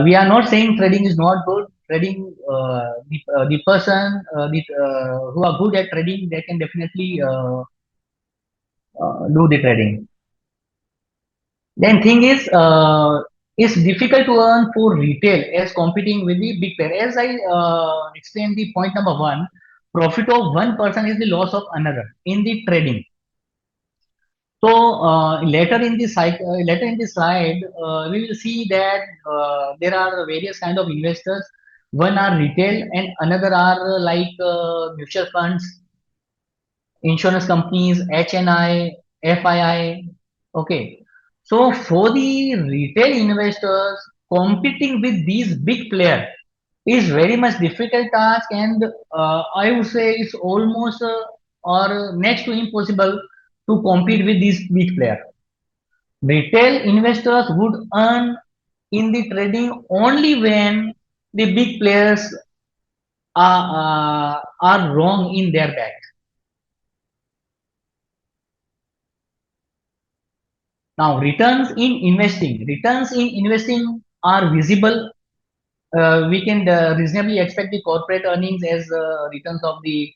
We are not saying trading is not good. Trading, the person who are good at trading, they can definitely do the trading. Then thing is, it's difficult to earn for retail as competing with the big player. As I explained, the point number one, profit of one person is the loss of another in the trading. So later in the later in the slide, we will see that there are various kind of investors. One are retail, and another are like mutual funds, insurance companies, HNI, FII. Okay, so for the retail investors, competing with these big players is very much difficult task, and I would say it's almost or next to impossible to compete with these big players. Retail investors would earn in the trading only when the big players are wrong in their bet. Now, returns in investing are visible. We can reasonably expect the corporate earnings as returns of the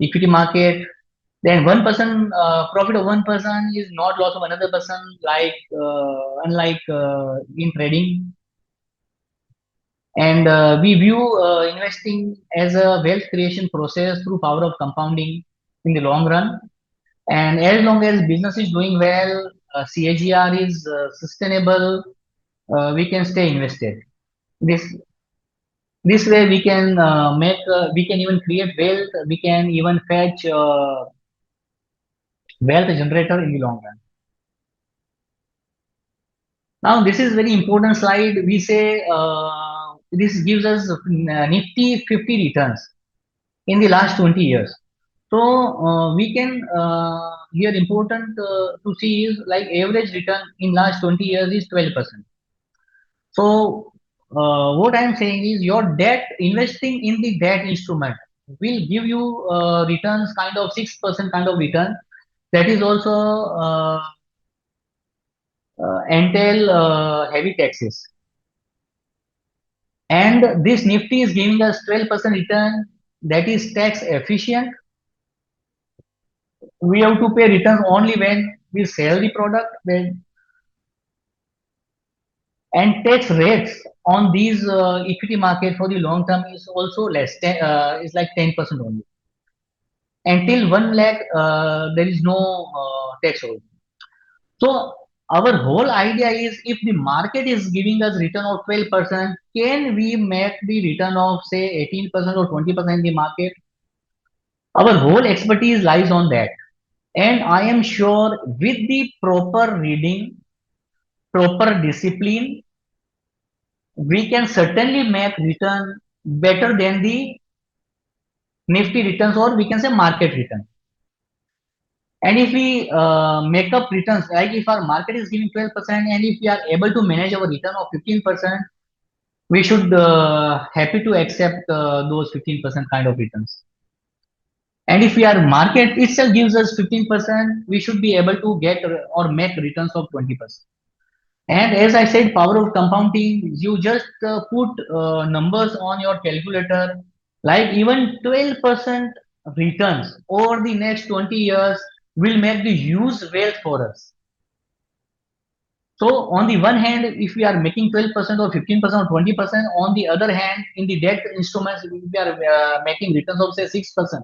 equity market. Then 1% profit of one person is not loss of another person, like unlike in trading. And we view investing as a wealth creation process through power of compounding in the long run. And as long as business is doing well, CAGR is sustainable, we can stay invested. This this way we can we can even create wealth. We can even fetch wealth generator in the long run. Now this is very important slide. We say this gives us nifty 50 returns in the last 20 years. So we can here important to see is like average return in last 20 years is 12%. So what I'm saying is your debt investing in the debt instrument will give you returns kind of 6% kind of return. That is also entail heavy taxes. And this Nifty is giving us 12% return that is tax efficient. We have to pay returns only when we sell the product. And tax rates on these equity market for the long term is also less. Is like 10% only. Until 1 lakh, there is no tax hold. So our whole idea is if the market is giving us return of 12%, can we make the return of say 18% or 20% in the market? Our whole expertise lies on that. And I am sure with the proper reading, proper discipline, we can certainly make return better than the Nifty returns, or we can say market return. And if we make up returns, like if our market is giving 12%, and if we are able to manage our return of 15%, we should happy to accept those 15% kind of returns. And if we are market itself gives us 15%, we should be able to get or make returns of 20%. And as I said, power of compounding, you just put numbers on your calculator, like even 12% returns over the next 20 years will make the huge wealth for us. So on the one hand, if we are making 12% or 15% or 20%, on the other hand, in the debt instruments, we are making returns of say 6%.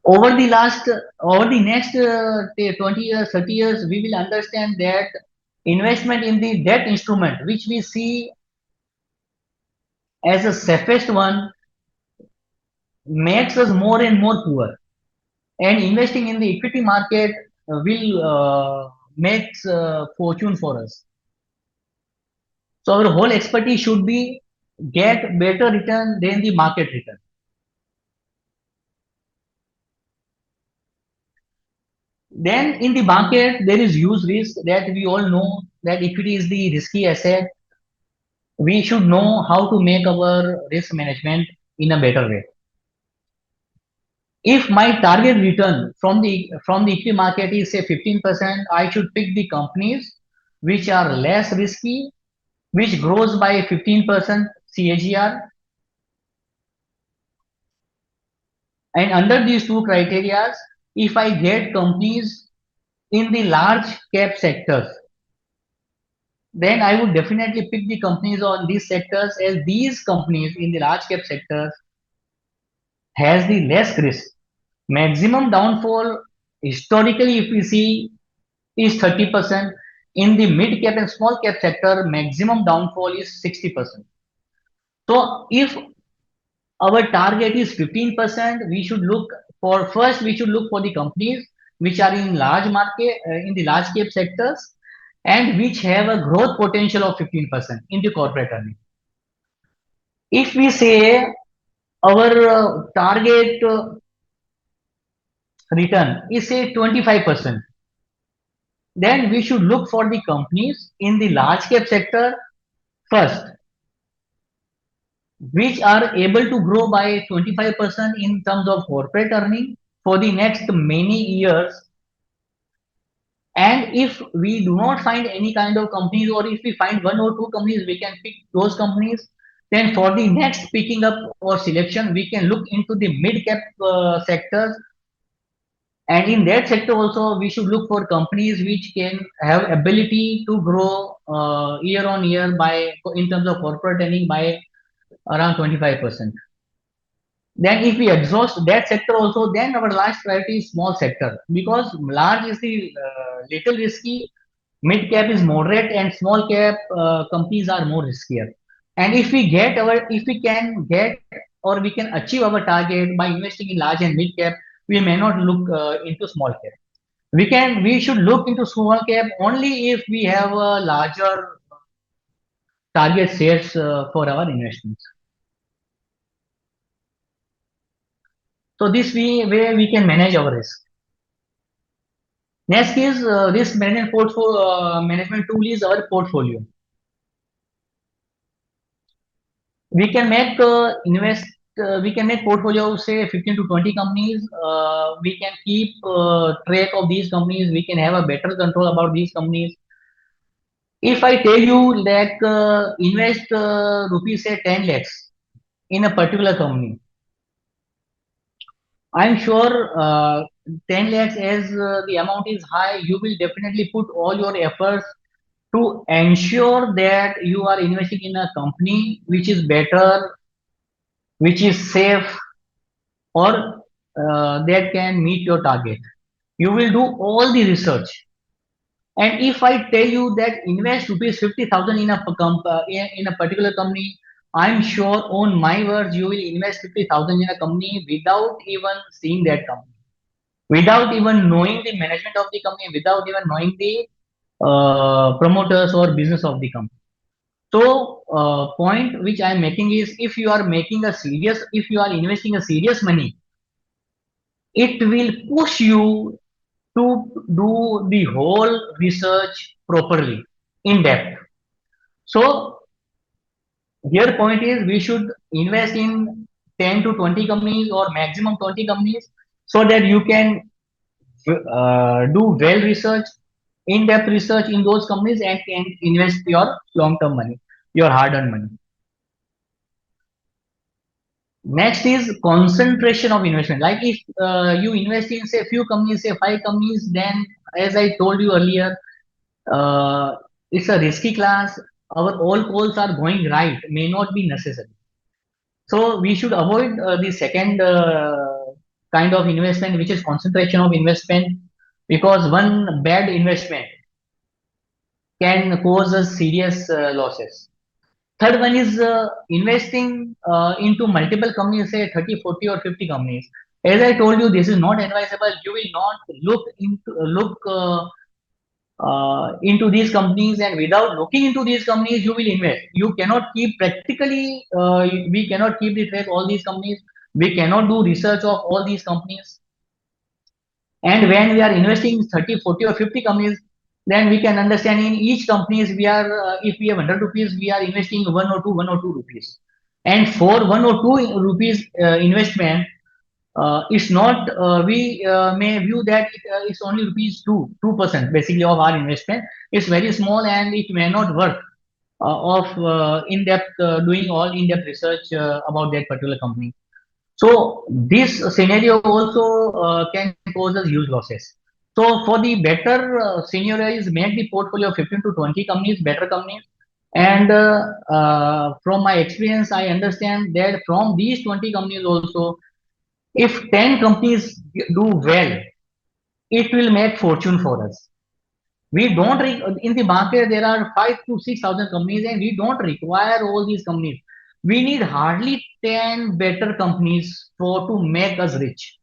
Over the next 20 years, 30 years, we will understand that investment in the debt instrument, which we see as the safest one, makes us more and more poor. And investing in the equity market will make fortune for us. So our whole expertise should be get better return than the market return. Then in the market, there is huge risk that we all know that equity is the risky asset. We should know how to make our risk management in a better way. If my target return from the equity market is say 15%, I should pick the companies which are less risky, which grows by 15% CAGR. And under these two criteria, if I get companies in the large cap sectors, then I would definitely pick the companies on these sectors, as these companies in the large cap sectors has the less risk. Maximum downfall historically, if we see, is 30%. In the mid cap and small cap sector, maximum downfall is 60%. So if our target is 15%, we should look for the companies which are in large market, in the large cap sectors, and which have a growth potential of 15% in the corporate earning. If we say our target return is say 25%, then we should look for the companies in the large cap sector first, which are able to grow by 25% in terms of corporate earning for the next many years. And if we do not find any kind of companies, or if we find one or two companies, we can pick those companies. Then for the next picking up or selection, we can look into the mid cap sectors. And in that sector also, we should look for companies which can have ability to grow year on year by, in terms of corporate earning, by around 25%. Then if we exhaust that sector also, then our last priority is small sector, because large is the little risky, mid cap is moderate, and small cap companies are more riskier. And if we get our, if we can get or we can achieve our target by investing in large and mid cap, we may not look into small cap. We should look into small cap only if we have a larger target shares for our investments. So this way we can manage our risk. Next is risk management portfolio management tool is our portfolio. We can make we can make portfolio of say 15 to 20 companies. We can keep track of these companies. We can have a better control about these companies. If I tell you that invest rupees say 10 lakhs in a particular company, I'm sure 10 lakhs as the amount is high, you will definitely put all your efforts to ensure that you are investing in a company which is better, which is safe, or that can meet your target. You will do all the research. And if I tell you that invest rupees 50,000 in in a particular company, I'm sure on my words you will invest 50,000 in a company without even seeing that company, without even knowing the management of the company, without even knowing the promoters or business of the company. So, point which I am making is, if you are making a serious, if you are investing a serious money, it will push you to do the whole research properly, in depth. So, here point is we should invest in 10 to 20 companies or maximum 20 companies, so that you can do well research, in-depth research in those companies, and can invest your long-term money, your hard-earned money. Next is concentration of investment. Like if you invest in say few companies, say 5 companies, then as I told you earlier, it's a risky class. Our all calls are going right may not be necessary. So we should avoid the second kind of investment, which is concentration of investment, because one bad investment can cause us serious losses. Third one is investing into multiple companies, say 30, 40 or 50 companies. As I told you, this is not advisable. You will not look into these companies, and without looking into these companies, you will invest. You cannot keep practically, we cannot keep the track all these companies. We cannot do research of all these companies. And when we are investing in 30, 40 or 50 companies, then we can understand in each companies we are, if we have 100 rupees, we are investing 1 or 2 rupees. And for 1 or 2 rupees investment, it's not, we may view that it's only rupees 2% basically of our investment. It's very small and it may not work of in-depth, doing all in-depth research about that particular company. So this scenario also can cause us huge losses. So for the better scenario is make the portfolio of 15 to 20 companies, better companies. And from my experience, I understand that from these 20 companies also, if 10 companies do well, it will make fortune for us. We don't in the market there are 5 to 6,000 companies, and we don't require all these companies. We need hardly 10 better companies for to make us rich.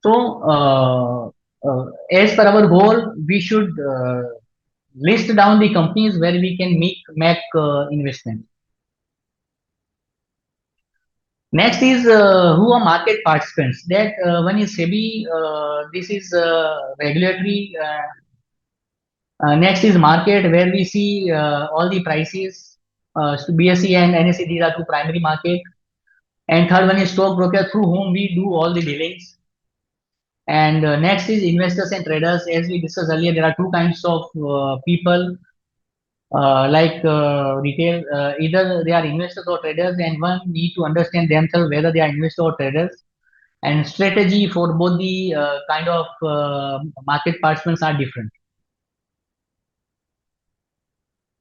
So as per our goal, we should list down the companies where we can make investment. Next is who are market participants. That one is SEBI. This is regulatory. Next is market, where we see all the prices. So BSE and NSE, these are two primary market. And third one is stockbroker, through whom we do all the dealings. And next is investors and traders. As we discussed earlier, there are two kinds of people, retail. Either they are investors or traders, and one need to understand themselves whether they are investors or traders. And strategy for both the kind of market participants are different.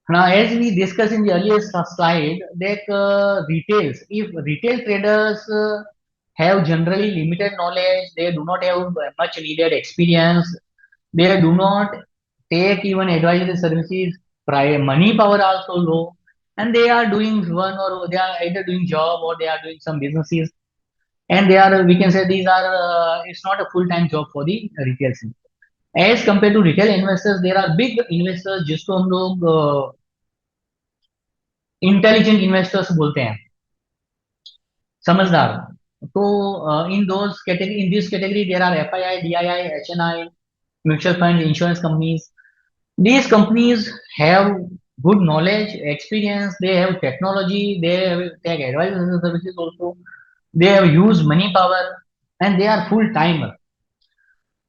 Now, as we discussed in the earlier slide, that if retail traders have generally limited knowledge, they do not have much needed experience, they do not take even advisory services, money power also low, and they are doing one, or they are either doing job or they are doing some businesses, and they are, we can say, these are it's not a full-time job for the retail sector. As compared to retail investors, there are big investors जिसको हम लोग intelligent investors बोलते हैं, समझदार. तो in those category, in this category there are FII, DII, HNI, mutual funds, insurance companies. These companies have good knowledge, experience, they have technology, they take advisory services also, they have used money power, and they are full timer.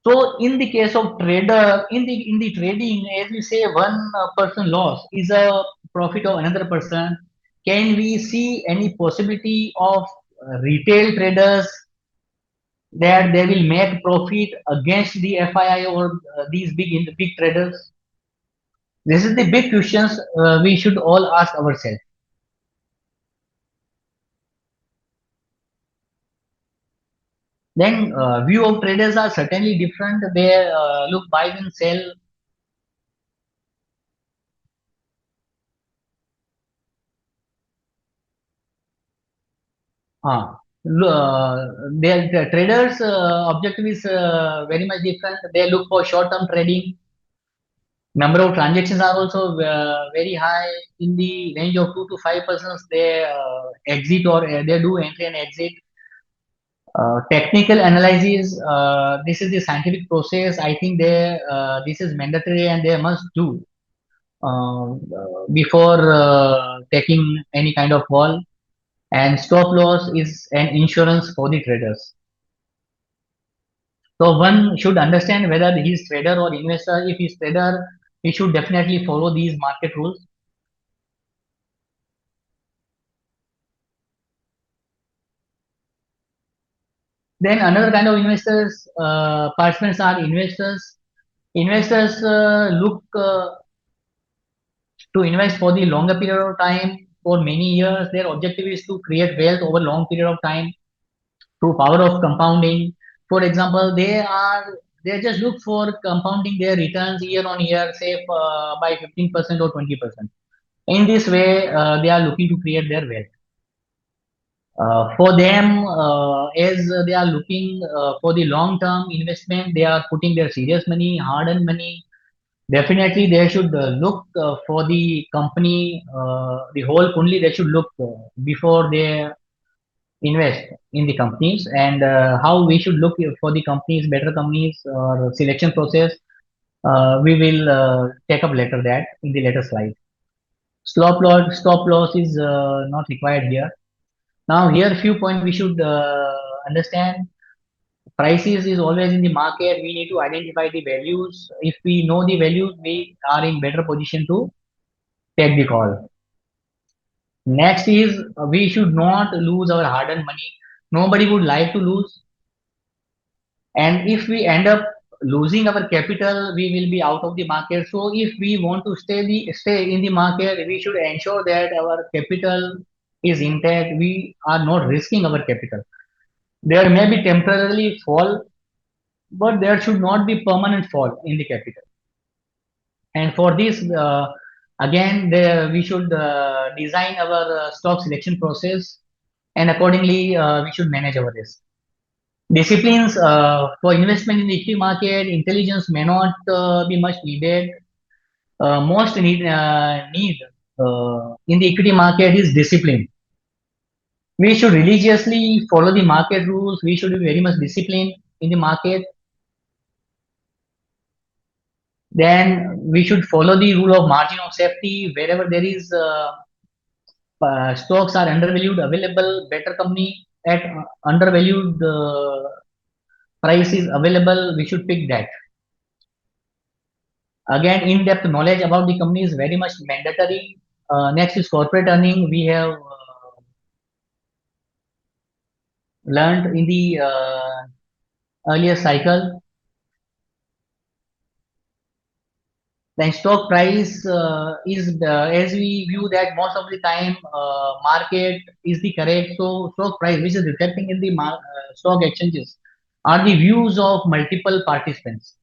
So in the case of trader, in the trading, as we say, one person loss is a profit of another person. Can we see any possibility of retail traders that they will make profit against the FII or these big traders? This is the big questions we should all ask ourselves. Then view of traders are certainly different. They look, buy and sell. The traders' objective is very much different. They look for short-term trading. Number of transactions are also very high, in the range of 2 to 5%. They exit, or they do entry and exit. Technical analysis. This is the scientific process. I think this is mandatory and they must do before taking any kind of call. And stop loss is an insurance for the traders. So one should understand whether he is trader or investor. If he is trader, he should definitely follow these market rules. Then another kind of investors, participants are investors. Investors look to invest for the longer period of time, for many years. Their objective is to create wealth over long period of time through power of compounding. For example, they just look for compounding their returns year on year, say by 15% or 20%. In this way, they are looking to create their wealth. For them, as they are looking for the long-term investment, they are putting their serious money, hard-earned money. Definitely, they should look for the company, the whole kundi. They should look before they invest in the companies, and how we should look for the companies, better companies, or selection process. We will take up later that in the later slide. Stop loss is not required here. Now here few points we should understand. Prices is always in the market. We need to identify the values. If we know the values, we are in better position to take the call. Next is we should not lose our hard-earned money. Nobody would like to lose. And if we end up losing our capital, we will be out of the market. So if we want to stay in the market, we should ensure that our capital is intact. We are not risking our capital. There may be temporarily fall, but there should not be permanent fall in the capital. And for this, again, we should design our stock selection process, and accordingly, we should manage our risk. Disciplines for investment in the equity market, intelligence may not be much needed. Most need in the equity market is discipline. We should religiously follow the market rules. We should be very much disciplined in the market. Then we should follow the rule of margin of safety. Wherever there is stocks are undervalued, available, better company at undervalued price is available, we should pick that. Again, in-depth knowledge about the company is very much mandatory. Next is corporate earning. We have learned in the earlier cycle. Then stock price is as we view that most of the time market is the correct. So stock price, which is reflecting in the stock exchanges, are the views of multiple participants.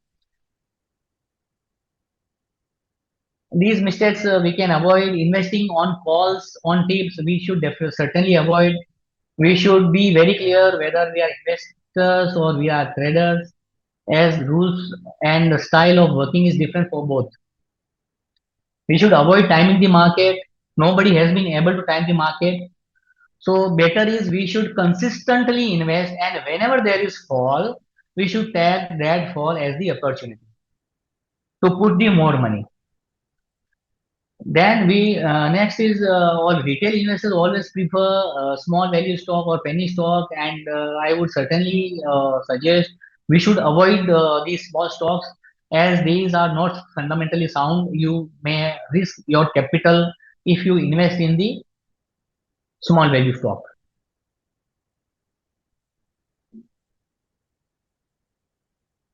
These mistakes we can avoid. Investing on calls, on tips, we should certainly avoid. We should be very clear whether we are investors or we are traders, as rules and the style of working is different for both. We should avoid timing the market. Nobody has been able to time the market. So better is we should consistently invest, and whenever there is fall, we should take that fall as the opportunity to put the more money. Then we next is all retail investors always prefer small value stock or penny stock, and I would certainly suggest we should avoid these small stocks as these are not fundamentally sound. You may risk your capital if you invest in the small value stock.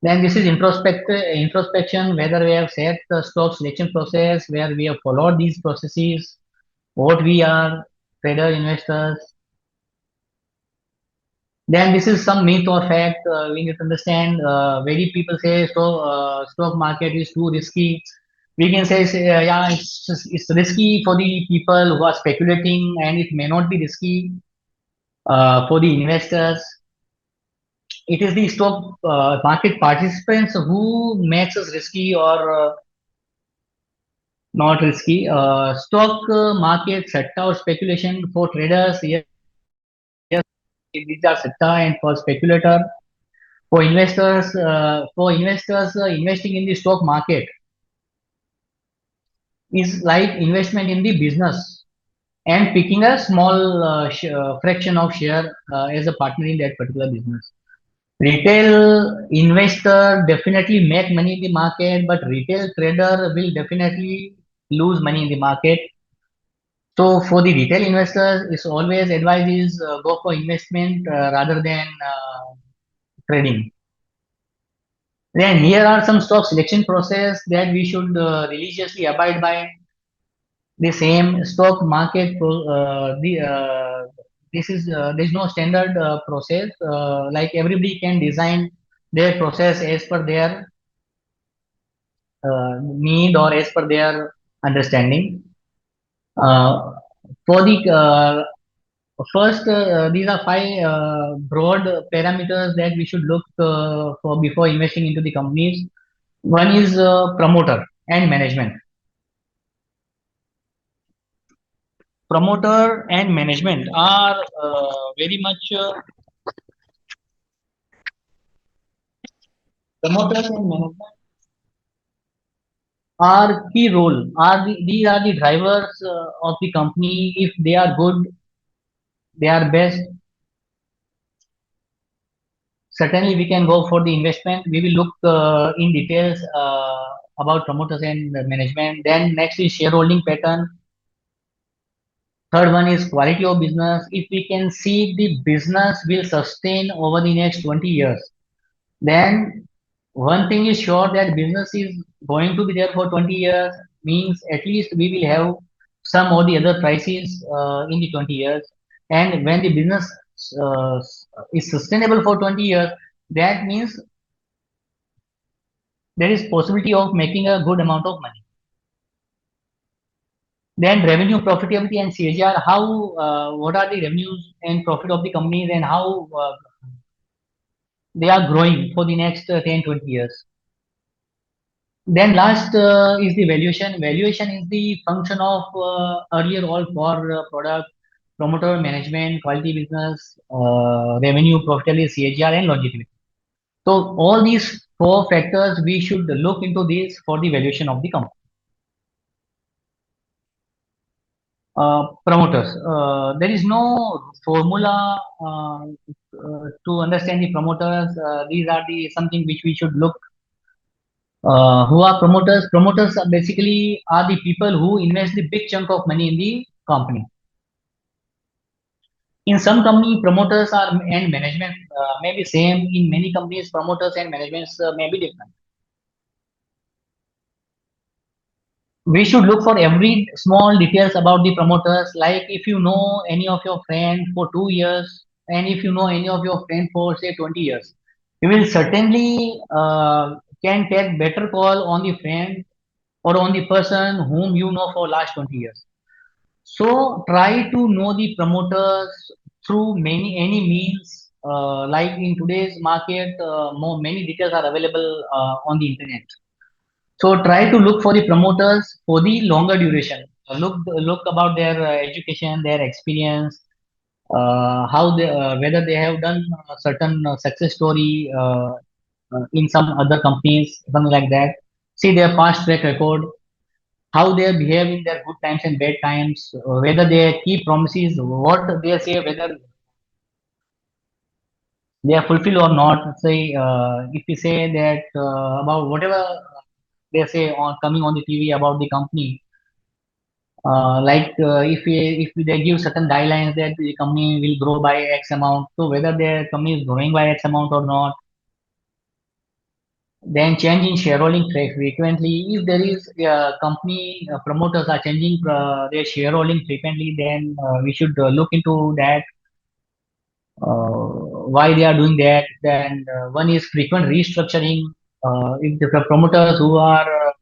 Then this is introspection, whether we have set the stock selection process, where we have followed these processes, what we are, trader investors. Then this is some myth or fact we need to understand. Very people say so stock market is too risky. We can say yeah, it's risky for the people who are speculating, and it may not be risky for the investors. It is the stock market participants who makes us risky or not risky. Stock market sector or speculation for traders, yes, these are sector, and for speculator, for investors, investing in the stock market is like investment in the business and picking a small fraction of share as a partner in that particular business. Retail investor definitely make money in the market, but retail trader will definitely lose money in the market. So for the retail investors, it's always advice is go for investment rather than trading. Then here are some stock selection process that we should religiously abide by. The same stock market, this is there's no standard process. Like everybody can design their process as per their need or as per their understanding. Uh, for the first, these are five broad parameters that we should look for before investing into the companies. One is promoter and management. Promoter and management are very much promoters and management are key role. These are the drivers of the company. If they are good, they are best. Certainly, we can go for the investment. We will look in details about promoters and management. Then next is shareholding pattern. Third one is quality of business. If we can see the business will sustain over the next 20 years, then one thing is sure that business is going to be there for 20 years, means at least we will have some or the other prices in the 20 years. And when the business uh, is sustainable for 20 years, that means there is possibility of making a good amount of money. Then revenue, profitability, and CAGR. How what are the revenues and profit of the companies, and how they are growing for the next 10, 20 years. Then last is the valuation. Valuation is the function of earlier all for product. promoter management, quality business, revenue, profitability, CAGR, and longevity. So all these four factors we should look into this for the valuation of the company. Promoters. There is no formula to understand the promoters. These are the something which we should look. Who are promoters? Promoters are basically are the people who invest the big chunk of money in the company. In some company, promoters are and management may be same. In many companies, promoters and managements may be different. We should look for every small details about the promoters. Like if you know any of your friend for 2 years, and if you know any of your friend for say 20 years, you will certainly can take better call on the friend or on the person whom you know for last 20 years. So try to know the promoters through any means. Like in today's market, many details are available on the internet. So try to look for the promoters for the longer duration. Look about their education, their experience, how they whether they have done certain success story in some other companies, something like that. See their past track record, how they behave in their good times and bad times, whether they keep promises, what they say, whether they are fulfilled or not. Say if we say that about whatever they say on coming on the TV about the company. If they give certain guidelines that the company will grow by X amount, so whether their company is growing by X amount or not, then change in shareholding frequently. If there is company promoters are changing their shareholding frequently, then we should look into that. Why they are doing that? Then one is frequent restructuring. If the promoters who are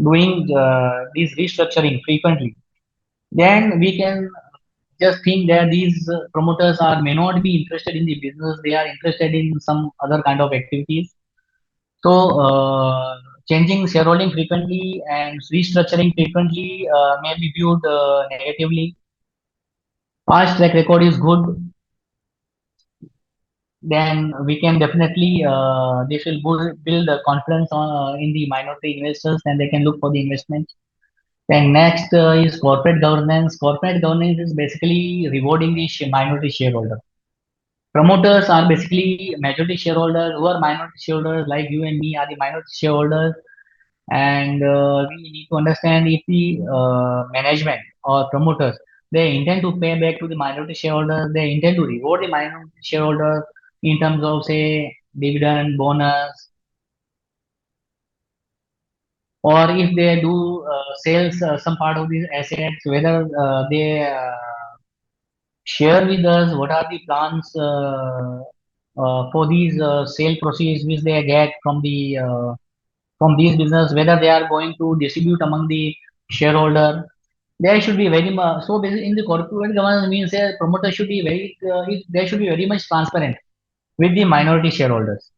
doing this restructuring frequently, then we can just think that these promoters are may not be interested in the business, they are interested in some other kind of activities. So changing shareholding frequently and restructuring frequently may be viewed negatively. Past track record is good, then we can definitely this will build the confidence in the minority investors, and they can look for the investment. Then next is corporate governance. Corporate governance is basically rewarding the minority shareholder. Promoters are basically majority shareholders. Who are minority shareholders like you and me are the minority shareholders, and we need to understand if the management or promoters they intend to pay back to the minority shareholders, they intend to reward the minority shareholders in terms of say dividend, bonus, or if they do sales some part of these assets, whether they share with us what are the plans for these sale proceeds which they get from these business, whether they are going to distribute among the shareholder. There should be very much. So basically, in the corporate governance means a promoter should be they should be very much transparent with the minority shareholders.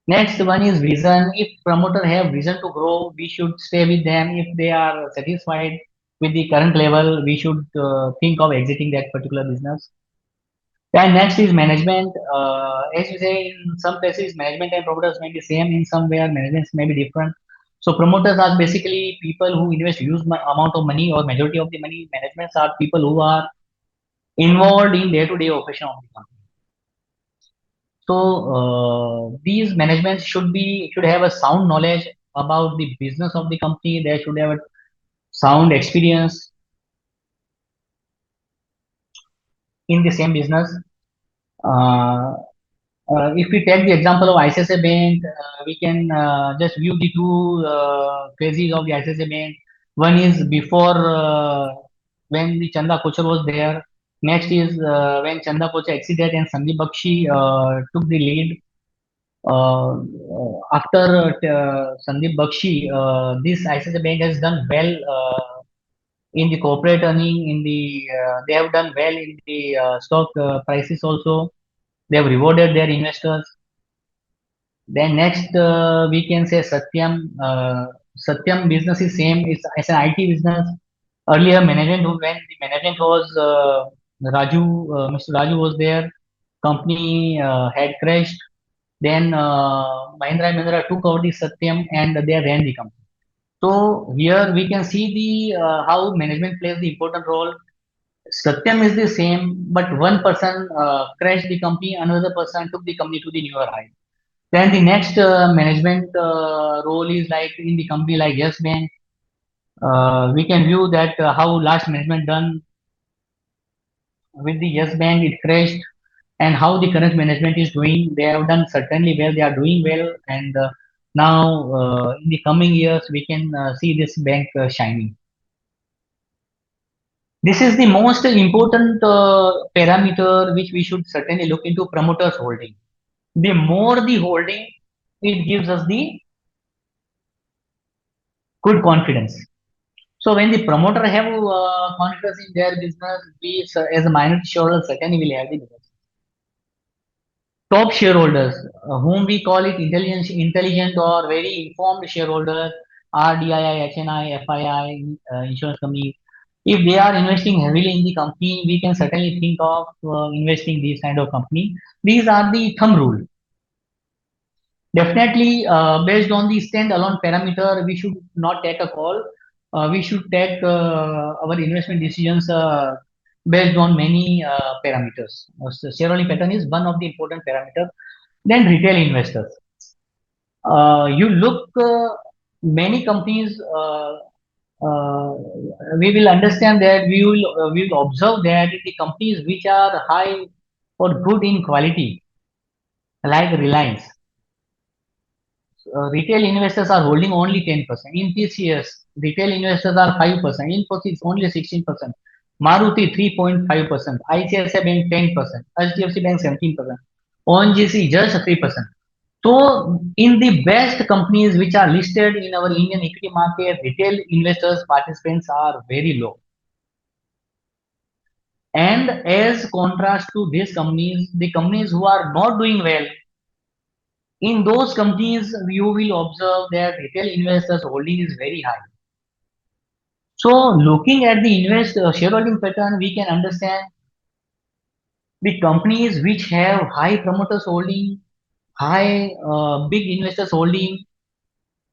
Next one is vision. If promoter have vision to grow, we should stay with them. If they are satisfied with the current level, we should think of exiting that particular business. And next is management. As you say, in some places, management and promoters may be same. In somewhere, managements may be different. So promoters are basically people who invest huge amount of money or majority of the money. Managements are people who are involved in day-to-day operation of the company. So these managements should have a sound knowledge about the business of the company. They should have a sound experience in the same business. Uh, if we take the example of ICICI Bank, we can just view the two phases of the ICICI Bank. One is before when the Chanda Kochar was there. Next is when Chanda Kochar exited and Sandeep Bakshi took the lead. After Sandeep Bakshi, this ICICI Bank has done well in the corporate earning. They have done well in the stock prices also. They have rewarded their investors. Then next we can say Satyam. Satyam business is same. It's an IT business. earlier management, when the management was Mr. Raju was there, company had crashed. Then Mahindra and Mahindra took over the Satyam and they ran the company. So here we can see the how management plays the important role. Satyam is the same, but one person crashed the company, another person took the company to the newer height. Then the next management role is like in the company like Yes Bank. We can view that how last management done with the Yes Bank, it crashed, and how the current management is doing. They have done certainly well. They are doing well, and now in the coming years we can see this bank shining. This is the most important parameter which we should certainly look into: promoters holding. The more the holding, it gives us the good confidence. So when the promoter have confidence in their business, we as a minority shareholder certainly will have the business. Top shareholders, whom we call it intelligent or very informed shareholders, RDII, HNI, FII, insurance company. If they are investing heavily in the company, we can certainly think of investing these kind of company. These are the thumb rule. Definitely, based on the stand-alone parameter, we should not take a call. We should take our investment decisions based on many parameters. So shareholding pattern is one of the important parameters. Then retail investors. You look many companies. We will understand that we will observe that the companies which are high or good in quality, like Reliance. Retail investors are holding only 10%. In TCS, retail investors are 5%. Infosys only 16%. Maruti 3.5%. ICICI Bank 10%. HDFC Bank 17%. ONGC just 3%. So, in the best companies which are listed in our Indian equity market, retail investors participants are very low. And as contrast to these companies, the companies who are not doing well, in those companies, you will observe that retail investors holding is very high. So, looking at the shareholding pattern, we can understand the companies which have high promoters holding, high big investors holding.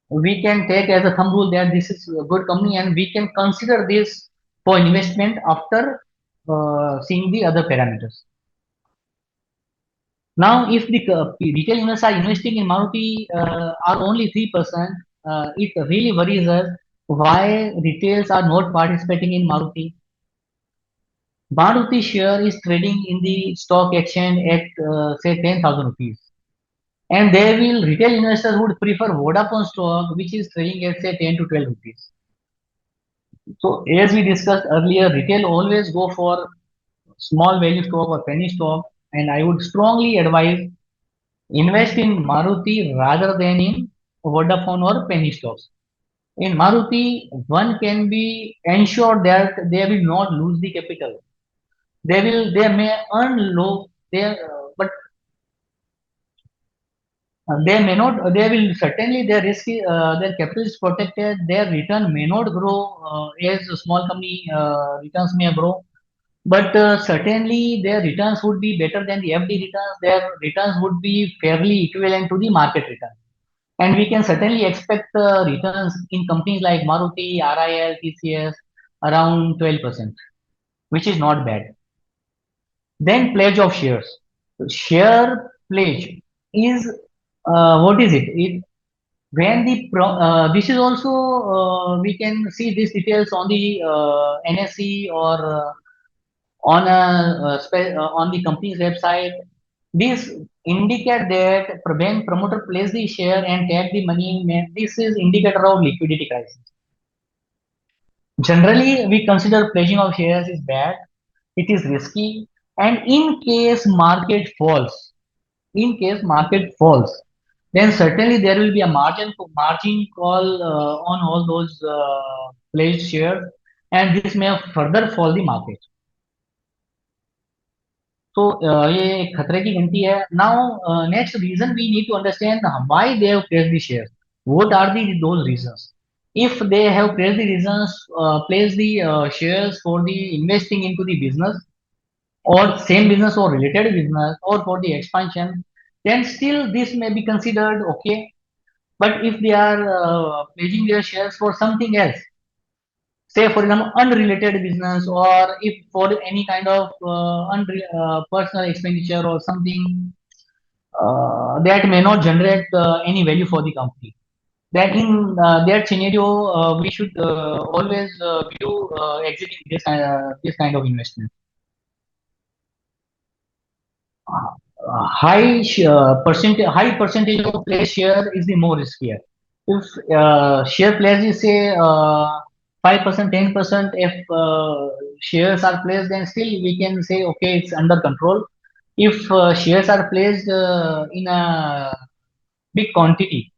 We can take as a thumb rule that this is a good company, and we can consider this for investment after seeing the other parameters. Now, if the retail investors are investing in Maruti are only 3%, it really worries us why retails are not participating in Maruti. Maruti share is trading in the stock exchange at say 10,000 rupees. And they will, retail investors would prefer Vodafone stock, which is trading at say 10 to 12 rupees. So as we discussed earlier, retail always go for small value stock or penny stock, and I would strongly advise invest in Maruti rather than in Vodafone or penny stocks. In Maruti, one can be ensured that they will not lose the capital. They may earn low, but they may not. They will certainly their capital is protected. Their return may not grow as a small company returns may grow, but certainly their returns would be better than the FD returns. Their returns would be fairly equivalent to the market return. And we can certainly expect returns in companies like Maruti, RIL, TCS around 12%, which is not bad. Then pledge of shares. Share pledge is what is it? When this is also we can see these details on the NSE or on the company's website. This indicate that when promoter place the share and take the money, this is indicator of liquidity crisis. Generally, we consider pledging of shares is bad. It is risky, and in case market falls, then certainly there will be a margin call on all those pledged shares, and this may further fall the market. तो ये एक खतरे की घंटी है. Now next reason we need to understand why they have placed the shares. What are those reasons? if they have placed the reasons, placed the shares for the investing into the business or same business or related business or for the expansion, then still this may be considered okay. But if they are pledging their shares for something else, say for example unrelated business, or if for any kind of personal expenditure or something that may not generate any value for the company, then in that scenario we should always view exiting this kind of investment. High percentage of place share is the more riskier. If share pledge is say 5%, 10%, if shares are placed, then still we can say okay, it's under control. If shares are placed in a big quantity,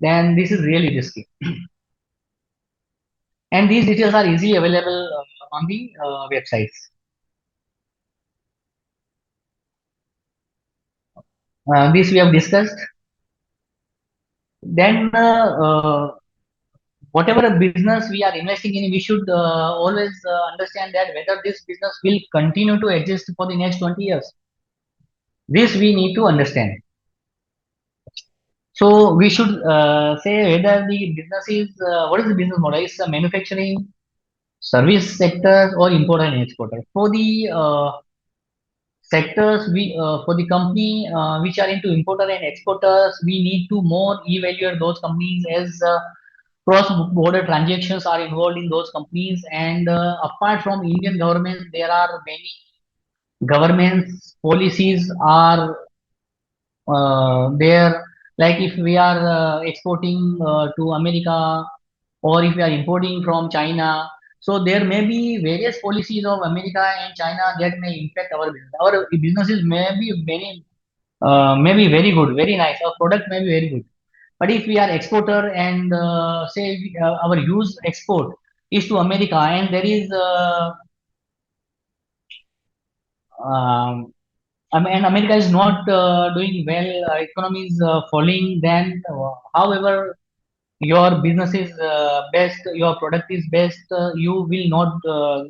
then this is really risky. And these details are easily available on the websites. This we have discussed. Then whatever business we are investing in, we should always understand that whether this business will continue to exist for the next 20 years. This we need to understand. So we should say whether the business is, what is the business model? Is manufacturing, service sector, or importer and exporter. For the sectors, for the company which are into importer and exporters, we need to more evaluate those companies as cross-border transactions are involved in those companies. And apart from Indian government, there are many governments policies are there. Like if we are exporting to America, or if we are importing from China, so there may be various policies of America and China that may impact our business. Our businesses may be very good, very nice. Our product may be very good. But if we are exporter and say our use export is to America, and there is um, and America is not doing well, economy is falling, then however your business is best, your product is best, you will not,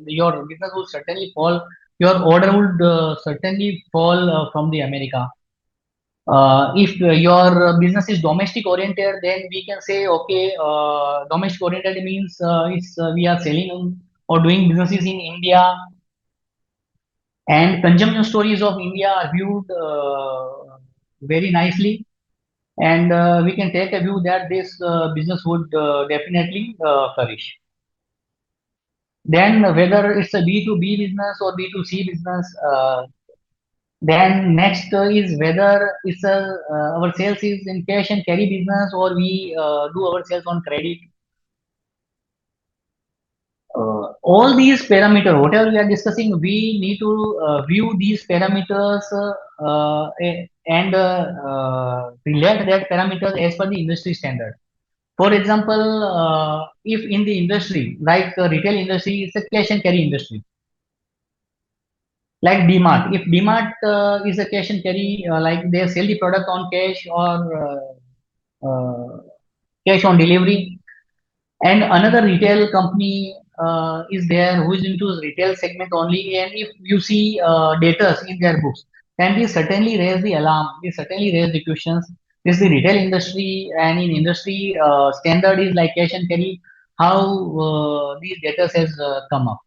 your business will certainly fall, your order would certainly fall from the America. If your business is domestic oriented, then we can say okay, domestic oriented means it's we are selling or doing businesses in India, and consumption stories of India are viewed very nicely, and we can take a view that this business would definitely flourish. Then whether it's a B2B business or B2C business, then next is whether it's our sales is in cash and carry business, or we do our sales on credit. All these parameters, whatever we are discussing, we need to view these parameters and relate that parameters as per the industry standard. For example, if in the industry, like retail industry, it's a cash and carry industry. Like DMart, if DMart is a cash and carry, like they sell the product on cash or cash on delivery, and another retail company is there who is into retail segment only, and if you see data in their books, then they certainly raise the alarm, they certainly raise the questions. This is the retail industry, and in industry standard is like cash and carry, how these data has come up.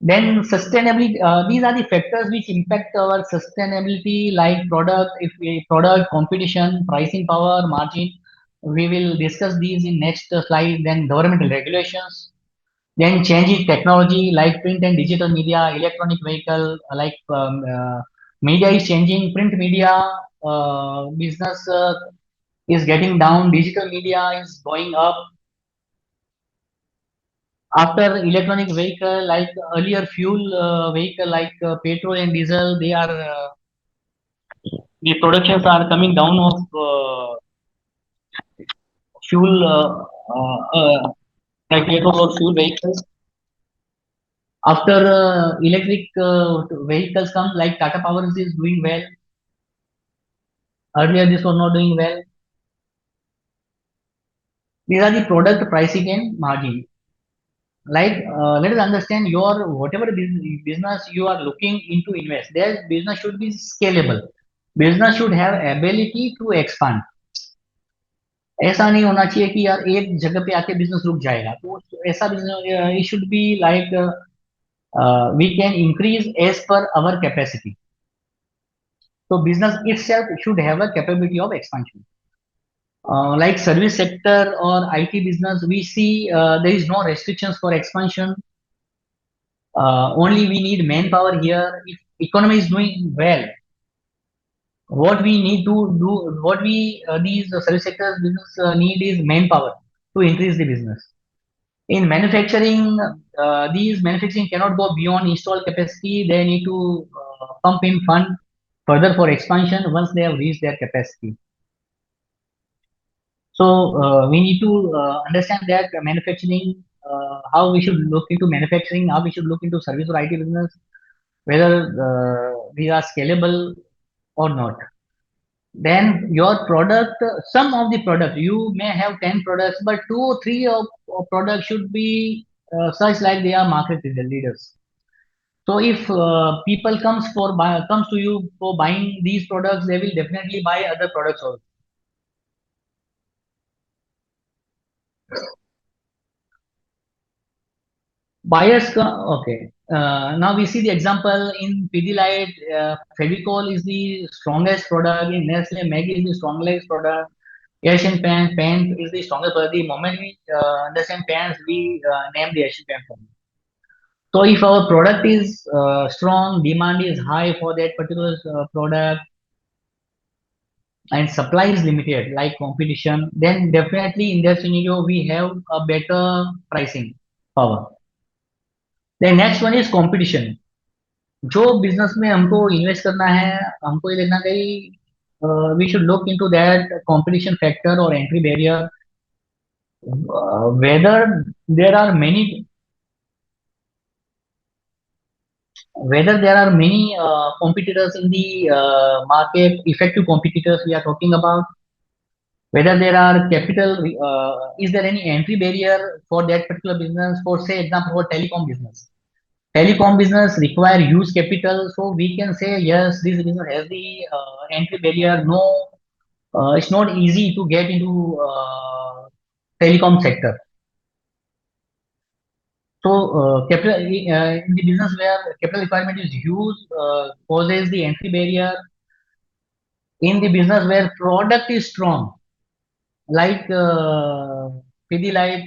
Then sustainability, these are the factors which impact our sustainability, like product, if we product, competition, pricing power, margin. We will discuss these in next slide. Then governmental regulations, then change in technology like print and digital media, electronic vehicle, like media is changing, print media business is getting down, digital media is going up. After electronic vehicle, like earlier fuel vehicle like petrol and diesel, they are the productions are coming down of fuel like petrol or fuel vehicles. After electric vehicles come, like Tata Power is doing well. Earlier this was not doing well. These are the product pricing and margin. Like, let us understand your whatever business you are looking into invest. Their business should be scalable. Business should have ability to expand. ऐसा नहीं होना चाहिए कि यार एक जगह पे आके बिजनेस रुक जाएगा, तो ऐसा business it should be like we can increase as per our capacity. So business itself should have a capability of expansion. Like service sector or IT business, we see there is no restrictions for expansion. Only we need manpower here. If economy is doing well, what we need to do, what we these service sectors business need is manpower to increase the business. In manufacturing, these manufacturing cannot go beyond installed capacity. They need to pump in fund further for expansion once they have reached their capacity. So we need to understand that manufacturing, how we should look into manufacturing, how we should look into service or IT business, whether we are scalable or not. Then your product, some of the product, you may have 10 products, but 2 or 3 of products should be such like they are market leaders. So if people comes to you for buying these products, they will definitely buy other products also. Okay. Now we see the example in Pidilite, Fevicol is the strongest product. In Nestle, Maggi is the strongest product. Asian Paint is the strongest product. The moment we understand pants, we name the Asian Paint company. So if our product is strong, demand is high for that particular product, and supply is limited, like competition, then definitely in that scenario we have a better pricing power. The next one is competition. जो business में हमको invest करना है, हमको ये देखना कि we should look into that competition factor or entry barrier, whether there are many competitors in the market, effective competitors we are talking about, whether there are capital, is there any entry barrier for that particular business, for say example for telecom business. Telecom business require huge capital, so we can say yes, this business has the entry barrier. No, it's not easy to get into telecom sector. So capital in the business where capital requirement is huge causes the entry barrier. In the business where product is strong, like Pidilite,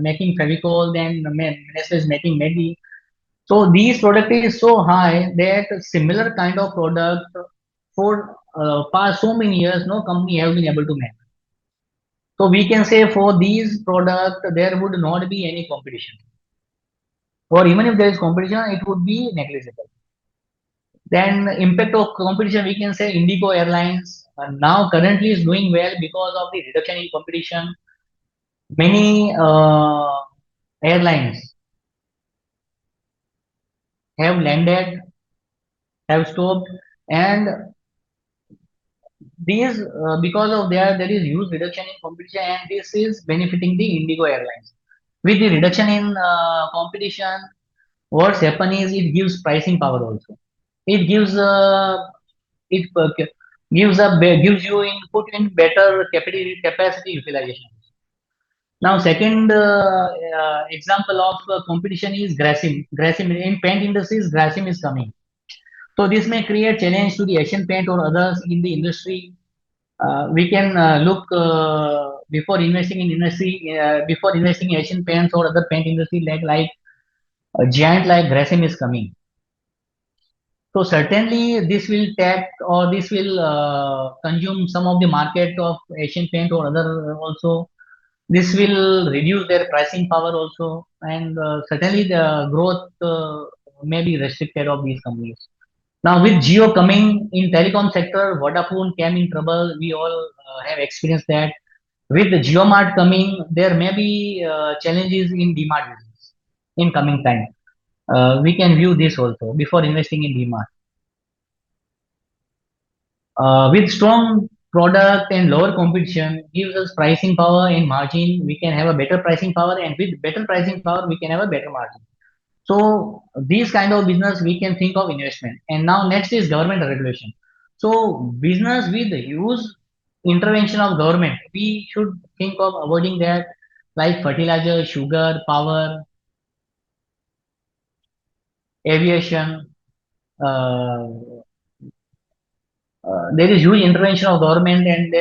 making Fevicol, then Nestle is making Maggi. So these product is so high that similar kind of product for past so many years, no company have been able to make. So we can say for these product, there would not be any competition. Or even if there is competition, it would be negligible. Then impact of competition, we can say Indigo Airlines now currently is doing well because of the reduction in competition. Many airlines have landed, have stopped, and these because of there is huge reduction in competition, and this is benefiting the Indigo Airlines. With the reduction in competition, what's happening is it gives pricing power also. It gives it gives you input in better capacity utilization. Now, second example of competition is Grasim. Grasim in paint industries, Grasim is coming. So this may create challenge to the Asian Paint or others in the industry. We can look before investing in before investing in Asian Paints or other paint industry like a giant like Grasim is coming. So certainly this will take or this will consume some of the market of Asian Paint or other also. This will reduce their pricing power also, and certainly the growth may be restricted of these companies. Now with Jio coming in telecom sector, Vodafone came in trouble. We all have experienced that. With the JioMart coming, there may be challenges in DMart business in coming time. We can view this also before investing in DMart. With strong product and lower competition gives us pricing power and margin. We can have a better pricing power, and with better pricing power, we can have a better margin. So these kind of business we can think of investment. And now next is government regulation. So business with the huge intervention of government, we should think of avoiding that, like fertilizer, sugar, power, aviation. Uh, there is huge intervention of government, and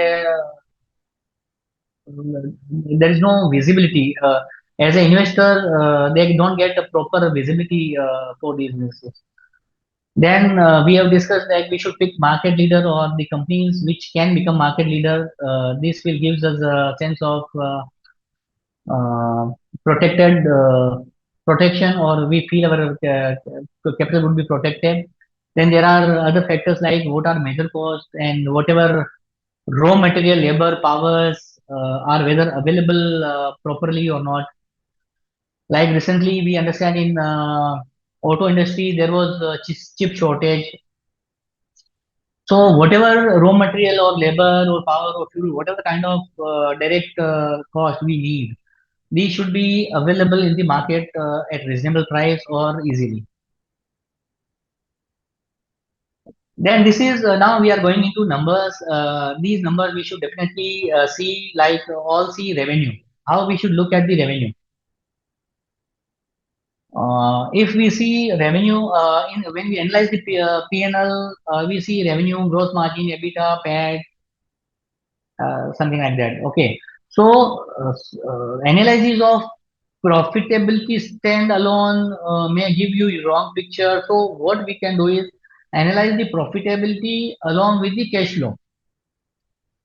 there is no visibility. As an investor, they don't get the proper visibility for these businesses. Then we have discussed that we should pick market leader or the companies which can become market leader. This will gives us a sense of uh, protected protection, or we feel our capital would be protected. Then there are other factors like what are major costs and whatever raw material, labor, powers are whether available properly or not. Like recently, we understand in auto industry there was a chip shortage. So whatever raw material or labor or power or fuel, whatever kind of direct cost we need, these should be available in the market at reasonable price or easily. Then this is now we are going into numbers. These numbers we should definitely see, like all see revenue. How we should look at the revenue. If we see revenue in when we analyze the P&L, we see revenue, gross margin, EBITDA, PAT, something like that. Okay. So analysis of profitability standalone may give you a wrong picture. So what we can do is analyze the profitability along with the cash flow.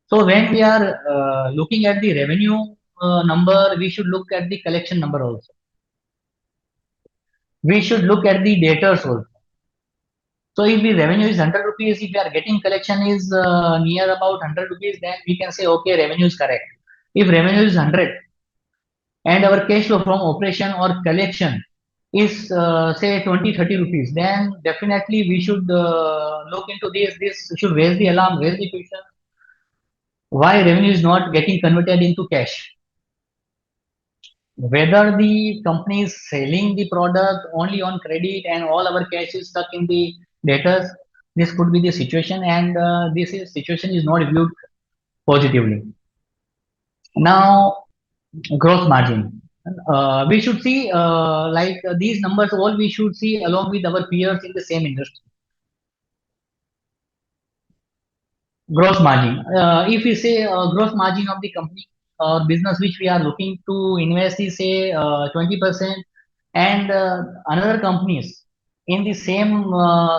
So when we are looking at the revenue number, we should look at the collection number also. We should look at the debtors also. So if the revenue is 100 rupees, if we are getting collection is near about 100 rupees, then we can say, okay, revenue is correct. If revenue is 100 and our cash flow from operation or collection is say 20-30 rupees, then definitely we should look into this. This should raise the alarm, raise the question. Why revenue is not getting converted into cash? Whether the company is selling the product only on credit and all our cash is stuck in the debtors, this could be the situation, and situation is not viewed positively. Now, gross margin. We should see these numbers, all we should see along with our peers in the same industry. Gross margin. If we say gross margin of the company or business which we are looking to invest is say 20%, and another companies in the same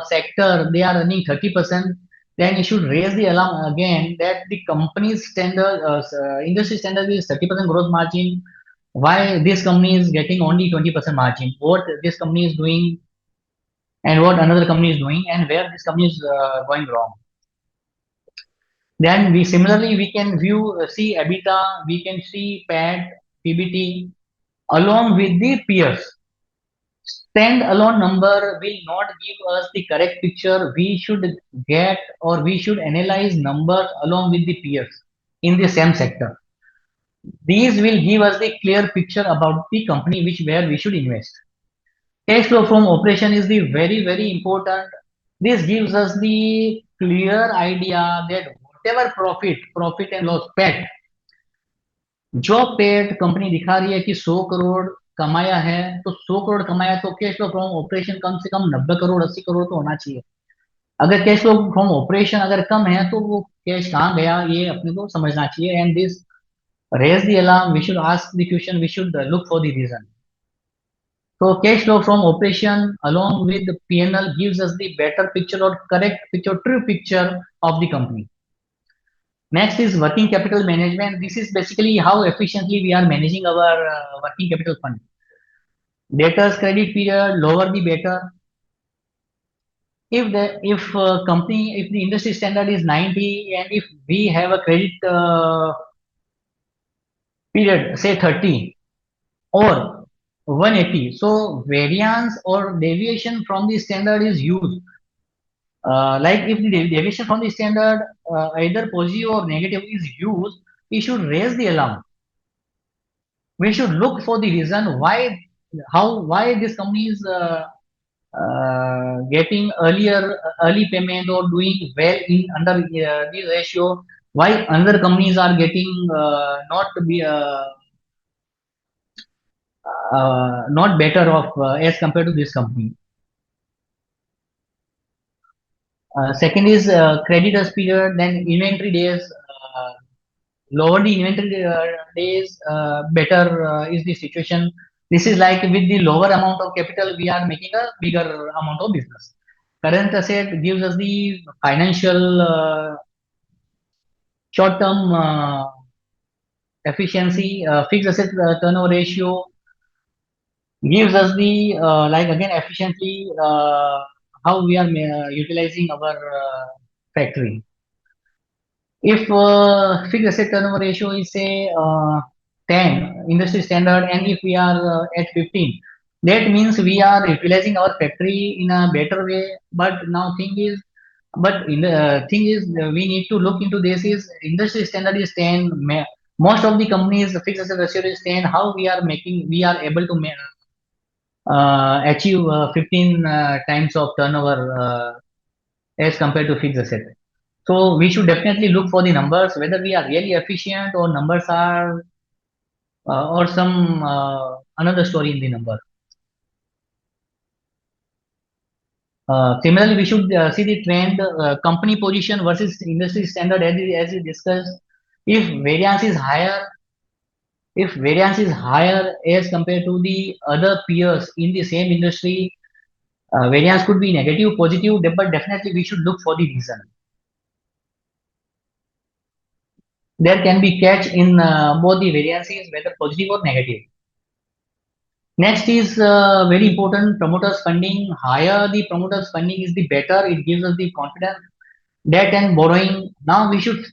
sector they are earning 30%, then you should raise the alarm again that the company's standard, industry standard is 30% gross margin. Why this company is getting only 20% margin? What this company is doing and what another company is doing, and where this company is going wrong? Then we similarly we can view see EBITDA, we can see PAT, PBT along with the peers. Stand-alone number will not give us the correct picture. We should get or we should analyze numbers along with the peers in the same sector. These will give us the clear picture about the company which where we should invest. Cash flow from operation is the very important. This gives us the clear idea that whatever profit and loss PAT, जो पेट company दिखा रही है कि 100 करोड़ कमाया है, तो 100 करोड़ कमाया तो कैश फ्लो फ्रॉम ऑपरेशन कम से कम 90 करोड़ 80 करोड़ तो होना चाहिए. अगर कैश फ्लो फ्रॉम ऑपरेशन अगर कम है तो वो कैश कहाँ गया ये अपने को समझना चाहिए. And this raise the alarm, we should ask the question, we should look for the reason. So cash flow from operation along with the P&L gives us the better picture or correct picture, true picture of the company. Next is working capital management. This is basically how efficiently we are managing our working capital fund. Debtors credit period, lower the better. If company, if the industry standard is 90 and if we have a credit period say 30 or 180, so variance or deviation from the standard is huge. Like if the deviation from the standard, either positive or negative, is used, we should raise the alarm. We should look for the reason why this company is getting early payment or doing well in under this ratio. Why other companies are getting not to be not better off as compared to this company. Second is creditors period, then inventory days. Lower the inventory days, better is the situation. This is like with the lower amount of capital, we are making a bigger amount of business. Current asset gives us the financial short-term efficiency. Fixed asset turnover ratio gives us the like again efficiently how we are utilizing our factory. If fixed asset turnover ratio is say 10 industry standard, and if we are at 15, that means we are utilizing our factory in a better way. But now thing is we need to look into this is industry standard is 10. Most of the companies fixed asset ratio is 10. How we are able to achieve 15 times of turnover as compared to fixed asset. So we should definitely look for the numbers, whether we are really efficient or numbers are or some another story in the number. Similarly, we should see the trend, company position versus industry standard as we discussed. If variance is higher, if variance is higher as compared to the other peers in the same industry, variance could be negative, positive, but definitely we should look for the reason. There can be catch in both the variances, whether positive or negative. Next is very important, promoters funding. Higher the promoters funding is, the better. It gives us the confidence. Debt and borrowing. Now we should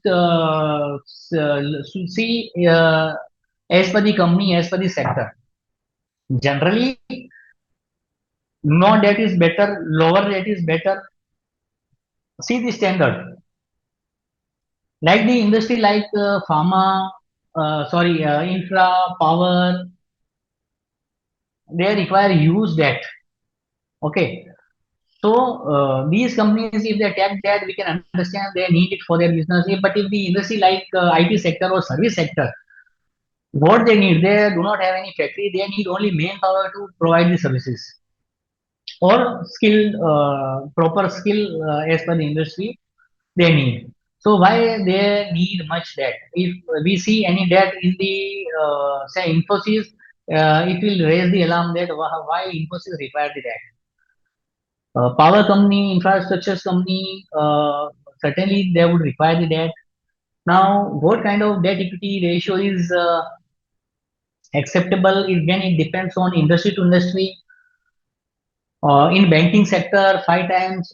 see as per the company, as per the sector. Generally, no debt is better, lower debt is better. See the standard. Like the industry like pharma, infra, power, they require huge debt. Okay. So these companies, if they tap that, we can understand they need it for their business. But if the industry like IT sector or service sector, what they need, they do not have any factory. They need only manpower to provide the services or proper skill as per the industry they need. So why they need much debt? If we see any debt in the say Infosys, it will raise the alarm that why Infosys require the debt. Power company, infrastructure company, certainly they would require the debt. Now, what kind of debt equity ratio is acceptable? Again, it depends on industry to industry. In banking sector, 5 times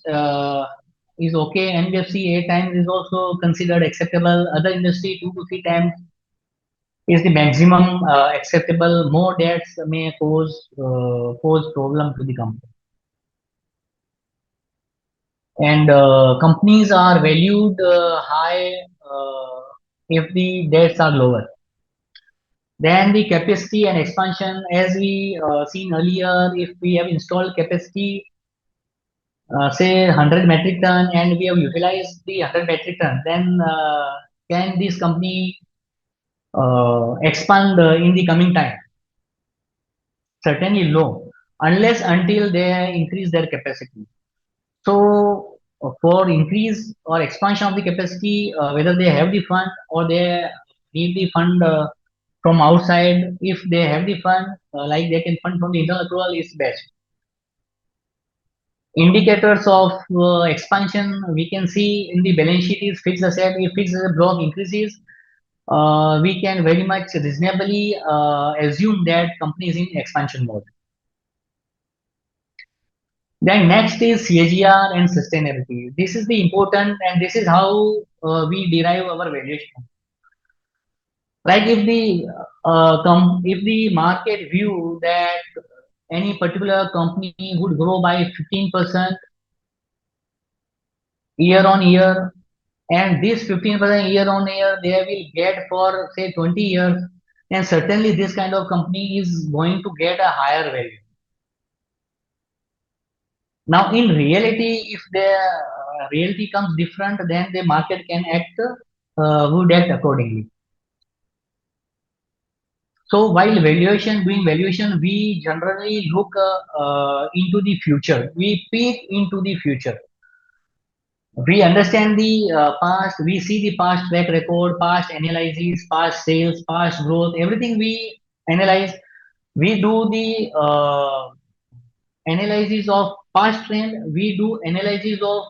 is okay. NBFC 8 times is also considered acceptable. Other industry 2 to 3 times is the maximum acceptable. More debts may cause problem to the company. And companies are valued high if the debts are lower. Then the capacity and expansion, as we seen earlier, if we have installed capacity, say 100 metric ton, and we have utilized the 100 metric ton, then can this company expand in the coming time? Certainly low, unless until they increase their capacity. So for increase or expansion of the capacity, whether they have the fund or they need the fund from outside, if they have the fund, like they can fund from the internal accrual is best. Indicators of expansion we can see in the balance sheet is fixed asset. If fixed asset block increases, we can very much reasonably assume that company is in expansion mode. Then next is CAGR and sustainability. This is the important, and this is how we derive our valuation. Like if the market view that any particular company would grow by 15%, year on year, and this 15% year on year they will get for say 20 years, and certainly this kind of company is going to get a higher value. Now, in reality, if the reality comes different, then the market can act, would act accordingly. So while doing valuation, we generally look into the future. We peek into the future. We understand the past. We see the past track record, past analysis, past sales, past growth. Everything we analyze. We do the analysis of past trend. We do analysis of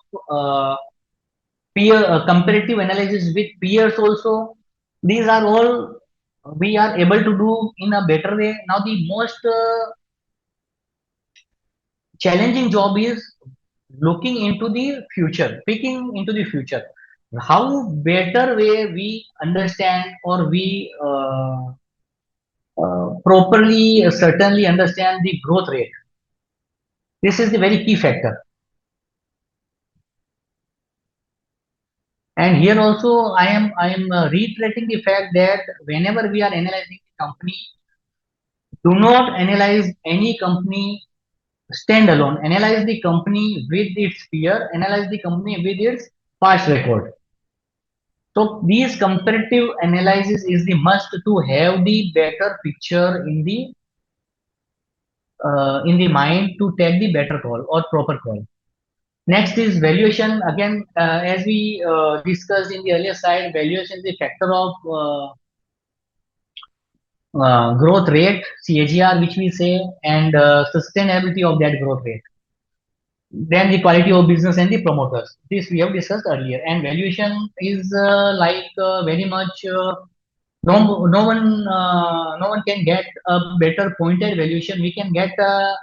peer comparative analysis with peers also. These are all we are able to do in a better way. Now the most challenging job is looking into the future, peeking into the future. How better way we understand or we properly certainly understand the growth rate. This is the very key factor. And here also I am reiterating the fact that whenever we are analyzing the company, do not analyze any company standalone. Analyze the company with its peer, analyze the company with its past record. So these comparative analysis is the must to have the better picture in the mind to take the better call or proper call. Next is valuation. Again, as we discussed in the earlier slide, valuation is the factor of growth rate, CAGR, which we say, and sustainability of that growth rate. Then the quality of business and the promoters. This we have discussed earlier. And valuation is very much no one can get a better pointed valuation. We can get a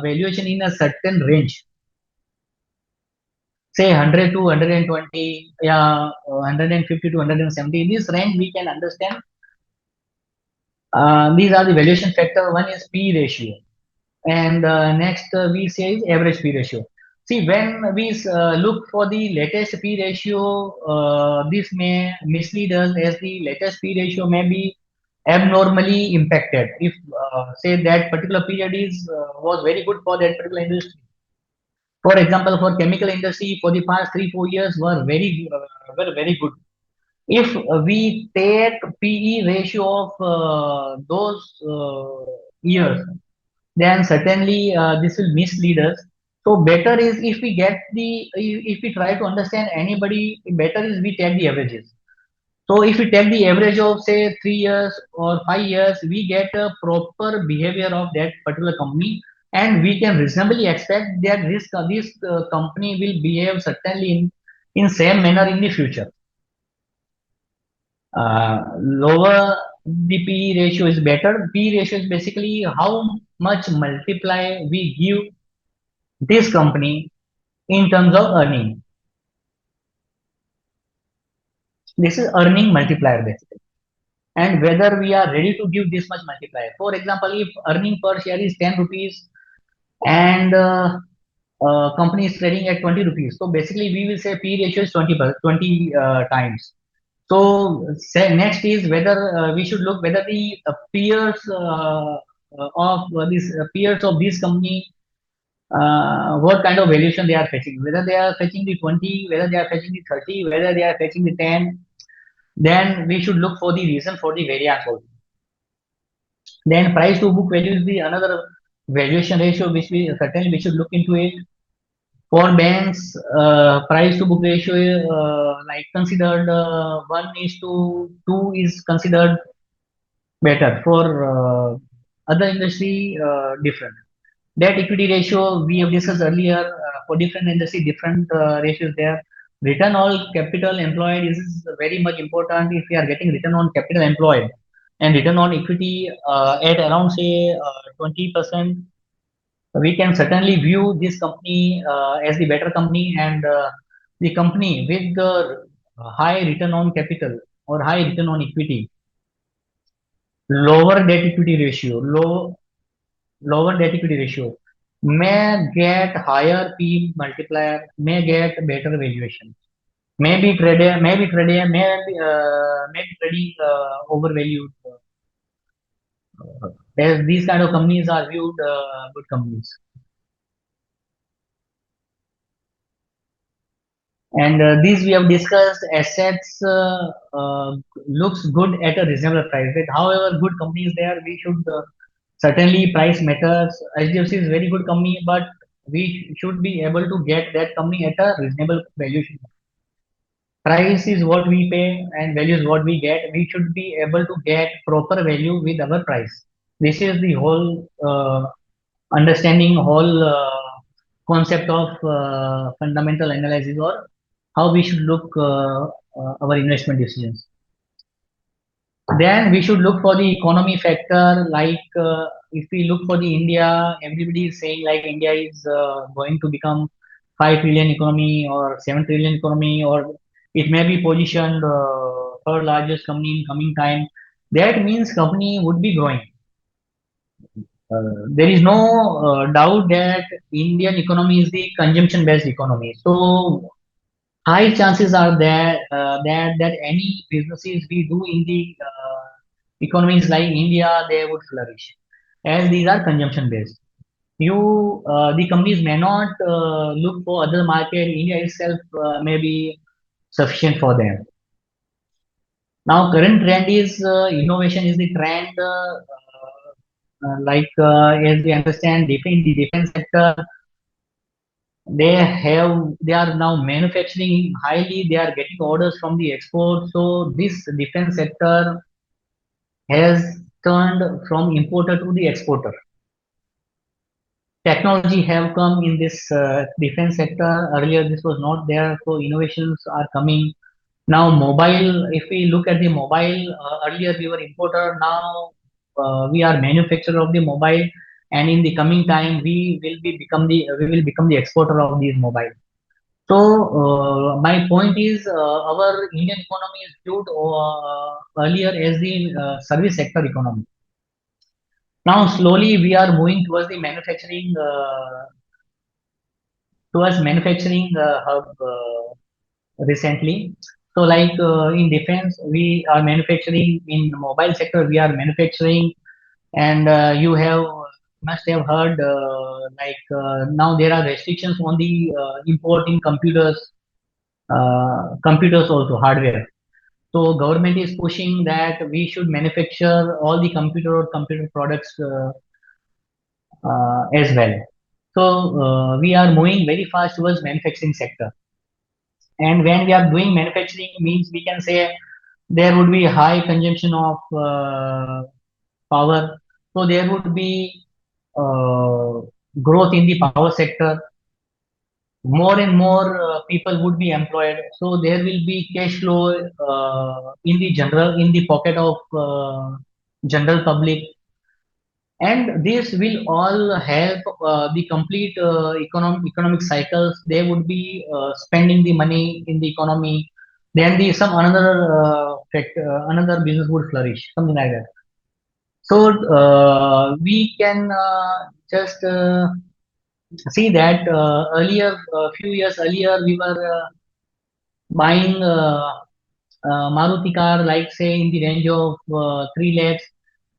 valuation in a certain range. Say 100 to 120, 150 to 170. In this range, we can understand. These are the valuation factor. One is P ratio, and next we say is average P ratio. See, when we look for the latest P ratio, this may mislead us as the latest P ratio may be abnormally impacted. If say that particular period is was very good for that particular industry. For example, for chemical industry, for the past 3-4 years were very good. If we take PE ratio of those years, then certainly this will mislead us. So better is if we try to understand anybody, better is we take the averages. So if we take the average of say 3 years or 5 years, we get a proper behavior of that particular company, and we can reasonably expect that this company will behave certainly in same manner in the future. Lower the PE ratio is better. PE ratio is basically how much multiply we give this company in terms of earning. This is earning multiplier basically. And whether we are ready to give this much multiplier. For example, if earning per share is 10 rupees and company is trading at 20 rupees. So basically we will say P ratio is 20 times. So next is whether we should look whether the peers of this company, what kind of valuation they are fetching, whether they are fetching the 20, whether they are fetching the 30, whether they are fetching the 10, then we should look for the reason for the variance also. Then price to book value is the another valuation ratio which we certainly we should look into it. For banks, price to book ratio like considered 1:2 is considered better. For other industry, different. Debt equity ratio we have discussed earlier. For different industry, different ratios there. Return on capital employed is very much important. If we are getting return on capital employed and return on equity at around say 20%, we can certainly view this company as the better company, and the company with the high return on capital or high return on equity, lower debt equity ratio, lower debt equity ratio, may get higher P multiplier, may get better valuation. Maybe maybe trading overvalued. As these kind of companies are viewed good companies. And these we have discussed. Assets looks good at a reasonable price. But however, good companies there, we should certainly price matters. HDFC is very good company, but we should be able to get that company at a reasonable valuation. Price is what we pay and value is what we get. We should be able to get proper value with our price. This is the whole understanding, whole concept of fundamental analysis, or how we should look our investment decisions. Then we should look for the economy factor. Like if we look for the India, everybody is saying like India is going to become 5 trillion economy or 7 trillion economy, or it may be positioned third largest company in coming time. That means company would be growing. There is no doubt that Indian economy is the consumption based economy. So high chances are there that any businesses we do in the economies like India, they would flourish, as these are consumption based. The companies may not look for other market. India itself may be sufficient for them. Now, current trend is innovation is the trend. As we understand, in the defense sector, they are now manufacturing highly. They are getting orders from the export. So this defense sector has turned from importer to the exporter. Technology have come in this defense sector. Earlier, this was not there. So innovations are coming. Now, mobile, if we look at the mobile, earlier we were importer. Now we are manufacturer of the mobile. And in the coming time, we will become the exporter of these mobile. So my point is, our Indian economy is viewed earlier as the service sector economy. Now slowly we are moving towards manufacturing hub recently. So like in defense, we are manufacturing. In mobile sector, we are manufacturing. And you have must have heard now there are restrictions on the importing computers also hardware. So government is pushing that we should manufacture all the computer or computer products as well. So we are moving very fast towards manufacturing sector. And when we are doing manufacturing, means we can say there would be high consumption of power. So there would be uh, growth in the power sector. More and more people would be employed. So there will be cash flow in the pocket of general public. And this will all help the complete economic cycles. They would be spending the money in the economy. Then some another business would flourish, something like that. So we can just see that earlier, a few years earlier, we were buying Maruti car, like say in the range of 3 lakhs.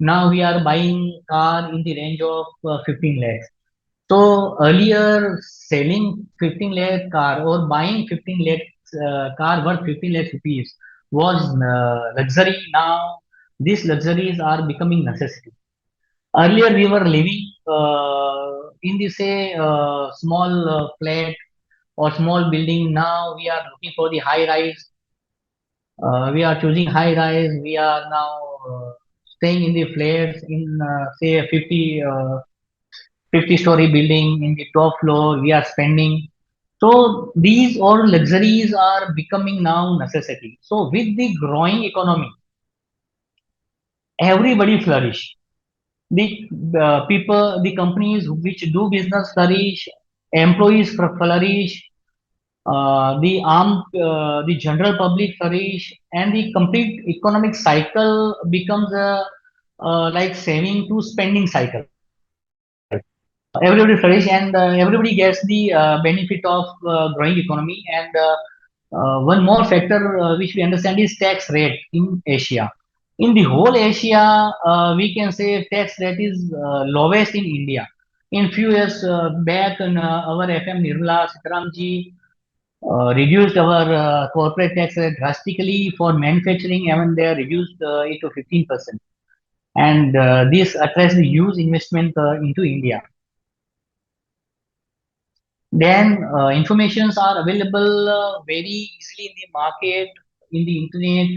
Now we are buying car in the range of 15 lakhs. So earlier, selling 15 lakh car or buying 15 lakh car worth 15 lakh rupees was luxury. Now these luxuries are becoming necessity. Earlier we were living in the say small flat or small building. Now we are looking for the high rise. We are choosing high rise. We are now staying in the flats in say a 50-story building in the top floor. We are spending. So these all luxuries are becoming now necessity. So with the growing economy, everybody flourish. The companies which do business flourish, employees flourish, the general public flourish, and the complete economic cycle becomes a like saving to spending cycle. everybody flourish, and everybody gets the benefit of growing economy. And one more factor which we understand is tax rate in Asia. In the whole Asia, we can say tax rate is lowest in India. In few years back, our FM Nirmala Sitaramji reduced our corporate tax rate drastically for manufacturing, and they reduced it to 15%. And this attracts the huge investment into India. Then informations are available very easily in the market, in the internet.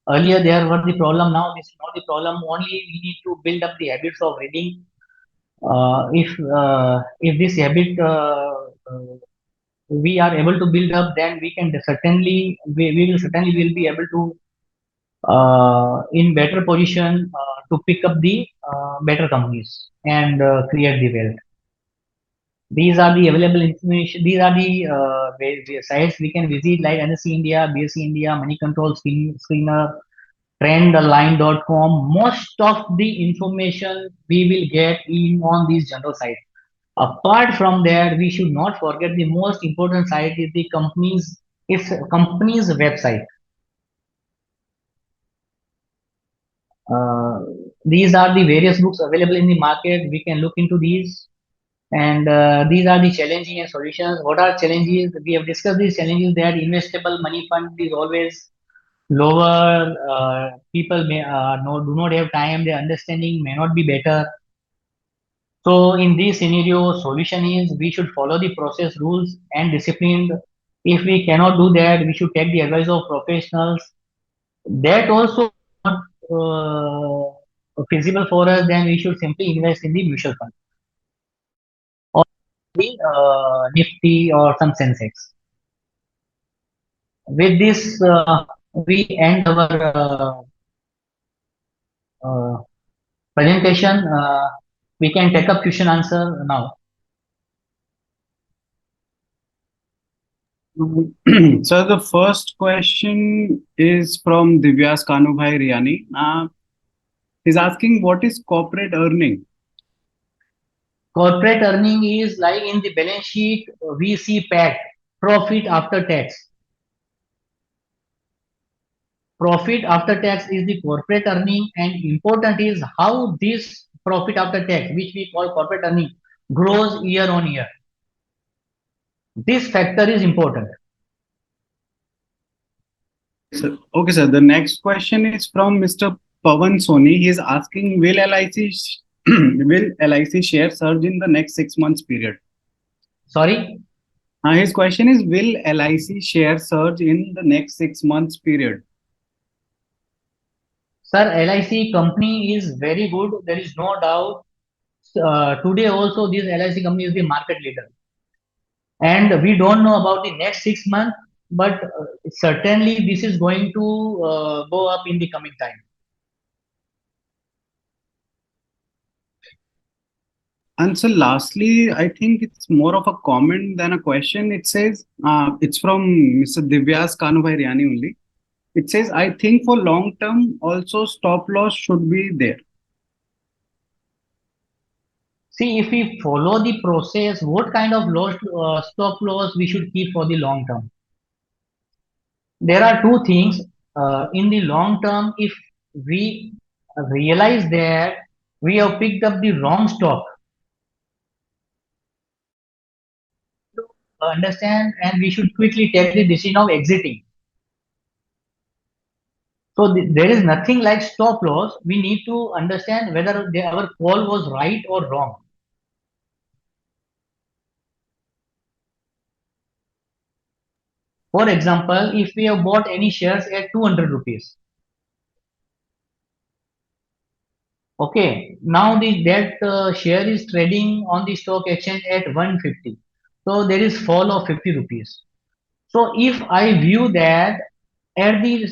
Earlier there were the problem. Now this is not the problem. Only we need to build up the habits of reading. If this habit we are able to build up, then we will certainly will be able to in better position to pick up the better companies and create the wealth. These are the available information. These are the sites we can visit, like NSE India, BSE India, Money Control Screener, Trendline.com. Most of the information we will get in on these general sites. Apart from that, we should not forget the most important site is the company's website. These are the various books available in the market. We can look into these. And these are the challenges and solutions. What are challenges? We have discussed these challenges that investable money fund is always lower. People may do not have time. Their understanding may not be better. So in this scenario, solution is we should follow the process rules and discipline. If we cannot do that, we should take the advice of professionals. That also not feasible for us. Then we should simply invest in the mutual fund or the Nifty or some Sensex. With this, we end our presentation. We can take up question answer now. So the first question is from Divyas Kanubhai Riani. He's asking, what is corporate earning? Corporate earning is like in the balance sheet, we see PAT, profit after tax. Profit after tax is the corporate earning, and important is how this profit after tax, which we call corporate earning, grows year on year. This factor is important. So, okay, sir. The next question is from Mr. Pavan Soni. He is asking, will LIC share surge in the next 6 months period? Sorry? His question is, will LIC share surge in the next 6 months period? Sir, LIC company is very good. There is no doubt. Today also this LIC company is the market leader. And we don't know about the next 6 months, but certainly this is going to go up in the coming time. And so lastly, I think it's more of a comment than a question. It says, it's from Mr. Divyas Kanubhai Riani only. It says, I think for long term also stop loss should be there. See, if we follow the process, what kind of stop loss we should keep for the long term? There are two things. In the long term, if we realize that we have picked up the wrong stock, to understand, and we should quickly take the decision of exiting. So there is nothing like stop loss. We need to understand whether our call was right or wrong. For example, if we have bought any shares at 200 rupees, okay, now that share is trading on the stock exchange at 150. So there is fall of 50 rupees. So if I view that at the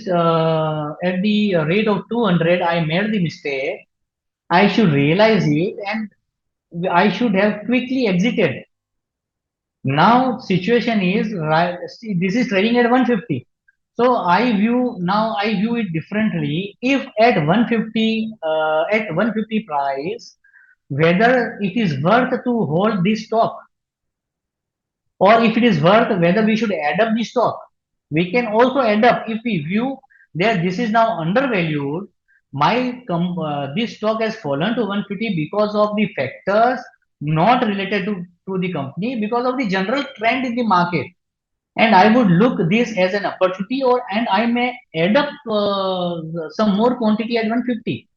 rate of 200, I made the mistake, I should realize it and I should have quickly exited. Now situation is right. This is trading at 150. So I view it differently. If at 150 price, whether it is worth to hold this stock, or if it is worth whether we should add up the stock. We can also add up if we view that this is now undervalued. This stock has fallen to 150 because of the factors not related to the company, because of the general trend in the market. And I would look this as an opportunity, and I may add up some more quantity at 150.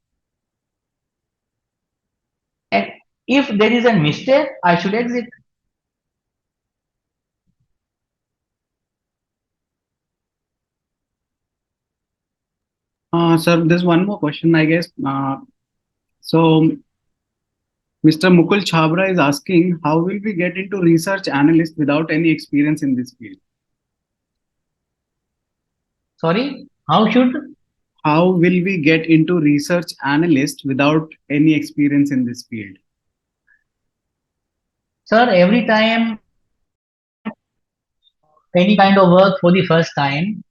And if there is a mistake, I should exit. Sir, there's one more question, I guess. So Mr. Mukul Chabra is asking, how will we get into research analyst without any experience in this field? Sorry, how should? How will we get into research analyst without any experience in this field? Sir, every time any kind of work for the first time,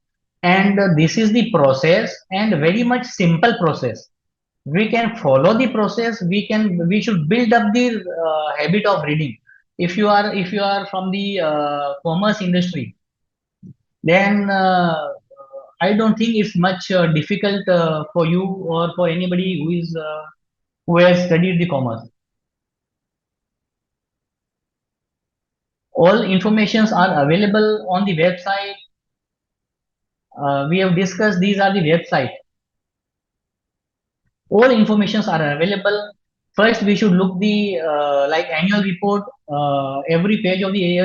and this is the process, and very much simple process. We can follow the process. We should build up the habit of reading. If you are from the commerce industry, then I don't think it's much difficult for you or for anybody who has studied the commerce. All informations are available on the website. We have discussed these are the website. All informations are available. First, we should look the like annual report. Every page of the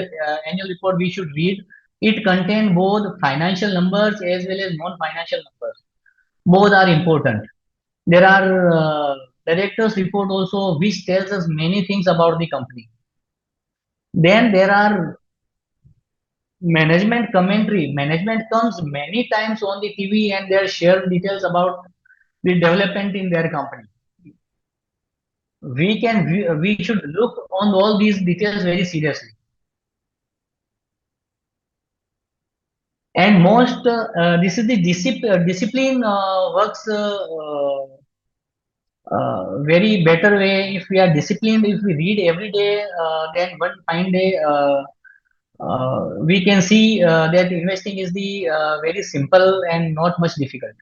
annual report we should read. It contains both financial numbers as well as non-financial numbers. Both are important. There are directors report also, which tells us many things about the company. Then there are management commentary. Management comes many times on the TV and they share details about the development in their company. We should look on all these details very seriously. And most this is the discipline works very better way. If we are disciplined, if we read every day, then one fine day we can see that investing is the very simple and not much difficult.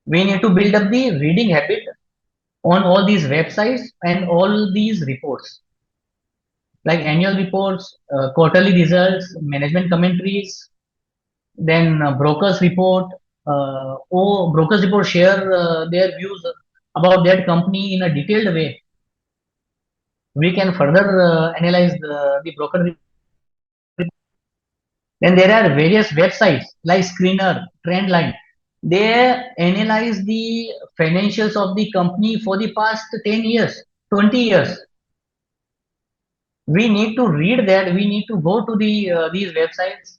We need to build up the reading habit on all these websites and all these reports, like annual reports, quarterly results, management commentaries, then brokers report. Brokers report share their views about that company in a detailed way. We can further analyze the broker report. Then there are various websites like Screener, Trendline. They analyze the financials of the company for the past 10 years, 20 years. We need to read that. We need to go to the these websites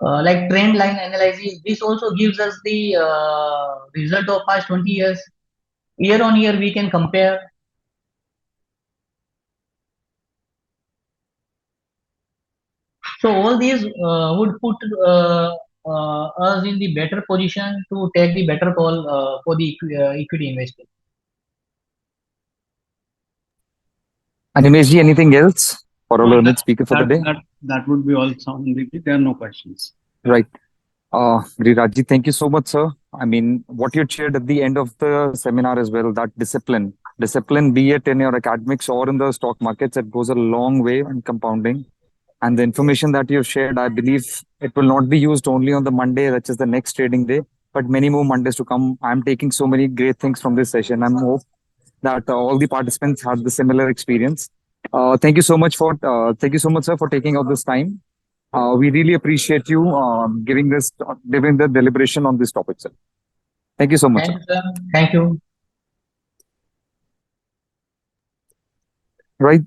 like Trendline analysis. This also gives us the result of past 20 years. Year on year, we can compare. So all these would put us in the better position to take the better call for the equity investing. Animeshji, anything else for our No, learned speaker for the day? That would be all, Sandeep. There are no questions. Right. Girirajji, thank you so much, sir. I mean, what you shared at the end of the seminar as well, that discipline, be it in your academics or in the stock markets, it goes a long way in compounding. And the information that you've shared, I believe it will not be used only on the Monday, which is the next trading day, but many more Mondays to come. I'm taking so many great things from this session. I hope that all the participants had the similar experience. Thank you so much, sir, for taking out this time. We really appreciate you giving the deliberation on this topic, sir. Thank you so much. Thank you, sir. Thank you. Right,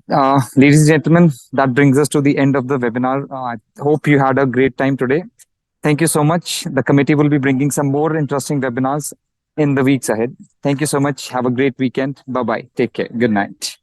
ladies and gentlemen, that brings us to the end of the webinar. I hope you had a great time today. Thank you so much. The committee will be bringing some more interesting webinars in the weeks ahead. Thank you so much. Have a great weekend. Bye-bye. Take care. Good night.